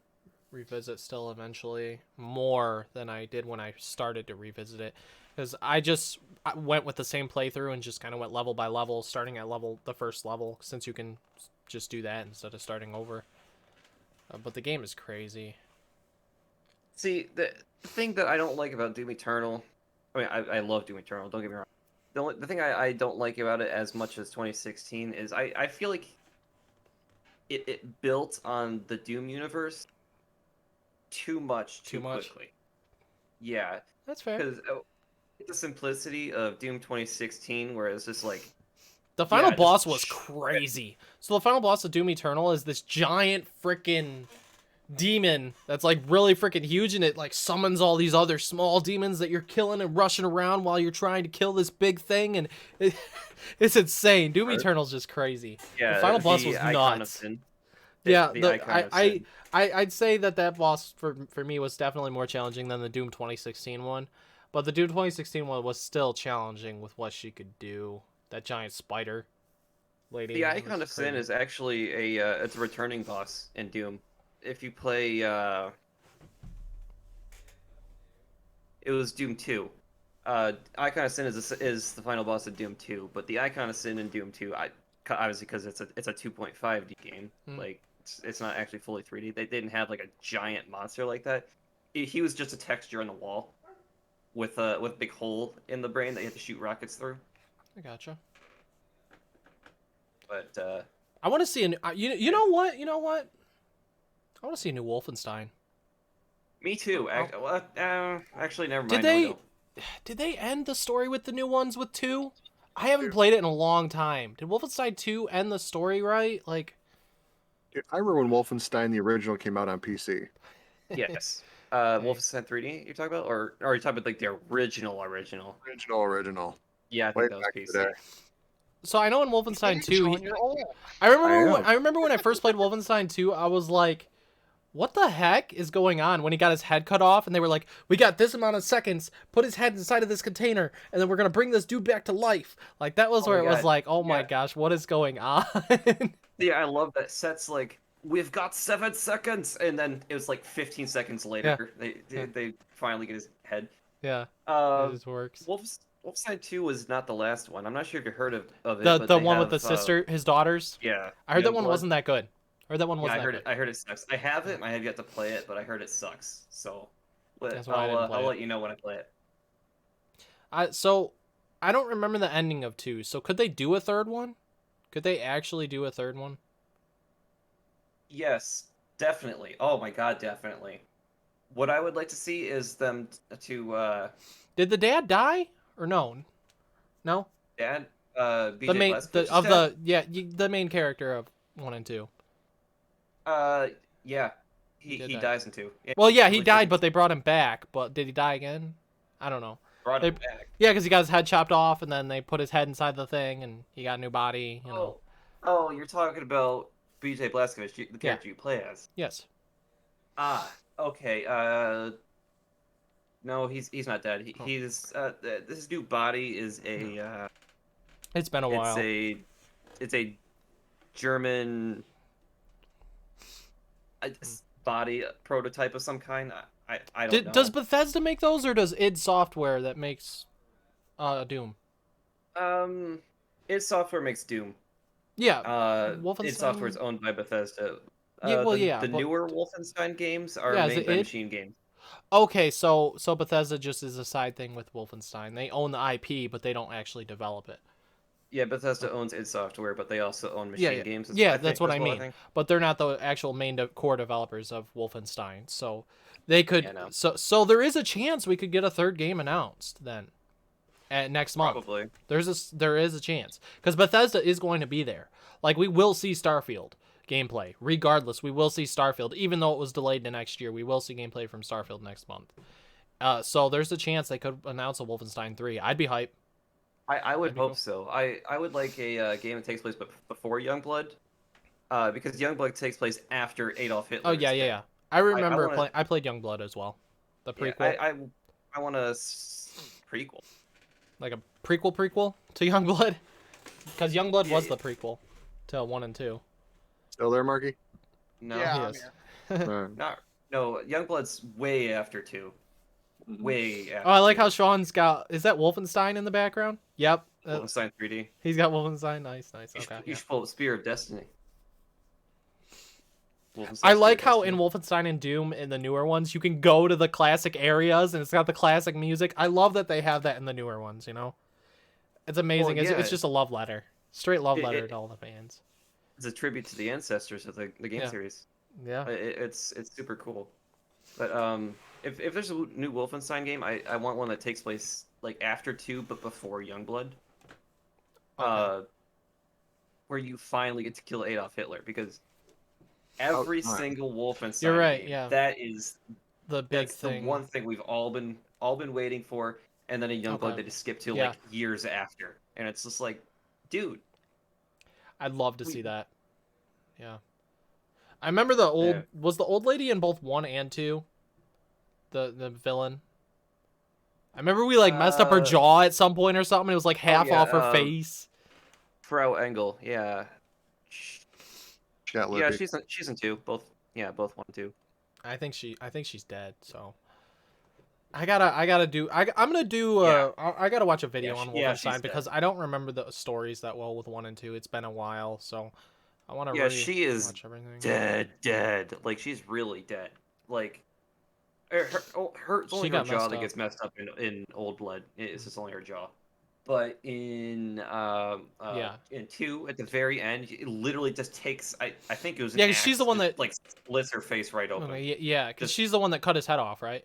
revisit still eventually, more than I did when I started to revisit it, because I went with the same playthrough and just kind of went level by level, starting at the first level, since you can just do that instead of starting over. But the game is crazy. See, the thing that I don't like about Doom Eternal, I mean, I love Doom Eternal, don't get me wrong. The thing I don't like about it as much as 2016 is I feel like it built on the Doom universe too much too quickly. Yeah. That's fair. Because the simplicity of Doom 2016, where it's just like... The final boss was crazy. So the final boss of Doom Eternal is this giant freaking demon that's like really freaking huge, and it like summons all these other small demons that you're killing and rushing around while you're trying to kill this big thing, and it's insane. Doom Eternal's just crazy. Yeah, the final boss was nuts. I'd say that boss for me was definitely more challenging than the Doom 2016 one, but the Doom 2016 one was still challenging with what she could do. That giant spider lady. The Icon of Sin is actually it's a returning boss in Doom. If you play, it was Doom 2. Icon of Sin is the final boss of Doom 2, but the Icon of Sin in Doom 2, obviously because it's a 2.5D game, like it's not actually fully 3D. They didn't have like a giant monster like that. He was just a texture on the wall with a big hole in the brain that you have to shoot rockets through. I gotcha. But I want to see you know what? I want to see a new Wolfenstein. Me too. Actually, never mind. Did they end the story with the new ones with 2? I haven't played it in a long time. Did Wolfenstein 2 end the story right? Like, dude, I remember when Wolfenstein the original came out on PC. Yes. Wolfenstein 3D you're talking about, or are you talking about like the original? Original. Yeah, I think that was PC. So I know in Wolfenstein 2, I remember when I first played Wolfenstein 2, I was like, what the heck is going on when he got his head cut off? And they were like, we got this amount of seconds, put his head inside of this container, and then we're going to bring this dude back to life. Like, that was where it was like, oh my gosh, what is going on? Yeah, I love that. Set's like, we've got 7 seconds, and then it was like 15 seconds later, they finally get his head. Yeah, it just works. Wolfenstein 2 was not the last one. I'm not sure if you heard of it. The one with the sister, his daughters? Yeah. I heard that one wasn't that good. I heard that one wasn't that good. I heard it sucks. I have it, and I have yet to play it, but I heard it sucks. So I'll let you know when I play it. So I don't remember the ending of 2. So could they do a third one? Could they actually do a third one? Yes, definitely. Oh my god, definitely. What I would like to see is them to Did the dad die or no? No. Dad, the main the main character of 1 and 2. Yeah, he dies in 2. Yeah, well, yeah, he died, but they brought him back. But did he die again? I don't know. Brought him back. Yeah, because he got his head chopped off, and then they put his head inside the thing, and he got a new body. You know. Oh, you're talking about BJ Blazkowicz, the character you play as. Yes. Ah, okay. No, he's not dead. He's this new body is a. It's been a while. It's a German body prototype of some kind. I don't know. Does Bethesda make those, or does id Software that makes Doom? id Software makes Doom. Yeah. id Software is owned by Bethesda. The newer Wolfenstein games are made by Machine Games. Okay, so Bethesda just is a side thing with Wolfenstein. They own the IP, but they don't actually develop it. Yeah, Bethesda owns id Software, but they also own Machine Games. That's what I mean. But they're not the actual core developers of Wolfenstein. So they could. Yeah, no. So there is a chance we could get a third game announced then, next month. Probably. There is a chance because Bethesda is going to be there. Like, we will see Starfield gameplay. Regardless, we will see Starfield, even though it was delayed to next year. We will see gameplay from Starfield next month. So there's a chance they could announce a Wolfenstein 3. I'd be hyped. I would hope so. I would like a game that takes place before Youngblood, because Youngblood takes place after Adolf Hitler. Oh yeah. I remember I played Youngblood as well, the prequel. Yeah, I want a prequel, like a prequel to Youngblood, because Youngblood was the prequel to 1 and 2. Still there, Marky? No. Yeah, not No, Youngblood's way after 2. Way after. Oh, I like 2. how Sean's got. Is that Wolfenstein in the background? Yep. Wolfenstein 3D. He's got Wolfenstein. Nice. You should pull up Spear of Destiny. I like how in Wolfenstein and Doom in the newer ones you can go to the classic areas and it's got the classic music. I love that they have that in the newer ones. It's amazing. Well, yeah. It's just a love letter, straight love letter to all the fans. It's a tribute to the ancestors of the game series. Yeah. It's super cool. But if there's a new Wolfenstein game, I want one that takes place like after 2 but before Youngblood. Okay. Where you finally get to kill Adolf Hitler, because every single Wolfenstein You're right, game, yeah. that is the big thing. The one thing we've all been waiting for, and then in Youngblood they just skip to like years after. And it's just like, dude. I'd love to see that. Yeah. I remember the old was the old lady in both 1 and 2? The villain. I remember we like messed up her jaw at some point or something. It was like half off her face. Frau Engel, yeah. Yeah, she's in 2. Both 1 and 2. I think she's dead, so I gotta do I gotta watch a video on Wolfenstein because I don't remember the stories that well with 1 and 2. It's been a while, so I want to she is watch everything. Dead. Like, she's really dead. Like, it's only her jaw that gets messed up in Old Blood. It's just only her jaw. But in 2, at the very end, it literally just takes. I think it was. She's the one that like splits her face right open. Okay, yeah, because she's the one that cut his head off, right?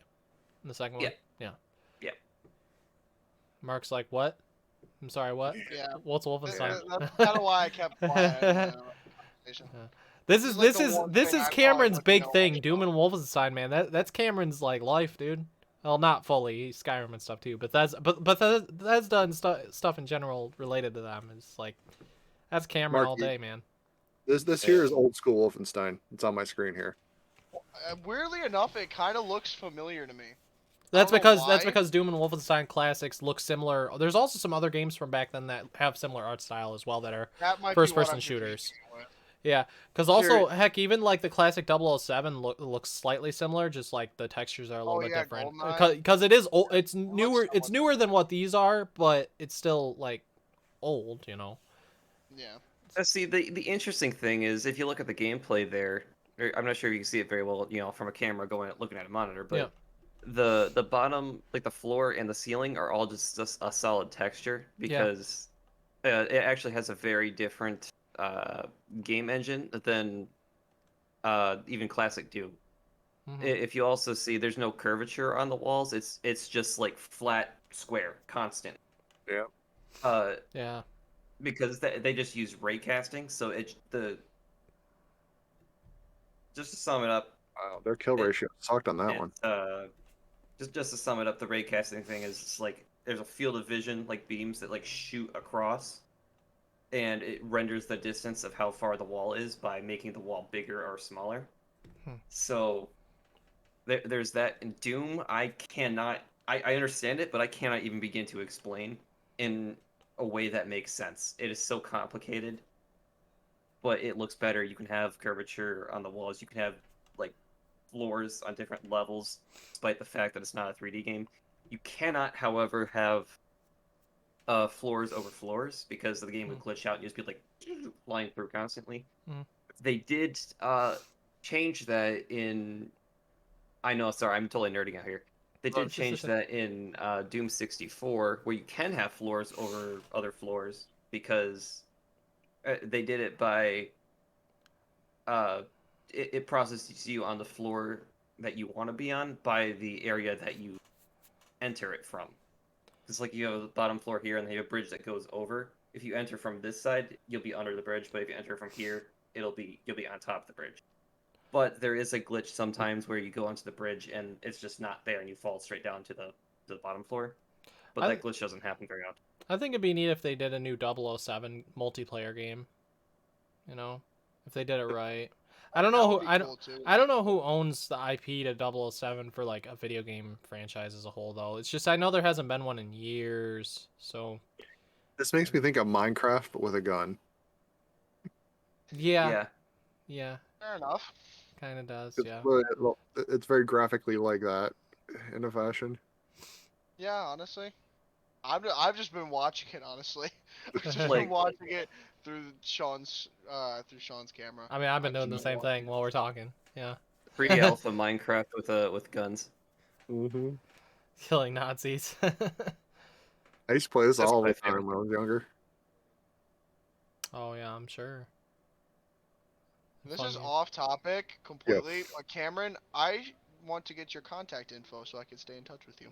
In the second one. Yeah. Mark's like, what? I'm sorry, what? Yeah. What's Wolfenstein? That's kind of why I kept quiet. This is Cameron's big thing. Doom and Wolfenstein, man. That's Cameron's like life, dude. Well, not fully, Skyrim and stuff too, but that's done stuff in general related to them. It's like that's Cameron Mark, all day, man. This here is old school Wolfenstein. It's on my screen here. Weirdly enough, it kind of looks familiar to me. That's because Doom and Wolfenstein classics look similar. There's also some other games from back then that have similar art style as well that are first-person shooters. Yeah, because also, heck, even like the classic 007 looks slightly similar, just like the textures are a little bit different. Because it is old, it's newer. It's newer than what these are, but it's still like old, Yeah. See, the interesting thing is if you look at the gameplay there, I'm not sure if you can see it very well, from a camera looking at a monitor, but the bottom, like the floor and the ceiling, are all just a solid texture because it actually has a very different game engine than even classic Doom. If you also see, there's no curvature on the walls. It's just like flat, square, constant. Yeah. Because they just use ray casting, so just to sum it up. Wow, their kill ratio sucked on that one. Just to sum it up, the ray casting thing is just like there's a field of vision, like beams that like shoot across, and it renders the distance of how far the wall is by making the wall bigger or smaller. So there's that. In Doom, I understand it, but I cannot even begin to explain in a way that makes sense. It is so complicated, but it looks better. You can have curvature on the walls. You can have like floors on different levels, despite the fact that it's not a 3D game. You cannot, however, have floors over floors because the game would glitch out and you'd just be like flying through constantly. They did change that in. I know, sorry, I'm totally nerding out here. They did change that in Doom 64, where you can have floors over other floors because they did it by it processes you on the floor that you want to be on by the area that you enter it from. It's like you have the bottom floor here, and then you have a bridge that goes over. If you enter from this side, you'll be under the bridge, but if you enter from here, you'll be on top of the bridge. But there is a glitch sometimes where you go onto the bridge and it's just not there, and you fall straight down to the bottom floor. But that glitch doesn't happen very often. I think it'd be neat if they did a new 007 multiplayer game. If they did it right. I don't know who owns the IP to 007 for like a video game franchise as a whole, though. It's just I know there hasn't been one in years, so. This makes me think of Minecraft, but with a gun. Yeah. Fair enough. Kind of does, It's, yeah. well, it's very graphically like that in a fashion. Yeah, honestly. I've just been watching it, honestly. I've just been Like- watching it through Sean's camera. I mean, I've been doing the just same watching thing it. while we're talking. Yeah. Pre-alpha Minecraft with guns. Mm-hmm. Killing Nazis. I used to play this That's all my the favorite. time when I was younger. Oh, yeah, I'm sure. This Fun is game. off topic completely. Cameron, I want to get your contact info so I can stay in touch with you.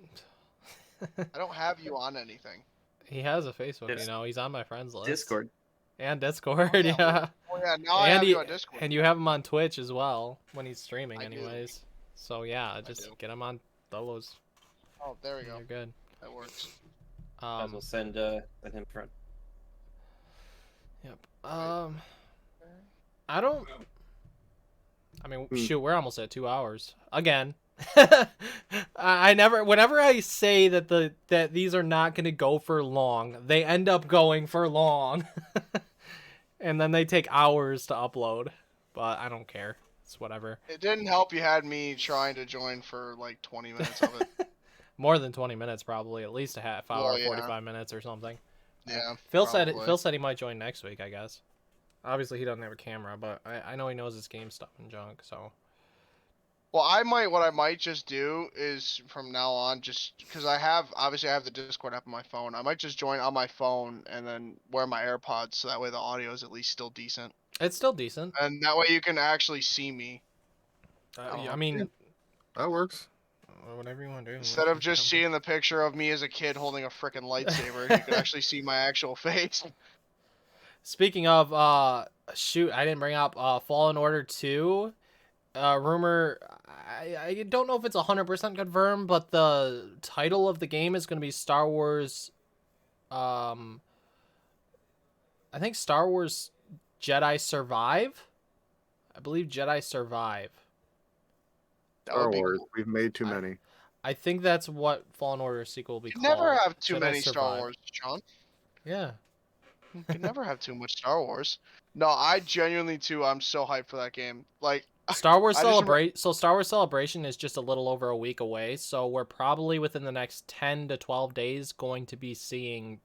I don't have you on anything. He has a Facebook, It's you know. He's on my friends list. Discord. And Discord, Oh, yeah. yeah. Oh yeah, now I And have he, you on Discord. and you have him on Twitch as well when he's streaming, I do. anyways. So yeah, do. just get him on those. Oh, there we and go. You're good. That works. I will send him friend. Yep. I don't. I mean, shoot, we're almost at 2 hours again. I never. Whenever I say that these are not going to go for long, they end up going for long, and then they take hours to upload. But I don't care. It's whatever. It didn't help you had me trying to join for like 20 minutes of it. More than 20 minutes, probably. At least a half hour, Well, yeah. 45 minutes or something. Yeah. Phil probably. said he might join next week, I guess. Obviously, he doesn't have a camera, but I know he knows his game stuff and junk, so. Well, what I might just do is from now on, just because I have the Discord app on my phone, I might just join on my phone and then wear my AirPods so that way the audio is at least still decent. It's still decent. And that way you can actually see me. I mean, That works. whatever you want to do. Instead of just seeing the picture of me as a kid holding a frickin' lightsaber, you can actually see my actual face. Speaking of, shoot, I didn't bring up Fallen Order 2. Rumor, I don't know if it's 100% confirmed, but the title of the game is going to be Star Wars, I think Star Wars Jedi Survive? I believe Jedi Survive. That Star would be Wars. cool. We've made too many. I think that's what Fallen Order sequel will be You called. never have too Jedi many Star Survive. Wars, Sean. Yeah. You can never have too much Star Wars. No, I genuinely too. I'm so hyped for that game. Like Star Wars I just Star Wars Celebration is just a little over a week away, so we're probably within the next 10 to 12 days going to be seeing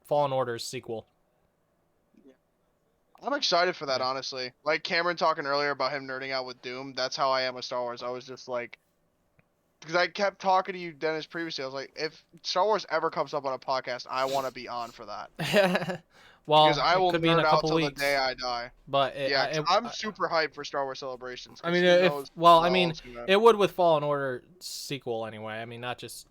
Fallen Order's sequel. I'm excited for that, honestly. Like Cameron talking earlier about him nerding out with Doom. That's how I am with Star Wars. I was just like, because I kept talking to you, Dennis, previously. I was like, if Star Wars ever comes up on a podcast, I want to be on for that. Well, Because I will it could be in nerd a out couple till weeks. the day I die. But I'm super hyped for Star Wars Celebrations. I mean, it would with Fallen Order sequel anyway. I mean, not just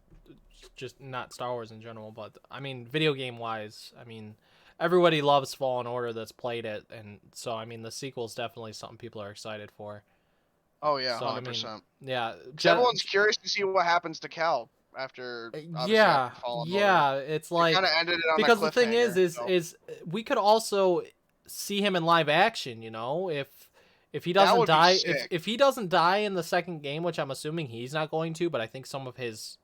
not Star Wars in general, but I mean, video game wise, I mean, everybody loves Fallen Order that's played it, and so I mean, the sequel is definitely something people are excited for. Oh yeah, So, 100%. Yeah, Everyone's curious to see what happens to Cal after. Yeah, after Fallen yeah. Order. It's like kind of ended it on because a the thing cliffhanger, is we could also see him in live action. You know, if he doesn't would be die, sick. if he doesn't die in the second game, which I'm assuming he's not going to, but I think some of his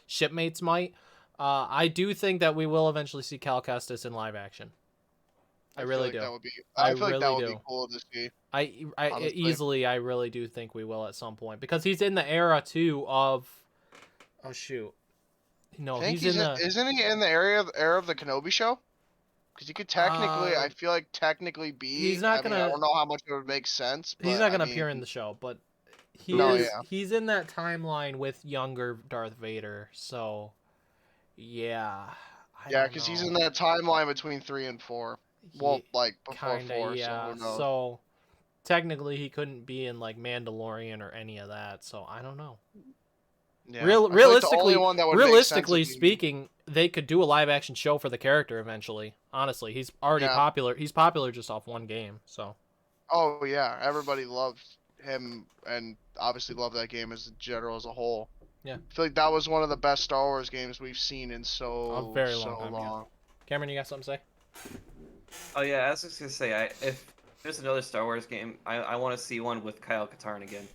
shipmates might. I do think that we will eventually see Cal Kestis in live action. I really do. That would be. I I feel like that really would do. be cool to see. I honestly. I really do think we will at some point because he's in the era too of. Oh shoot. No, I think he's in the. Isn't he in the era of the Kenobi show? Because he could technically, I feel like technically be. He's not I mean, gonna. I don't know how much it would make sense. But, He's not gonna I mean, appear in the show, but yeah. he's in that timeline with younger Darth Vader. So, yeah. Yeah, because he's in that timeline between 3 and 4. Well, like before kinda, 4. yeah. So who knows? So technically, he couldn't be in like Mandalorian or any of that. So I don't know. Yeah. I feel like the only one that would make sense realistically would be- speaking, they could do a live action show for the character eventually. Honestly, he's already popular. He's popular just off one game. So. Oh yeah, everybody loves him, and obviously love that game as a whole. Yeah. I feel like that was one of the best Star Wars games we've seen in A very long time, yeah. Cameron, you got something to say? Oh yeah, I was just gonna say, if there's another Star Wars game, I want to see one with Kyle Katarn again.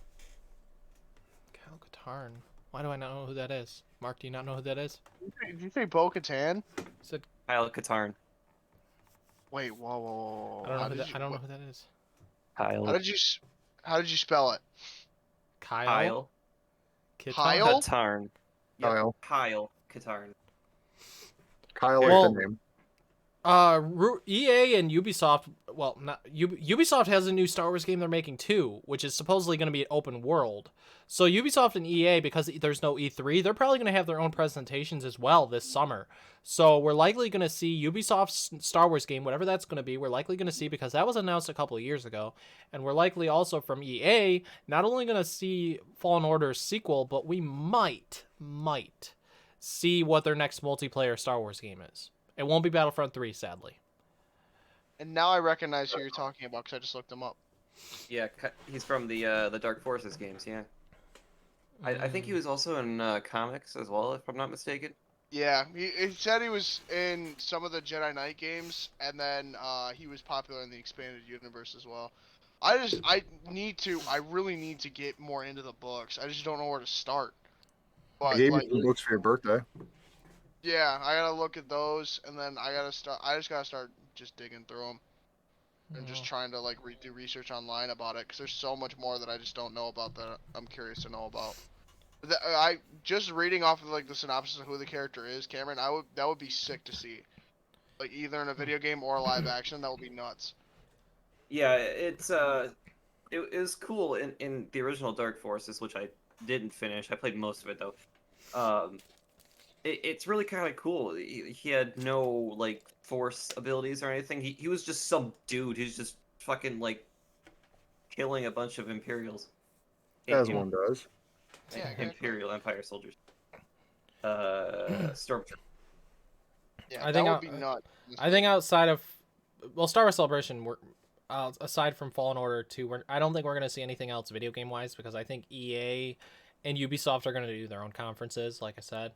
Kyle Katarn. Why do I not know who that is? Mark, do you not know who that is? Did you say Bo-Katan? Said Kyle Katarn. Wait, whoa. I don't know who that is. Kyle. How did you? How did you spell it? Kyle. Kitar? Kyle? Katarn. Yep. Kyle. Kyle Katarn. Kyle like Well, the name. EA and Ubisoft. Well, not Ubisoft has a new Star Wars game they're making too, which is supposedly going to be open world. So Ubisoft and EA, because there's no E3, they're probably going to have their own presentations as well this summer. So we're likely going to see Ubisoft's Star Wars game, whatever that's going to be. We're likely going to see, because that was announced a couple of years ago, and we're likely also from EA not only going to see Fallen Order's sequel, but we might see what their next multiplayer Star Wars game is. It won't be Battlefront 3, sadly. And now I recognize who you're talking about because I just looked him up. Yeah, he's from the Dark Forces games. Yeah. I think he was also in comics as well, if I'm not mistaken. Yeah, he said he was in some of the Jedi Knight games, and then he was popular in the expanded universe as well. I really need to get more into the books. I just don't know where to start. I But gave like, you some books for your birthday. yeah, I gotta look at those, and then I just gotta start just digging through them, and just trying to like do research online about it, because there's so much more that I just don't know about that I'm curious to know about. I just reading off of like the synopsis of who the character is, Cameron. That would be sick to see, like either in a video game or a live action. That would be nuts. Yeah, it was cool in the original Dark Forces, which I didn't finish. I played most of it though. It's really kind of cool. He had no like force abilities or anything. He was just some dude who's just fucking like killing a bunch of Imperials. As one does. Yeah, exactly. Imperial Empire soldiers. Stormtrooper. Yeah, I think that would be nuts. I think outside of, well, Star Wars Celebration, aside from Fallen Order 2, I don't think we're going to see anything else video game wise, because I think EA and Ubisoft are going to do their own conferences, like I said.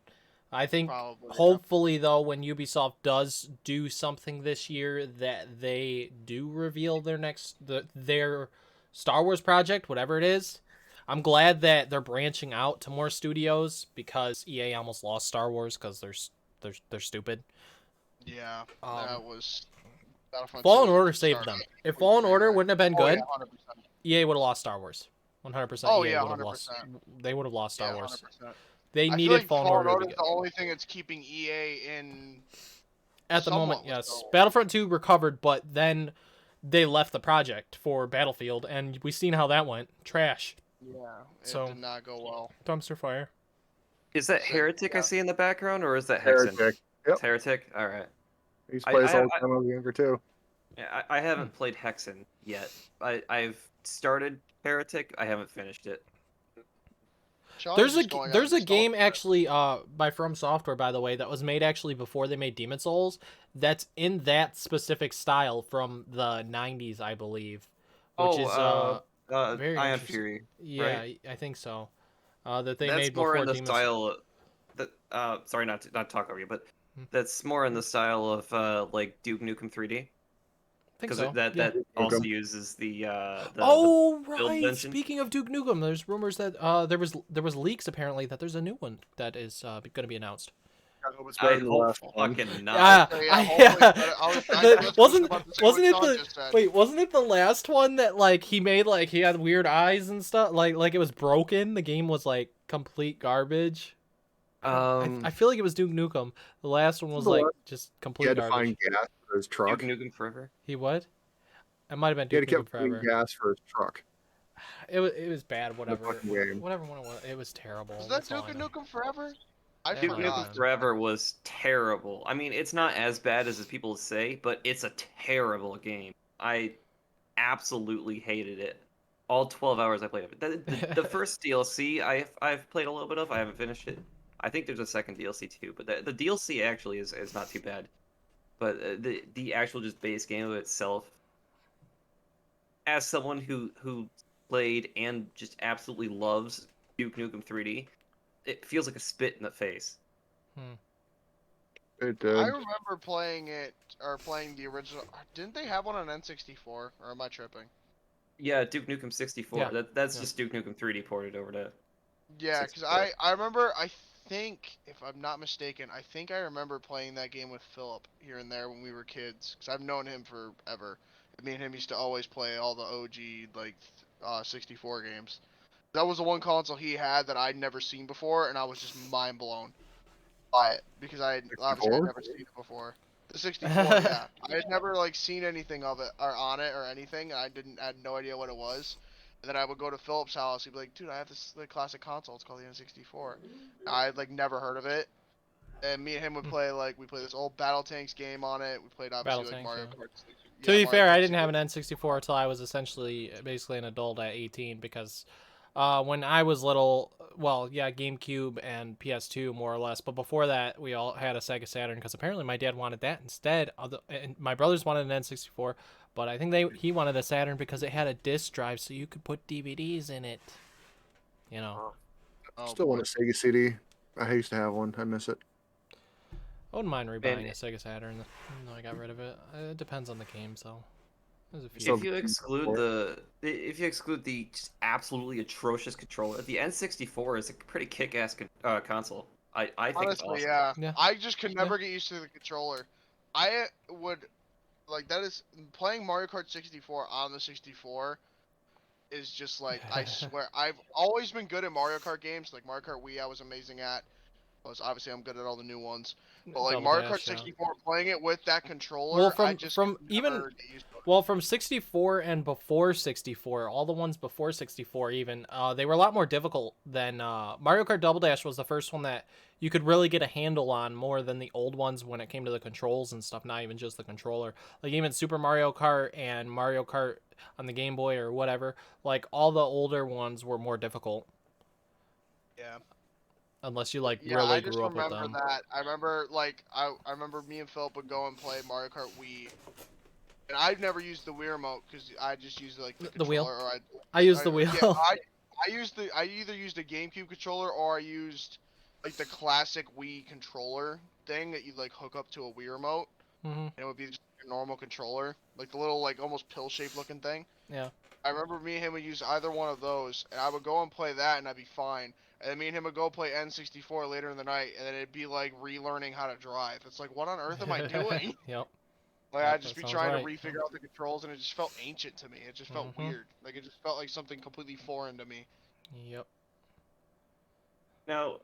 I think Probably, hopefully though, when Ubisoft does do something this year, that they do reveal their Star Wars project, whatever it is. I'm glad that they're branching out to more studios, because EA almost lost Star Wars because they're stupid. Yeah, that was Battlefront Fallen 2 Order was saved starting them. to If Fallen train Order wreck. wouldn't have been Oh, good, yeah, 100%. EA would have lost Star Wars. 100%. Oh, EA yeah, would have lost. 100%. They would have lost Star Yeah, Wars. 100%. They I feel needed like Fallen Fallen Order to Order is get. the only thing that's keeping EA in. At the moment, somewhat with yes. the- Battlefront 2 recovered, but then they left the project for Battlefield, and we've seen how that went. Trash. Yeah, it So- did not go well. Dumpster fire. Is that So, Heretic I yeah. see in the background, or is that Hexen? Heretic. Yep. It's Heretic. All right. I used to play this all I- the time when I was younger too. Yeah, I haven't played Hexen yet. I've started Heretic. I haven't finished it. Sean There's is a just going there's on a game nostalgia. actually by From Software, by the way, that was made actually before they made Demon Souls, that's in that specific style from the 90s, I believe, which is very Ion interesting. Fury. Yeah, right? I think so. That they That's made more before in the Demon style. That sorry, not to talk over you, but that's more in the style of like Duke Nukem 3D. I think Because so. that yeah. also Nukem. uses the Oh build right. engine. Speaking of Duke Nukem, there's rumors that there was leaks apparently that there's a new one that is going to be announced. I hope it's better I than the hope last one. fucking not. Yeah, So, yeah, hopefully it's better. I was just wasn't about to say wasn't what it Sean the just said. wait? Wasn't it the last one that like he made like he had weird eyes and stuff? Like it was broken. The game was like complete garbage. I feel like it was Duke Nukem. The last one was The like one- just He complete had to garbage. find gas for his truck. Duke Nukem Forever. He what? It might have been He had Duke to Nukem keep finding Forever. gas for his truck. It was bad. Whatever. fucking game. Whatever one it was. It was terrible. Was that That's all Duke I know. Nukem Forever? I Yeah, Duke might have forgot. Nukem been. Forever was terrible. I mean, it's not as bad as people say, but it's a terrible game. I absolutely hated it. All 12 hours I played of it. The first DLC I've played a little bit of. I haven't finished it. I think there's a second DLC too, but the DLC actually is not too bad. But the actual just base game of itself, as someone who played and just absolutely loves Duke Nukem 3D, it feels like a spit in the face. It did. I remember playing it, or playing the original. Didn't they have one on N64? Or am I tripping? Yeah, Duke Nukem 64. Yeah. That's Yeah. just Duke Nukem 3D ported over to. Yeah, because 64. I remember, I think, if I'm not mistaken, I think I remember playing that game with Philip here and there when we were kids. Because I've known him forever. Me and him used to always play all the OG, like, 64 games. That was the one console he had that I'd never seen before, and I was just mind blown by it because obviously I'd 64? never seen it before. The 64, yeah. I had never like seen anything of it or on it or anything. I had no idea what it was. And then I would go to Philip's house. He'd be like, "Dude, I have this like classic console. It's called the N64." I'd like never heard of it. And me and him would play we played this old Battle Tanks game on it. We played obviously Battle like Tanks, Mario yeah. Kart. To be Mario fair, I Kart didn't have an 64. N64 until I was essentially basically an adult at 18 because when I was little, well, yeah, GameCube and PS2 more or less, but before that, we all had a Sega Saturn because apparently my dad wanted that instead. And my brothers wanted an N64, but I think he wanted a Saturn because it had a disc drive so you could put DVDs in it. You know. Oh, Still boy. want a Sega CD. I used to have one. I miss it. I wouldn't mind rebuying a Sega Saturn. No, I got rid of it. It depends on the game, so. There's a few. If you exclude the just absolutely atrocious controller, the N64 is a pretty kick-ass console. I think Honestly, it's awesome. Yeah. I just could never get used to the controller. I would that is playing Mario Kart 64 on the 64 is just like I swear I've always been good at Mario Kart games. Like Mario Kart Wii, I was amazing at. Obviously I'm good at all the new ones. But like Double Mario Dash, Kart 64, playing it with that controller, well, I just from could even never get used to it. well from 64 and before 64, all the ones before 64 even, they were a lot more difficult than Mario Kart Double Dash was the first one that you could really get a handle on more than the old ones when it came to the controls and stuff. Not even just the controller, like even Super Mario Kart and Mario Kart on the Game Boy or whatever. Like all the older ones were more difficult. Yeah. Unless you like Yeah, really I just grew up with remember them. that. I remember I remember me and Philip would go and play Mario Kart Wii. And I've never used the Wii remote because I just used like the wheel? controller. Or I used the wheel. Yeah, I either used a GameCube controller or I used like the classic Wii controller thing that you like hook up to a Wii remote, and it would be just a normal controller, like the little like almost pill-shaped looking thing. Yeah. I remember me and him would use either one of those, and I would go and play that, and I'd be fine. And then me and him would go play N64 later in the night, and then it'd be like relearning how to drive. It's like, what on earth am I doing? Yep. Like Yep, I'd just that be sounds trying right. to refigure out the controls, and it just felt ancient to me. It just felt weird. Like it just felt like something completely foreign to me. Yep. Now,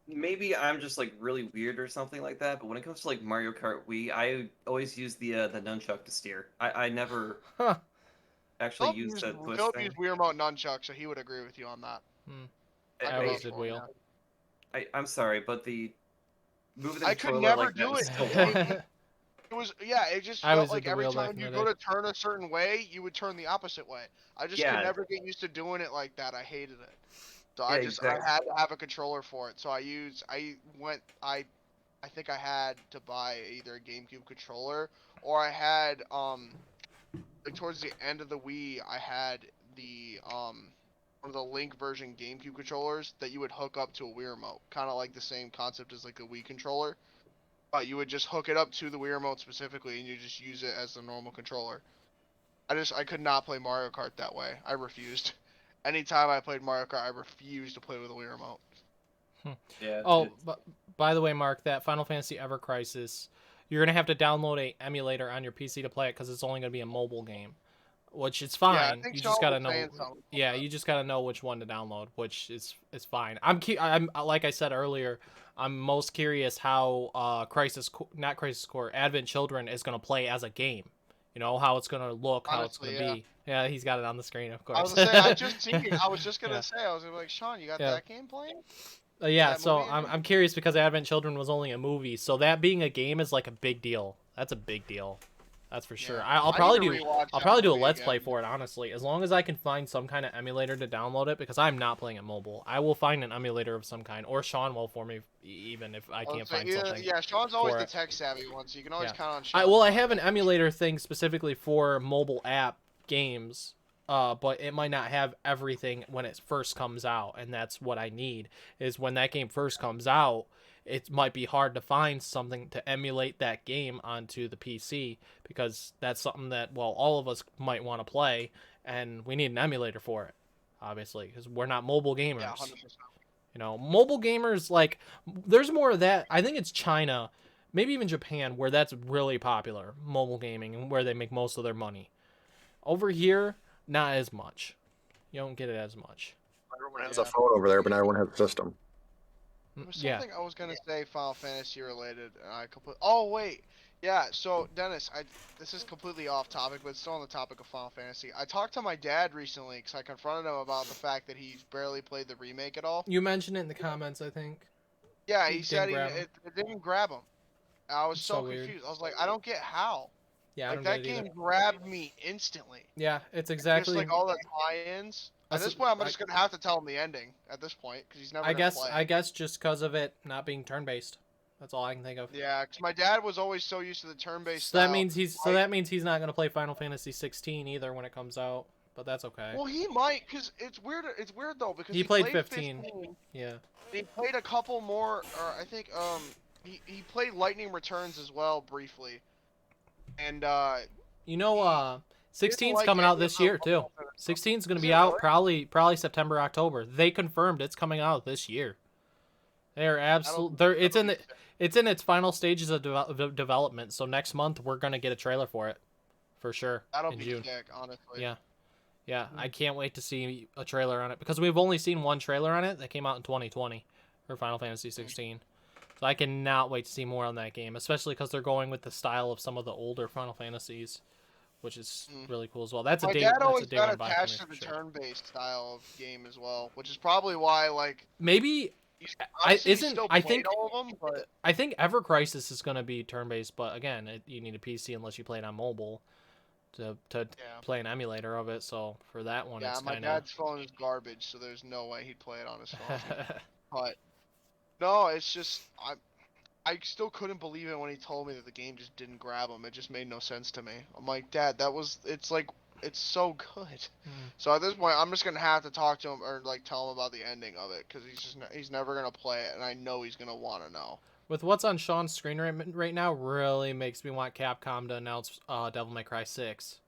maybe I'm just like really weird or something like that, but when it comes to like Mario Kart Wii, I always use the nunchuck to steer. I never actually used the twist Philip thing. used Wii remote nunchuck, so he would agree with you on that. I always did wheel. I'm sorry, but the moving the I could controller never like that do is it. so awkward. It was it just I felt always did like the every wheel back time in you the go day. to turn a certain way, you would turn the opposite way. I just could Yeah. never get used to doing it like that. I hated it. So Yeah, I exactly. had to have a controller for it. So I think I had to buy either a GameCube controller or I had like towards the end of the Wii, I had the one of the Link version GameCube controllers that you would hook up to a Wii remote, kind of like the same concept as like a Wii controller. But you would just hook it up to the Wii remote specifically, and you just use it as the normal controller. I could not play Mario Kart that way. I refused. Anytime I played Mario Kart, I refused to play with a Wii remote. Yeah. Oh, but by the way, Mark, that Final Fantasy Ever Crisis, you're gonna have to download a emulator on your PC to play it because it's only gonna be a mobile game, which is fine. Yeah, I think you Sean just gotta was know. saying something about Yeah, that. you just gotta know which one to download, which is fine. I'm like I said earlier, I'm most curious how not Crisis Core, Advent Children is gonna play as a game. You know how it's gonna look, how it's Honestly, gonna be. Yeah, he's got it on the screen, of course. I was gonna say, I just seen it. I was just gonna Yeah. say, I was gonna be like, Sean, you got Yeah. that game playing? Yeah, that so movie? I'm curious because Advent Children was only a movie, so that being a game is like a big deal. That's a big deal. That's for sure. Yeah. I'll I probably need to do rewatch I'll that probably do a movie let's again. play for it, honestly. As long as I can find some kind of emulator to download it, because I'm not playing it mobile. I will find an emulator of some kind, or Sean will for me, even if I can't find something. Yeah, Sean's always for the it. tech savvy one, so you can always Yeah. count on Sean. I have an emulator thing specifically for mobile app games, but it might not have everything when it first comes out, and that's what I need. Is when that game first comes out, it might be hard to find something to emulate that game onto the PC because that's something that all of us might want to play, and we need an emulator for it, obviously, because we're not mobile gamers. Yeah, 100%. You know, mobile gamers, like, there's more of that. I think it's China, maybe even Japan, where that's really popular, mobile gaming, and where they make most of their money. Over here, not as much. You don't get it as much. Everyone has a phone over there, but not everyone has a system. There was Yeah. something I was gonna say Final Fantasy related, and I completely. Oh wait, yeah. So Dennis, this is completely off topic, but it's still on the topic of Final Fantasy. I talked to my dad recently because I confronted him about the fact that he's barely played the remake at all. You mentioned it in the comments, I think. Yeah, It he didn't said grab him. it didn't grab him. I was It's so so weird. confused. I was like, I don't get how. Yeah, I Like don't that get it game either. grabbed me instantly. Yeah, it's Just exactly. like all the tie-ins. At That's- this point, I'm I- just gonna have to tell him the ending. At this point, because he's never. I gonna guess play. I guess just because of it not being turn-based. That's all I can think of. Yeah, because my dad was always so used to the turn-based. So that style. means he's not gonna play Final Fantasy 16 either when it comes out. But that's okay. Well, he might, because it's weird. It's weird though because He played 15. Yeah. He played a couple more, or I think he played Lightning Returns as well briefly, and You know, 16's like coming it out this without year too. Final Fantasy. 16's gonna Is be it out really? probably September, October. They confirmed it's coming out this year. They're absolutely. It's in its final stages of development. So next month we're gonna get a trailer for it, for sure. That'll in be June. sick, honestly. Yeah. Yeah, I can't wait to see a trailer on it because we've only seen one trailer on it that came out in 2020 for Final Fantasy 16. So I cannot wait to see more on that game, especially because they're going with the style of some of the older Final Fantasies, which is really cool as well. That's My a day. dad That's always a day got one buy for attached me, to the for sure. turn-based style of game as well, which is probably why like Maybe obviously he's isn't still I played think all of them, but I think Ever Crisis is gonna be turn based, but again, you need a PC unless you play it on mobile to play an emulator of it. So for that one, yeah, it's my kind dad's phone is garbage, so there's no way he'd play it on his phone. of. But no, it's just I still couldn't believe it when he told me that the game just didn't grab him. It just made no sense to me. I'm like, Dad, it's like it's so good. So at this point, I'm just gonna have to talk to him or like tell him about the ending of it because he's never gonna play it, and I know he's gonna want to know. With what's on Sean's screen right now, really makes me want Capcom to announce Devil May Cry 6.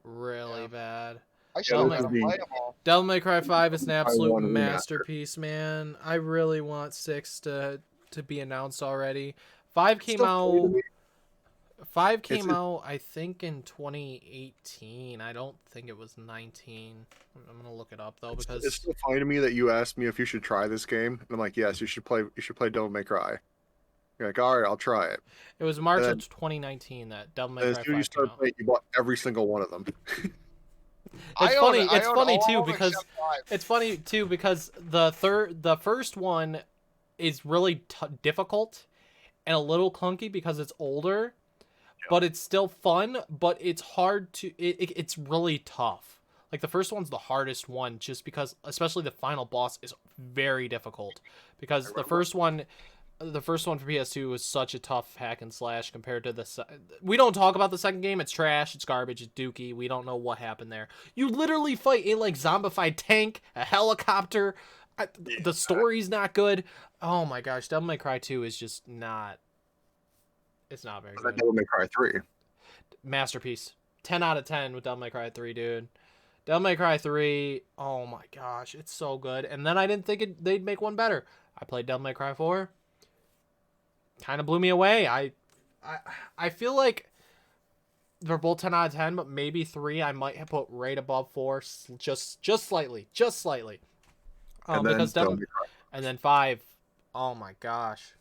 Really bad. I still Devil gotta May- play them all. Devil May Cry 5 is an absolute want a remaster. masterpiece, man. I really want 6 to be announced already. 5 came Still out. funny to me. 5 came out, I think, in 2018. I don't think it was 19. I'm gonna look it up though It's because still funny to me that you asked me if you should try this game, and I'm like, yes, you should play Devil May Cry. You're like, all right, I'll try it. it was March and of 2019 that Devil May And Cry as soon 5 as you came start out. playing, you bought every single one of them. It's funny. It's funny all too of them because except 5. it's funny too because the first one is really difficult and a little clunky because it's older, but it's still fun. But it's hard to. It's really tough. Like the first one's the hardest one, just because, especially the final boss is very difficult because the first one for PS2 was such a tough hack and slash compared to the. We don't talk about the second game. It's trash. It's garbage. It's dookie. We don't know what happened there. You literally fight a like zombified tank, a helicopter. The story's not good. Oh my gosh, Devil May Cry 2 is just not. It's not very good. Devil May Cry 3. Masterpiece. 10 out of 10 with Devil May Cry 3, dude. Devil May Cry 3, oh my gosh, it's so good. And then I didn't think they'd make one better. I played Devil May Cry 4. Kind of blew me away. I feel like they're both 10 out of 10, but maybe 3 I might have put right above 4, just slightly. And Because then Devil, and then 5, oh my gosh.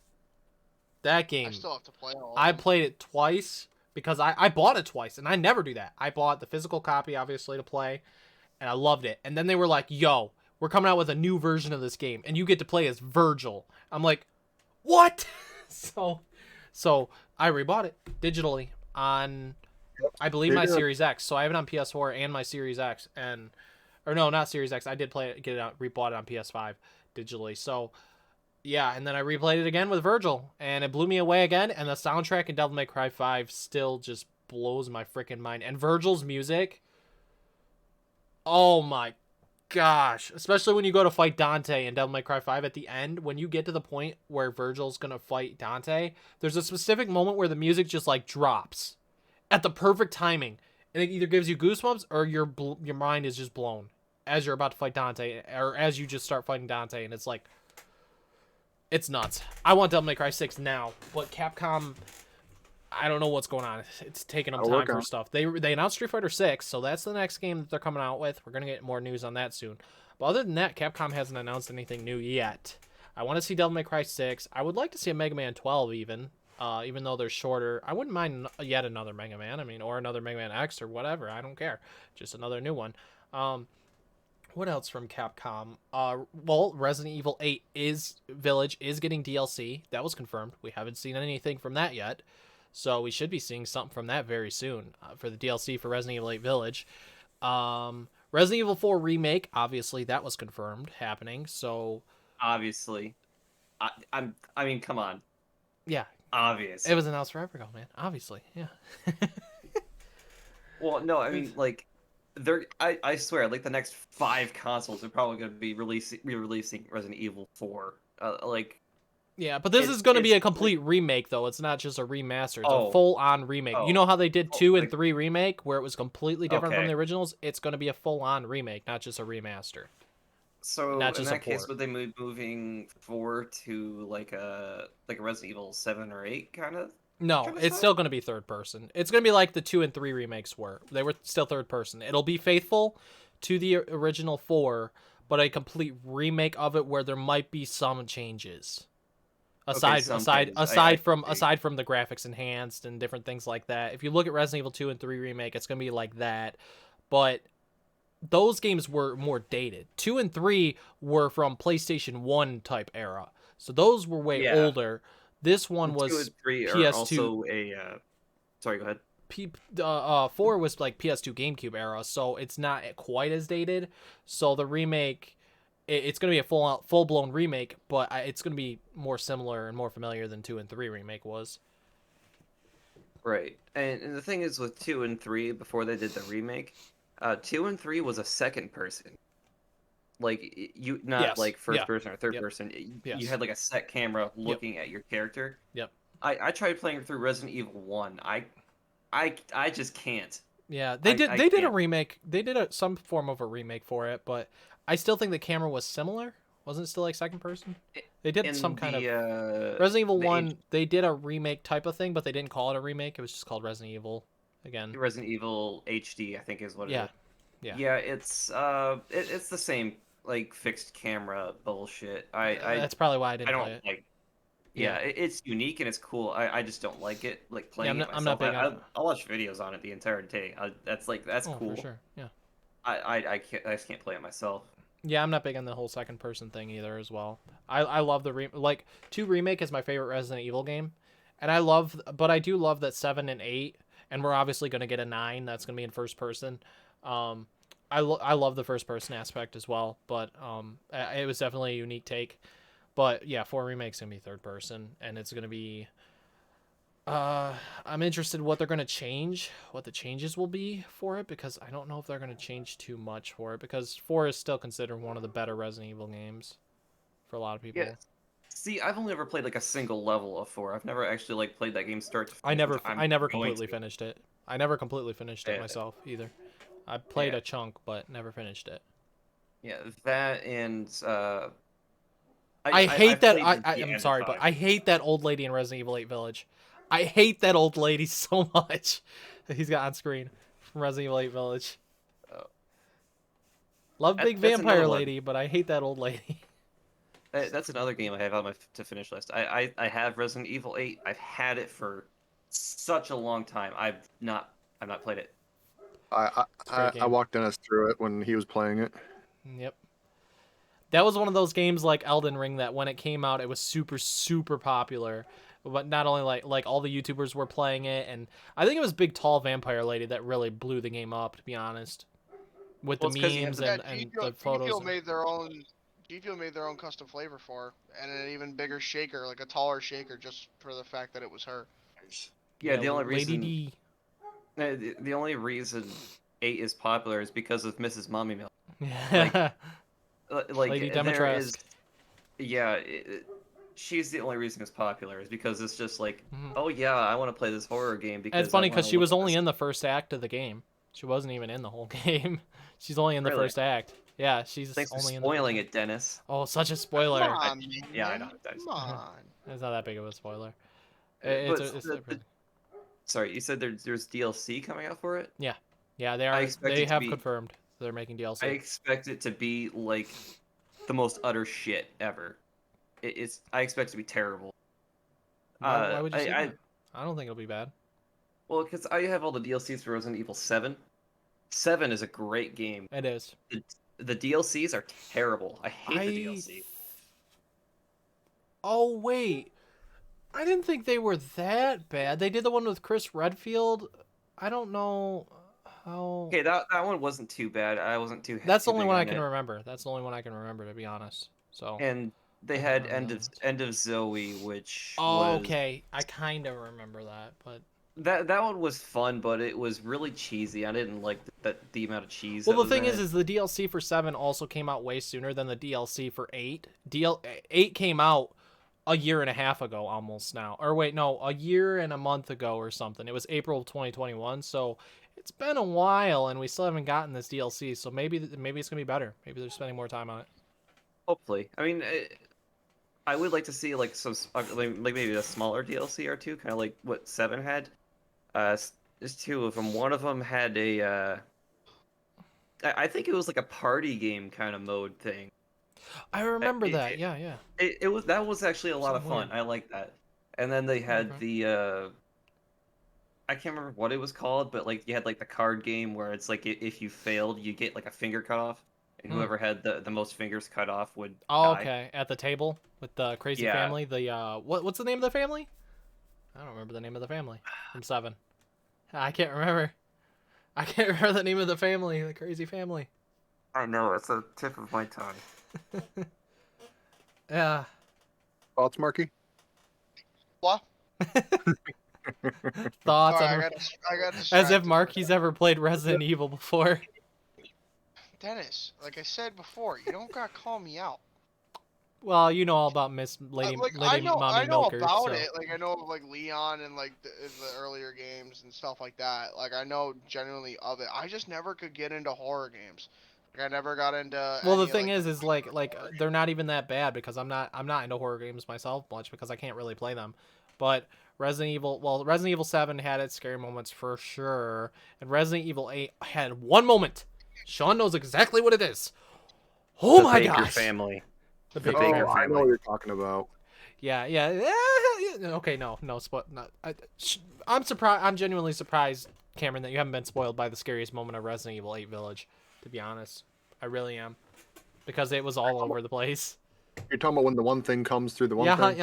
That game. I still have to play all. I of them. played it twice because I bought it twice, and I never do that. I bought the physical copy, obviously, to play, and I loved it. And then they were like, yo, we're coming out with a new version of this game, and you get to play as Virgil. I'm like, what? so I rebought it digitally on, I believe, my Series X. So I have it on PS4 and my Series X. Or no, not Series X. I did rebought it on PS5 digitally. So yeah, and then I replayed it again with Virgil, and it blew me away again, and the soundtrack in Devil May Cry 5 still just blows my freaking mind. And Virgil's music, oh my gosh, especially when you go to fight Dante in Devil May Cry 5 at the end, when you get to the point where Virgil's going to fight Dante, there's a specific moment where the music just like drops at the perfect timing, and it either gives you goosebumps or your mind is just blown as you're about to fight Dante, or as you just start fighting Dante, and it's like, it's nuts. I want Devil May Cry 6 now, but Capcom, I don't know what's going on. It's taking them I'll time work for on it. stuff. They announced Street Fighter 6, so that's the next game that they're coming out with. We're gonna get more news on that soon. But other than that, Capcom hasn't announced anything new yet. I want to see Devil May Cry 6. I would like to see a Mega Man 12 even though they're shorter. I wouldn't mind yet another Mega Man. I mean, or another Mega Man X or whatever. I don't care. Just another new one. What else from Capcom? Well, Resident Evil 8 Village is getting DLC. That was confirmed. We haven't seen anything from that yet. So we should be seeing something from that very soon for the DLC for Resident Evil 8 Village. Resident Evil 4 Remake, obviously that was confirmed happening. So Obviously. I mean, come on. yeah, Obvious. it was announced forever ago, man. Obviously, yeah. Well, no, I mean, like, I swear, like, the next 5 consoles are probably going to be re-releasing Resident Evil 4. Yeah, but this is going to be a complete remake, though. It's not just a remaster. It's a full-on remake. You know how they did 2 and 3 remake, where it was completely different from the originals? It's going to be a full-on remake, not just a remaster. So Not in just that a case, port. would they moving 4 to like a Resident Evil 7 or 8 kind of? No, Kinda it's stuff? still going to be third person. It's going to be like the 2 and 3 remakes were. They were still third person. It'll be faithful to the original 4, but a complete remake of it where there might be some changes. Aside some aside changes. aside I from see. aside from the graphics enhanced and different things like that. If you look at Resident Evil 2 and 3 remake, it's going to be like that. But those games were more dated. 2 and 3 were from PlayStation 1 type era. So those were way Yeah. older. This one 2 was and 3 are PS2. also sorry, go ahead. 4 was like PS2 GameCube era, so it's not quite as dated. So the remake, it's going to be a full blown remake, but it's going to be more similar and more familiar than 2 and 3 remake was. Right. And the thing is with 2 and 3, before they did the remake, 2 and 3 was a second person. Like, you not Yes. like first Yeah. person or third Yep. person. Yes. You had like a set camera looking at your character. Yep. I tried playing through Resident Evil 1. I just can't. Yeah, they did a can't. remake. They did some form of a remake for it, but I still think the camera was similar. Wasn't it still like second person? They did In some kind of the, Resident Evil the 1, they did a remake type of thing, but they didn't call it a remake. It was just called Resident Evil again. Resident Evil HD, I think is what it Yeah. is. Yeah. Yeah, it's the same like fixed camera bullshit. That's probably why I I didn't play don't it. like. Yeah. Yeah, it's unique and it's cool. I just don't like it. Like playing it I'm not myself. big on it. I'll watch videos on it the entire day. That's Oh, cool. for sure. Yeah. I just can't play it myself. Yeah, I'm not big on the whole second person thing either as well. I love the 2 remake is my favorite Resident Evil game. And I do love that 7 and 8, and we're obviously going to get a 9 that's going to be in first person. I love the first person aspect as well, but it was definitely a unique take. But yeah, 4 remake's going to be third person, and it's going to be I'm interested in what they're going to change, what the changes will be for it, because I don't know if they're going to change too much for it, because 4 is still considered one of the better Resident Evil games for a lot of people. Yeah. See, I've only ever played like a single level of 4. I've never actually like played that game start to finish. I never going completely to. finished it. I never completely finished it Yeah. myself either. I played Yeah. a chunk, but never finished it. Yeah, that and I hate that. played I'm the sorry, end but of I hate that old lady in Resident Evil 8 Village. I hate that old lady so much that he's got on screen from Resident Evil 8 Village. Oh. Love Big That's another Vampire one. Lady, but I hate that old lady. That's another game I have on my to finish list. I have Resident Evil 8. I've had it for such a long time. I've not played it. I game. walked Dennis through it when he was playing it. Yep. That was one of those games like Elden Ring that when it came out, it was super, super popular. But not only like all the YouTubers were playing it, and I think it was Big Tall Vampire Lady that really blew the game up, to be honest. With Well, the it's 'cause you memes have and G the photos. Fuel made their own. G Fuel made their own custom flavor for her, and an even bigger shaker, like a taller shaker, just for the fact that it was her. Yeah, the only Lady reason D. the only reason 8 is popular is because of Mrs. Mommy Milk. Yeah. Like Lady there Demetresque. is, yeah, she's the only reason it's popular is because it's just like, oh yeah, I want to play this horror game because And it's funny I wanna because she look was at only this. in the first act of the game. She wasn't even in the whole game. She's only in the Really? first act. Yeah, she's Thanks for only in spoiling it, Dennis. Oh, such a spoiler. Come on, Yeah, I man. know. Come on. It's not that big of a spoiler. But It's the Sorry, you said there's DLC coming out for it? Yeah, they are. expect They it to have be- confirmed they're making I DLC. expect it to be like the most utter shit ever. I expect it to be terrible. Why would you say I that? I don't think it'll be bad. well, because I have all the DLCs for Resident Evil 7. 7 is a great game. It is. The DLCs are terrible. I hate the DLC. Oh wait, I didn't think they were that bad. They did the one with Chris Redfield. I don't know how. Okay, that one wasn't too bad. I wasn't too. That's the too only big one I on can it. remember. That's the only one I can remember, to be honest. So. And they I don't had remember End of Zoe, which Oh, was okay. I kind of remember that, but that one was fun, but it was really cheesy. I didn't like the amount of cheese. well, that the was thing in is it. the DLC for 7 also came out way sooner than the DLC for 8. 8 came out a year and a half ago almost now. Or wait, no, a year and a month ago or something. It was April of 2021, so it's been a while and we still haven't gotten this DLC, so maybe it's going to be better. Maybe they're spending more time on it. Hopefully, I mean, I would like to see like some like maybe a smaller DLC or two, kind of like what 7 had. There's two of them. One of them had a I think it was like a party game kind of mode thing. I remember it- that. it- Yeah. It was that was actually a lot of Something fun. weird. I like that. And then they had Okay. the I can't remember what it was called, but like you had like the card game where it's like if you failed, you get like a finger cut off, and Hmm. whoever had the most fingers cut off would Oh, die. okay. At the table with the crazy Yeah. family. The what's the name of the family? I don't remember the name of the family from 7. I can't remember. I can't remember the name of the family. The crazy family. I know, it's a tip of my tongue. Yeah. Thoughts, Marky? What? Thoughts Sorry, on I got as if distracted. Marky's ever played Resident Evil before. Dennis, like I said before, you don't gotta call me out. Well, you know all about Miss Lady I know Mommy Milker. about so. it. Like I know of like Leon and like the earlier games and stuff like that. Like I know genuinely of it. I just never could get into horror games. Like I never got into. Well, the any, thing like, is like they're not even that bad because I'm not into horror games myself much because I can't really play them. But Resident Evil 7 had its scary moments for sure, and Resident Evil 8 had one moment. Sean knows exactly what it is. Oh my gosh! family. The The Baker Baker family. I know what you're talking about. Yeah. Okay, no, I'm surprised. I'm genuinely surprised, Cameron, that you haven't been spoiled by the scariest moment of Resident Evil 8 Village. To be honest, I really am, because it was all over the place. You're talking about when the one thing comes through the one thing?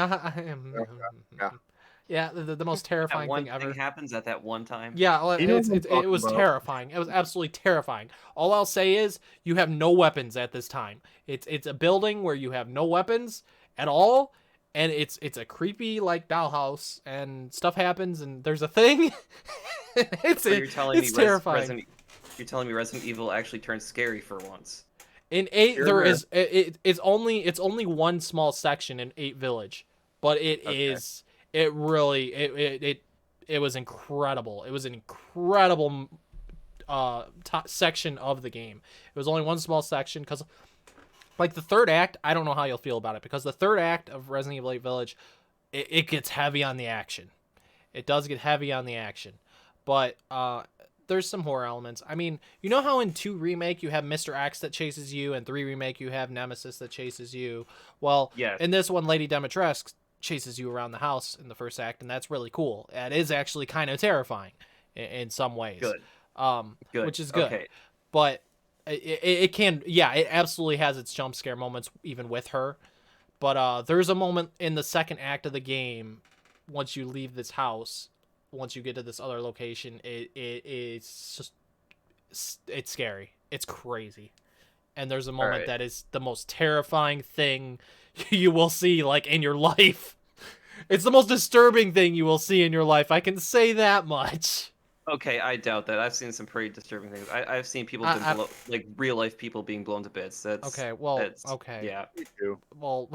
Yeah, the most That terrifying one thing thing ever. happens at that one time. Yeah, well, You know it what I'm was talking about. terrifying. It was absolutely terrifying. All I'll say is you have no weapons at this time. It's a building where you have no weapons at all, and it's a creepy like dollhouse, and stuff happens, and there's a thing. So you're telling it's me terrifying. you're telling me Resident Evil actually turns scary for once. In 8, Sure. there is it's only one small section in 8 Village, but it Okay. was incredible. It was an incredible section of the game. It was only one small section because, like, the third act, I don't know how you'll feel about it because the third act of Resident Evil 8 Village, it gets heavy on the action. It does get heavy on the action, but there's some horror elements. I mean, you know how in 2 Remake you have Mr. X that chases you, and 3 Remake you have Nemesis that chases you? Well, Yes. in this one, Lady Dimitrescu chases you around the house in the first act, and that's really cool. It is actually kind of terrifying in some ways. Good. Good. Which is good. Okay. But it can, yeah, it absolutely has its jump scare moments even with her. But there's a moment in the second act of the game, once you leave this house, once you get to this other location, it's just, it's scary. It's crazy. And there's a moment Alright. that is the most terrifying thing you will see, like, in your life. It's the most disturbing thing you will see in your life. I can say that much. Okay, I doubt that. I've seen some pretty disturbing things. I've seen people like real life people being blown to bits. That's Okay, well, that's, okay. Yeah. Me too. Well,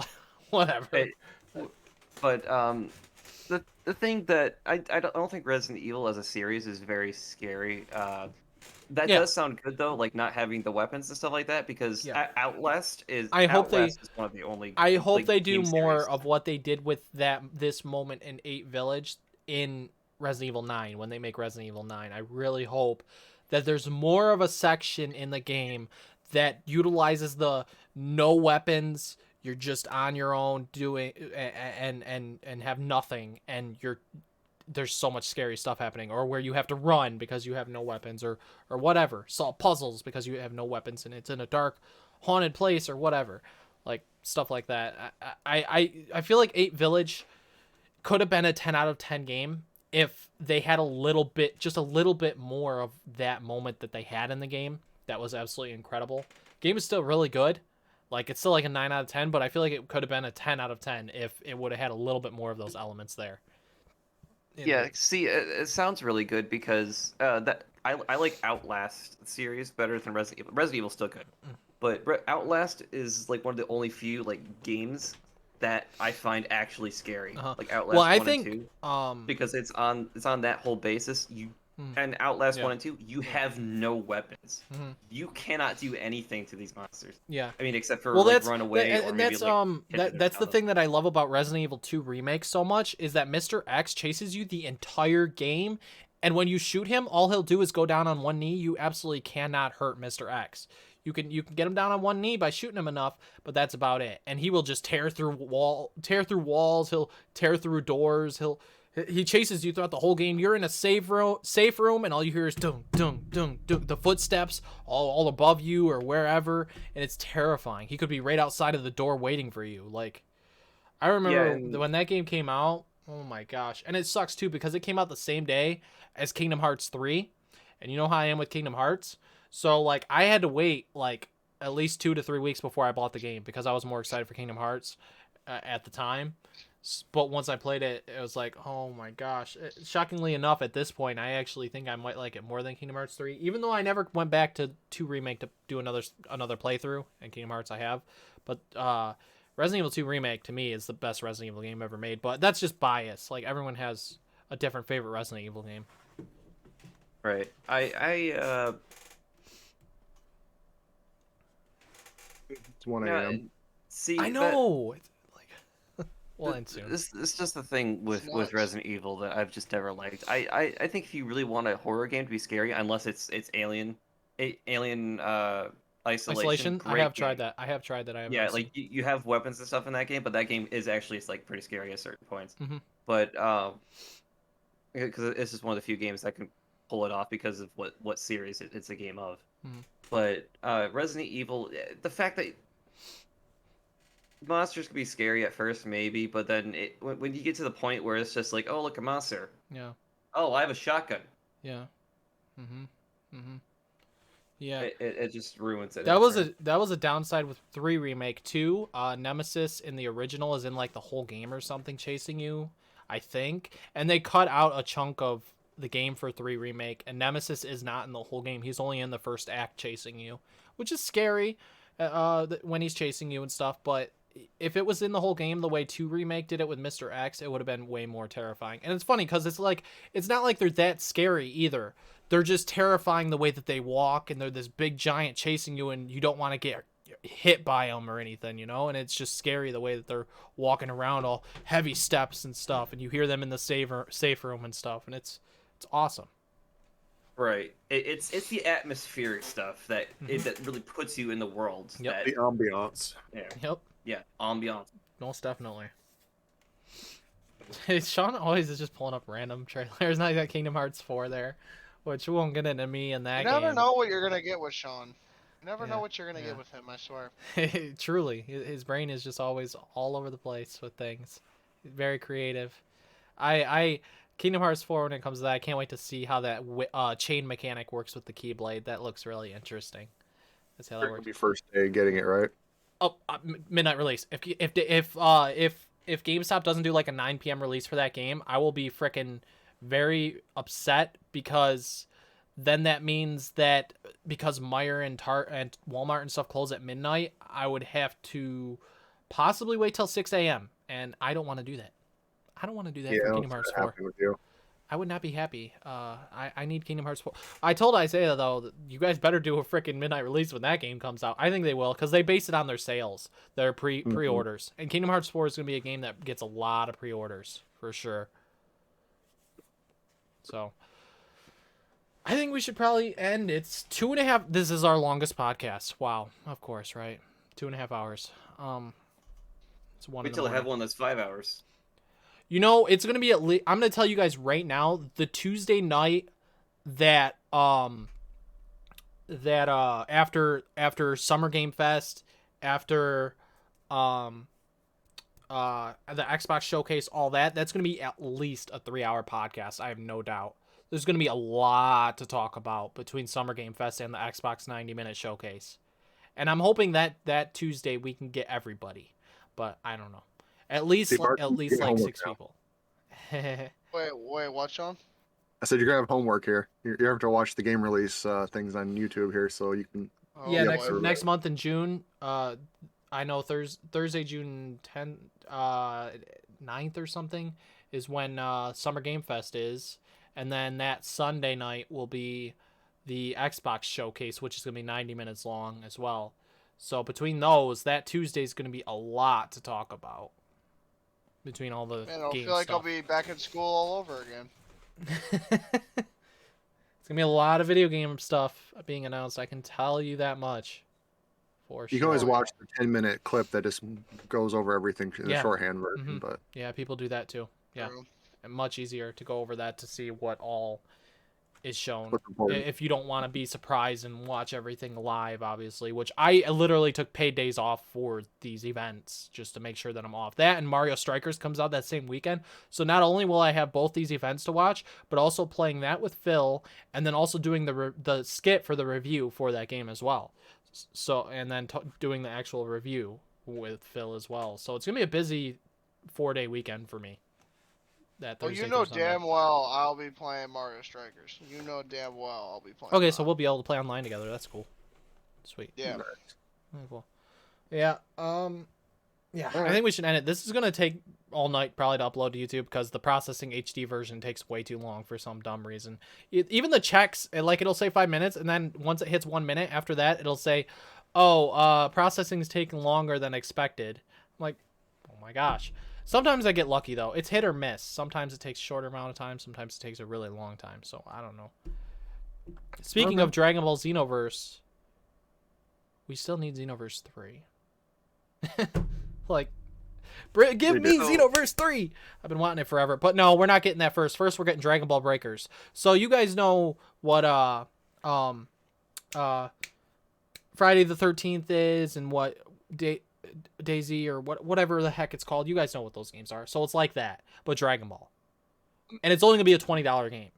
whatever. Hey, But the thing that I don't think Resident Evil as a series is very scary. That Yeah. does sound good though, like not having the weapons and stuff like that, because Yeah. Outlast is I hope they- Outlast is one of the only. I hope like, they do game more series. of what they did with this moment in 8 Village in Resident Evil 9 when they make Resident Evil 9. I really hope that there's more of a section in the game that utilizes the no weapons, you're just on your own doing and have nothing, and there's so much scary stuff happening, or where you have to run because you have no weapons, or whatever, solve puzzles because you have no weapons and it's in a dark haunted place or whatever, like stuff like that. I feel like 8 Village could have been a 10 out of 10 game if they had just a little bit more of that moment that they had in the game. That was absolutely incredible. Game is still really good. Like, it's still like a 9 out of 10, but I feel like it could have been a 10 out of 10 if it would have had a little bit more of those elements there. Yeah, see, it sounds really good because that I like Outlast series better than Resident Evil. Resident Evil's still good, but Outlast is like one of the only few like games that I find actually scary. Like Outlast 1 and 2, because it's on that whole basis. And Outlast 1 and 2, you have no weapons. You cannot do anything to these monsters. Yeah. I mean, except for like run away or maybe that's the thing that I love about Resident Evil 2 Remake so much, is that Mr. X chases you the entire game, and when you shoot him, all he'll do is go down on one knee. You absolutely cannot hurt Mr. X. You can get him down on one knee by shooting him enough, but that's about it. And he will just tear through walls, he'll tear through doors, he chases you throughout the whole game. You're in a safe room, and all you hear is dung, dung, dung, dung, the footsteps all above you or wherever, and it's terrifying. He could be right outside of the door waiting for you. Like, I remember when that game came out, oh my gosh. And it sucks too because it came out the same day as Kingdom Hearts 3, and you know how I am with Kingdom Hearts. So, like, I had to wait, like, at least 2 to 3 weeks before I bought the game because I was more excited for Kingdom Hearts at the time. But once I played it, it was like, oh my gosh. Shockingly enough, at this point, I actually think I might like it more than Kingdom Hearts 3. Even though I never went back to 2 Remake to do another playthrough, and Kingdom Hearts I have. But Resident Evil 2 Remake, to me, is the best Resident Evil game ever made. But that's just bias. Like, everyone has a different favorite Resident Evil game. Right. It's 1 a.m. See, I know! Well, this is just the thing with Resident Evil that I've just never liked. I think if you really want a horror game to be scary, unless it's Alien Isolation. I have tried that. I haven't like you have weapons and stuff in that game, but that game is actually like pretty scary at certain points. Mm-hmm. But because this is one of the few games that can pull it off because of what series it's a game of. Mm-hmm. But Resident Evil, the fact that monsters can be scary at first, maybe, but then when you get to the point where it's just like, oh, look, a monster. Yeah. Oh, I have a shotgun. Yeah. Mm-hmm. Mm-hmm. Yeah. It just ruins it. That was a downside with 3 Remake too. Nemesis in the original is in like the whole game or something chasing you, I think. And they cut out a chunk of the game for 3 Remake, and Nemesis is not in the whole game. He's only in the first act chasing you, which is scary when he's chasing you and stuff, but if it was in the whole game the way 2 Remake did it with Mr. X, it would have been way more terrifying. And it's funny because it's not like they're that scary either. They're just terrifying the way that they walk, and they're this big giant chasing you, and you don't want to get hit by them or anything, you know? And it's just scary the way that they're walking around, all heavy steps and stuff, and you hear them in the safe room and stuff, and it's awesome. Right. It's the atmospheric stuff that that really puts you in the world. Yep. The ambiance. Yeah. Yep. Yeah, ambiance. Most definitely. Sean always is just pulling up random trailers. Now you got Kingdom Hearts 4 there, which won't get into me in that game. You never know what you're going to get with Sean. You never know what you're going to get with him, I swear. Truly. His brain is just always all over the place with things. Very creative. Kingdom Hearts 4, when it comes to that, I can't wait to see how that chain mechanic works with the Keyblade. That looks really interesting. That's how that works. Be first day getting it right. Oh, midnight release. If GameStop doesn't do like a 9 p.m. release for that game, I will be frickin' very upset, because then that means that because Meijer and Walmart and stuff close at midnight, I would have to possibly wait till 6 a.m. and I don't want to do that. I don't want to do that for Kingdom Hearts 4. I would not be happy. I need Kingdom Hearts 4. I told Isaiah, though, that you guys better do a freaking midnight release when that game comes out. I think they will, because they base it on their sales, their pre-orders. And Kingdom Hearts 4 is going to be a game that gets a lot of pre-orders, for sure. So I think we should probably end. It's 2.5. This is our longest podcast. Wow. Of course, right? 2.5 hours. It's 1 in Wait the till I have morning. one that's 5 hours. You know, it's gonna be at least. I'm gonna tell you guys right now. The Tuesday night that after Summer Game Fest, after the Xbox Showcase, all that's gonna be at least a 3-hour podcast. I have no doubt. There's gonna be a lot to talk about between Summer Game Fest and the Xbox 90-minute showcase, and I'm hoping that Tuesday we can get everybody, but I don't know. At least See, Bart, like homework 6 now. people. Wait, what, Sean? I said you're gonna have homework here. You have to watch the game release things on YouTube here, so you can. Oh, Yeah, Yeah, boy. next month in June. I know Thursday, June 10th, 9th or something is when Summer Game Fest is, and then that Sunday night will be the Xbox Showcase, which is gonna be 90 minutes long as well. So between those, that Tuesday is gonna be a lot to talk about. Between all the Man, I game feel like I'll stuff. be back in school all over again. It's gonna be a lot of video game stuff being announced. I can tell you that much. For You sure. can always watch the 10-minute clip that just goes over everything in Yeah. the shorthand version, Mhm. but Yeah, people do that too. Yeah, True. and much easier to go over that to see what all is shown. what's important. If you don't want to be surprised and watch everything live, obviously, which I literally took paid days off for these events just to make sure that I'm off. That and Mario Strikers comes out that same weekend. So not only will I have both these events to watch, but also playing that with Phil, and then also doing the skit for the review for that game as well. So and then doing the actual review with Phil as well. So it's gonna be a busy 4-day weekend for me. That Well, Thursday you know through Sunday. damn well I'll be playing Mario Strikers. You know damn well I'll be playing. Okay, that. so we'll be able to play online together. That's cool. Sweet. Yeah. Very cool. Yeah. Yeah. I Alright. think we should end it. This is gonna take all night probably to upload to YouTube because the processing HD version takes way too long for some dumb reason. Even the checks, like it'll say 5 minutes, and then once it hits 1 minute after that, it'll say, "Oh, processing's taking longer than expected." I'm like, oh my gosh. Sometimes I get lucky though. It's hit or miss. Sometimes it takes a shorter amount of time. Sometimes it takes a really long time. So I don't know. Speaking of Dragon Ball Xenoverse, we still need Xenoverse 3. Like, give me Xenoverse 3. I've been wanting it forever. But no, we're not getting that first. First, we're getting Dragon Ball Breakers. So you guys know what Friday the 13th is and what Daisy or whatever the heck it's called. You guys know what those games are. So it's like that, but Dragon Ball. And it's only going to be a $20 game.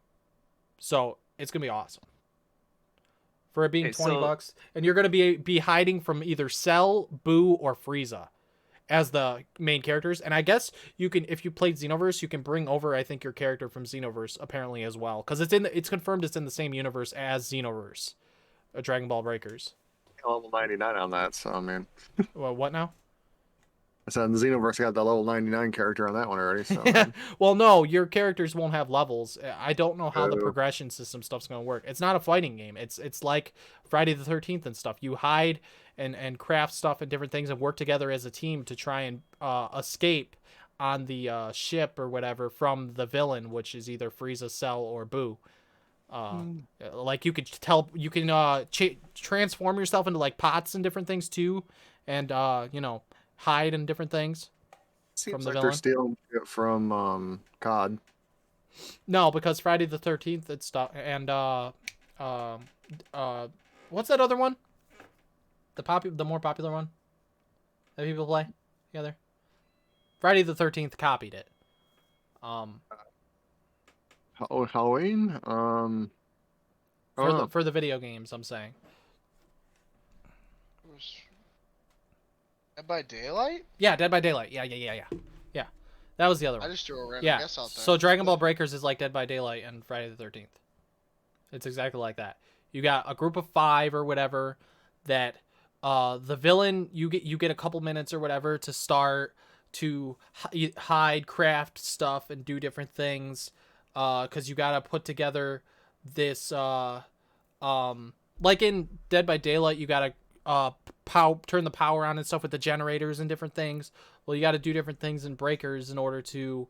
So it's going to be awesome. For it being Okay, $20, and you're going to be hiding from either Cell, Boo, or Frieza as the main characters. And I guess you can, if you played Xenoverse, you can bring over, I think, your character from Xenoverse apparently as well, because it's confirmed it's in the same universe as Xenoverse, Dragon Ball Breakers. Level 99 on that, so I mean, Well, what now? I said the Xenoverse got the level 99 character on that one already. So Well, no, your characters won't have levels. I don't know how the Oh. progression system stuff's going to work. It's not a fighting game. It's like Friday the 13th and stuff. You hide and craft stuff and different things and work together as a team to try and escape on the ship or whatever from the villain, which is either Frieza, Cell, or Boo. Like you can transform yourself into like pots and different things too, and hide in different things. seems From the like they're villain? stealing it from COD. No, because Friday the 13th it's stuff and what's that other one? The more popular one that people play together. Friday the 13th copied it. Halloween. For the video games, I'm saying. Dead by Daylight? Yeah, Dead by Daylight. Yeah. That was the other I one. just threw a random Yeah. guess out there. So Dragon Ball Breakers is like Dead by Daylight and Friday the 13th. It's exactly like that. You got a group of 5 or whatever that the villain you get a couple minutes or whatever to start to hide, craft stuff and do different things cuz you got to put together this like in Dead by Daylight you got to turn the power on and stuff with the generators and different things. Well, you got to do different things in Breakers in order to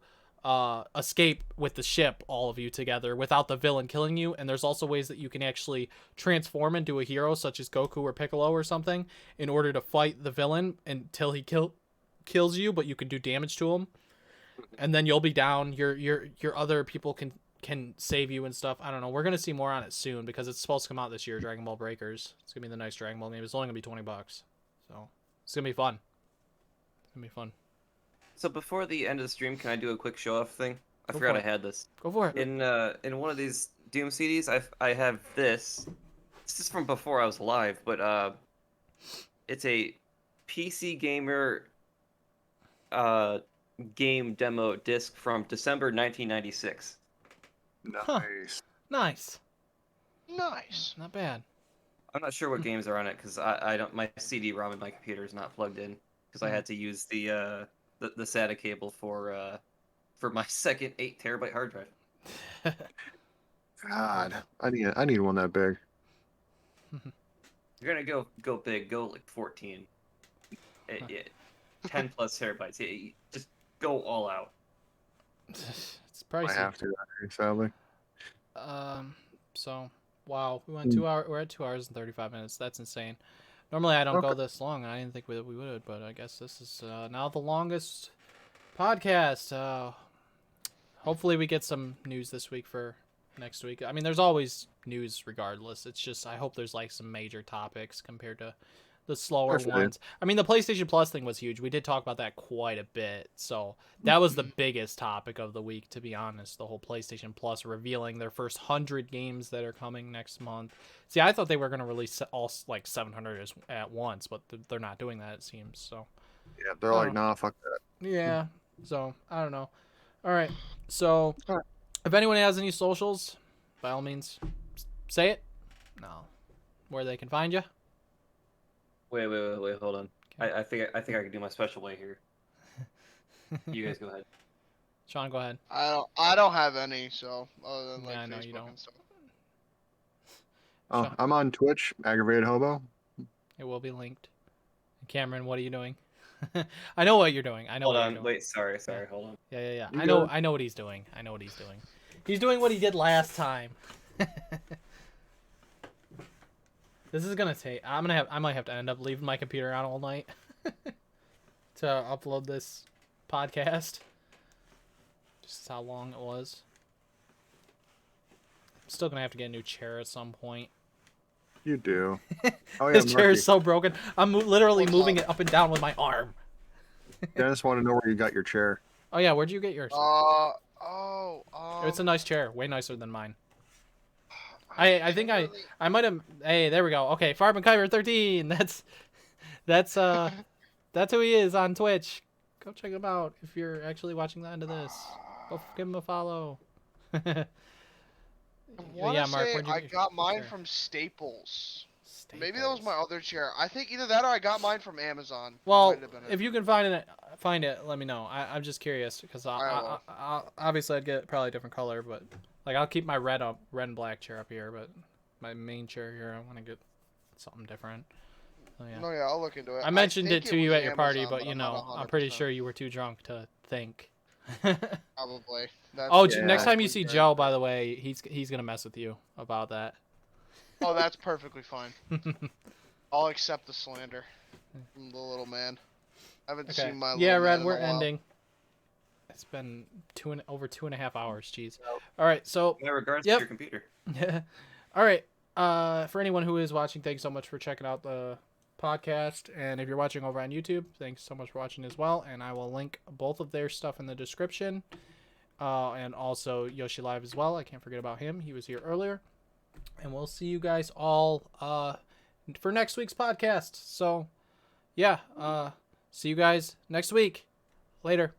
escape with the ship, all of you together, without the villain killing you. And there's also ways that you can actually transform into a hero, such as Goku or Piccolo or something, in order to fight the villain until he kills you, but you can do damage to him. And then you'll be down. Your other people can save you and stuff. I don't know. We're gonna see more on it soon because it's supposed to come out this year. Dragon Ball Breakers. It's gonna be the nice Dragon Ball game. It's only gonna be $20, so it's gonna be fun. It's gonna be fun. So before the end of the stream, can I do a quick show off thing? I forgot I had this. Go for it. In one of these Doom CDs, I have this. This is from before I was alive, but it's a PC Gamer game demo disc from December 1996. Nice. Nice. Nice. Not bad. I'm not sure what games are on it because I don't, my CD-ROM in my computer is not plugged in because I had to use the SATA cable for my second 8 terabyte hard drive. God, I need one that big. You're gonna go big, go like 14, 10 plus terabytes. Yeah, just go all out. It's pricey. I have to, sadly. So wow, we went 2 hours. We're at 2 hours and 35 minutes. That's insane. Normally I don't go this long, and I didn't think we would, but I guess this is now the longest podcast. Hopefully we get some news this week for next week. I mean, there's always news regardless. It's just I hope there's like some major topics compared to the slower ones. I mean, the PlayStation Plus thing was huge. We did talk about that quite a bit. So that was the biggest topic of the week, to be honest. The whole PlayStation Plus revealing their first 100 games that are coming next month. See, I thought they were going to release all like 700 at once, but they're not doing that, it seems. So yeah, they're like, nah, fuck that. yeah. So I don't know. All right. So if anyone has any socials, by all means, say it. No, where they can find you. Wait, hold on. I think I can do my special way here. You guys go ahead. Sean, go ahead. I don't have any, so other than like Yeah, I know Facebook you don't. and stuff. Oh, I'm on Twitch, Aggravated Hobo. It will be linked. Cameron, what are you doing? I know what you're doing. I know. Hold what on. you're doing. Wait, sorry. Hold on. Yeah. You I know. good? I know what he's doing. He's doing what he did last time. This is gonna take. I might have to end up leaving my computer on all night to upload this podcast. Just how long it was. I'm still gonna have to get a new chair at some point. You do. Oh yeah, This chair Marky. is so broken. I'm literally moving it up and down with my arm. Dennis want to know where you got your chair. Oh yeah, where'd you get yours? It's a nice chair, way nicer than mine. I think I might have. Hey, there we go. Okay, Farben Kyber 13. That's who he is on Twitch. Go check him out if you're actually watching the end of this. Go give him a follow. I Yeah, Mark, where'd you I get got your mine chair? from Staples. Maybe that was my other chair. I think either that or I got mine from Amazon. Well, Might have been it. if you can find it, let me know. I'm just curious because I obviously I'd get probably a different color, but like I'll keep my red and black chair up here, but my main chair here I want to get something different. So, yeah. No, yeah, I'll look into it. I mentioned think it to you was at your party, Amazon, but you I'm know not I'm pretty 100%. sure you were too drunk to think. Probably. That's Oh, Yeah. next time you see very Joe, fair. by the way, he's gonna mess with you about that. Oh, that's perfectly fine. I'll accept the slander from the little man. I haven't Okay. seen my Yeah, little man Red, in we're a while. ending. It's been over 2.5 hours. Jeez. All right, so My regards Yep. to your computer. all right. For anyone who is watching, thanks so much for checking out the podcast. And if you're watching over on YouTube, thanks so much for watching as well. And I will link both of their stuff in the description. And also Yoshi Live as well. I can't forget about him. He was here earlier. And we'll see you guys all for next week's podcast. So, yeah. See you guys next week. Later.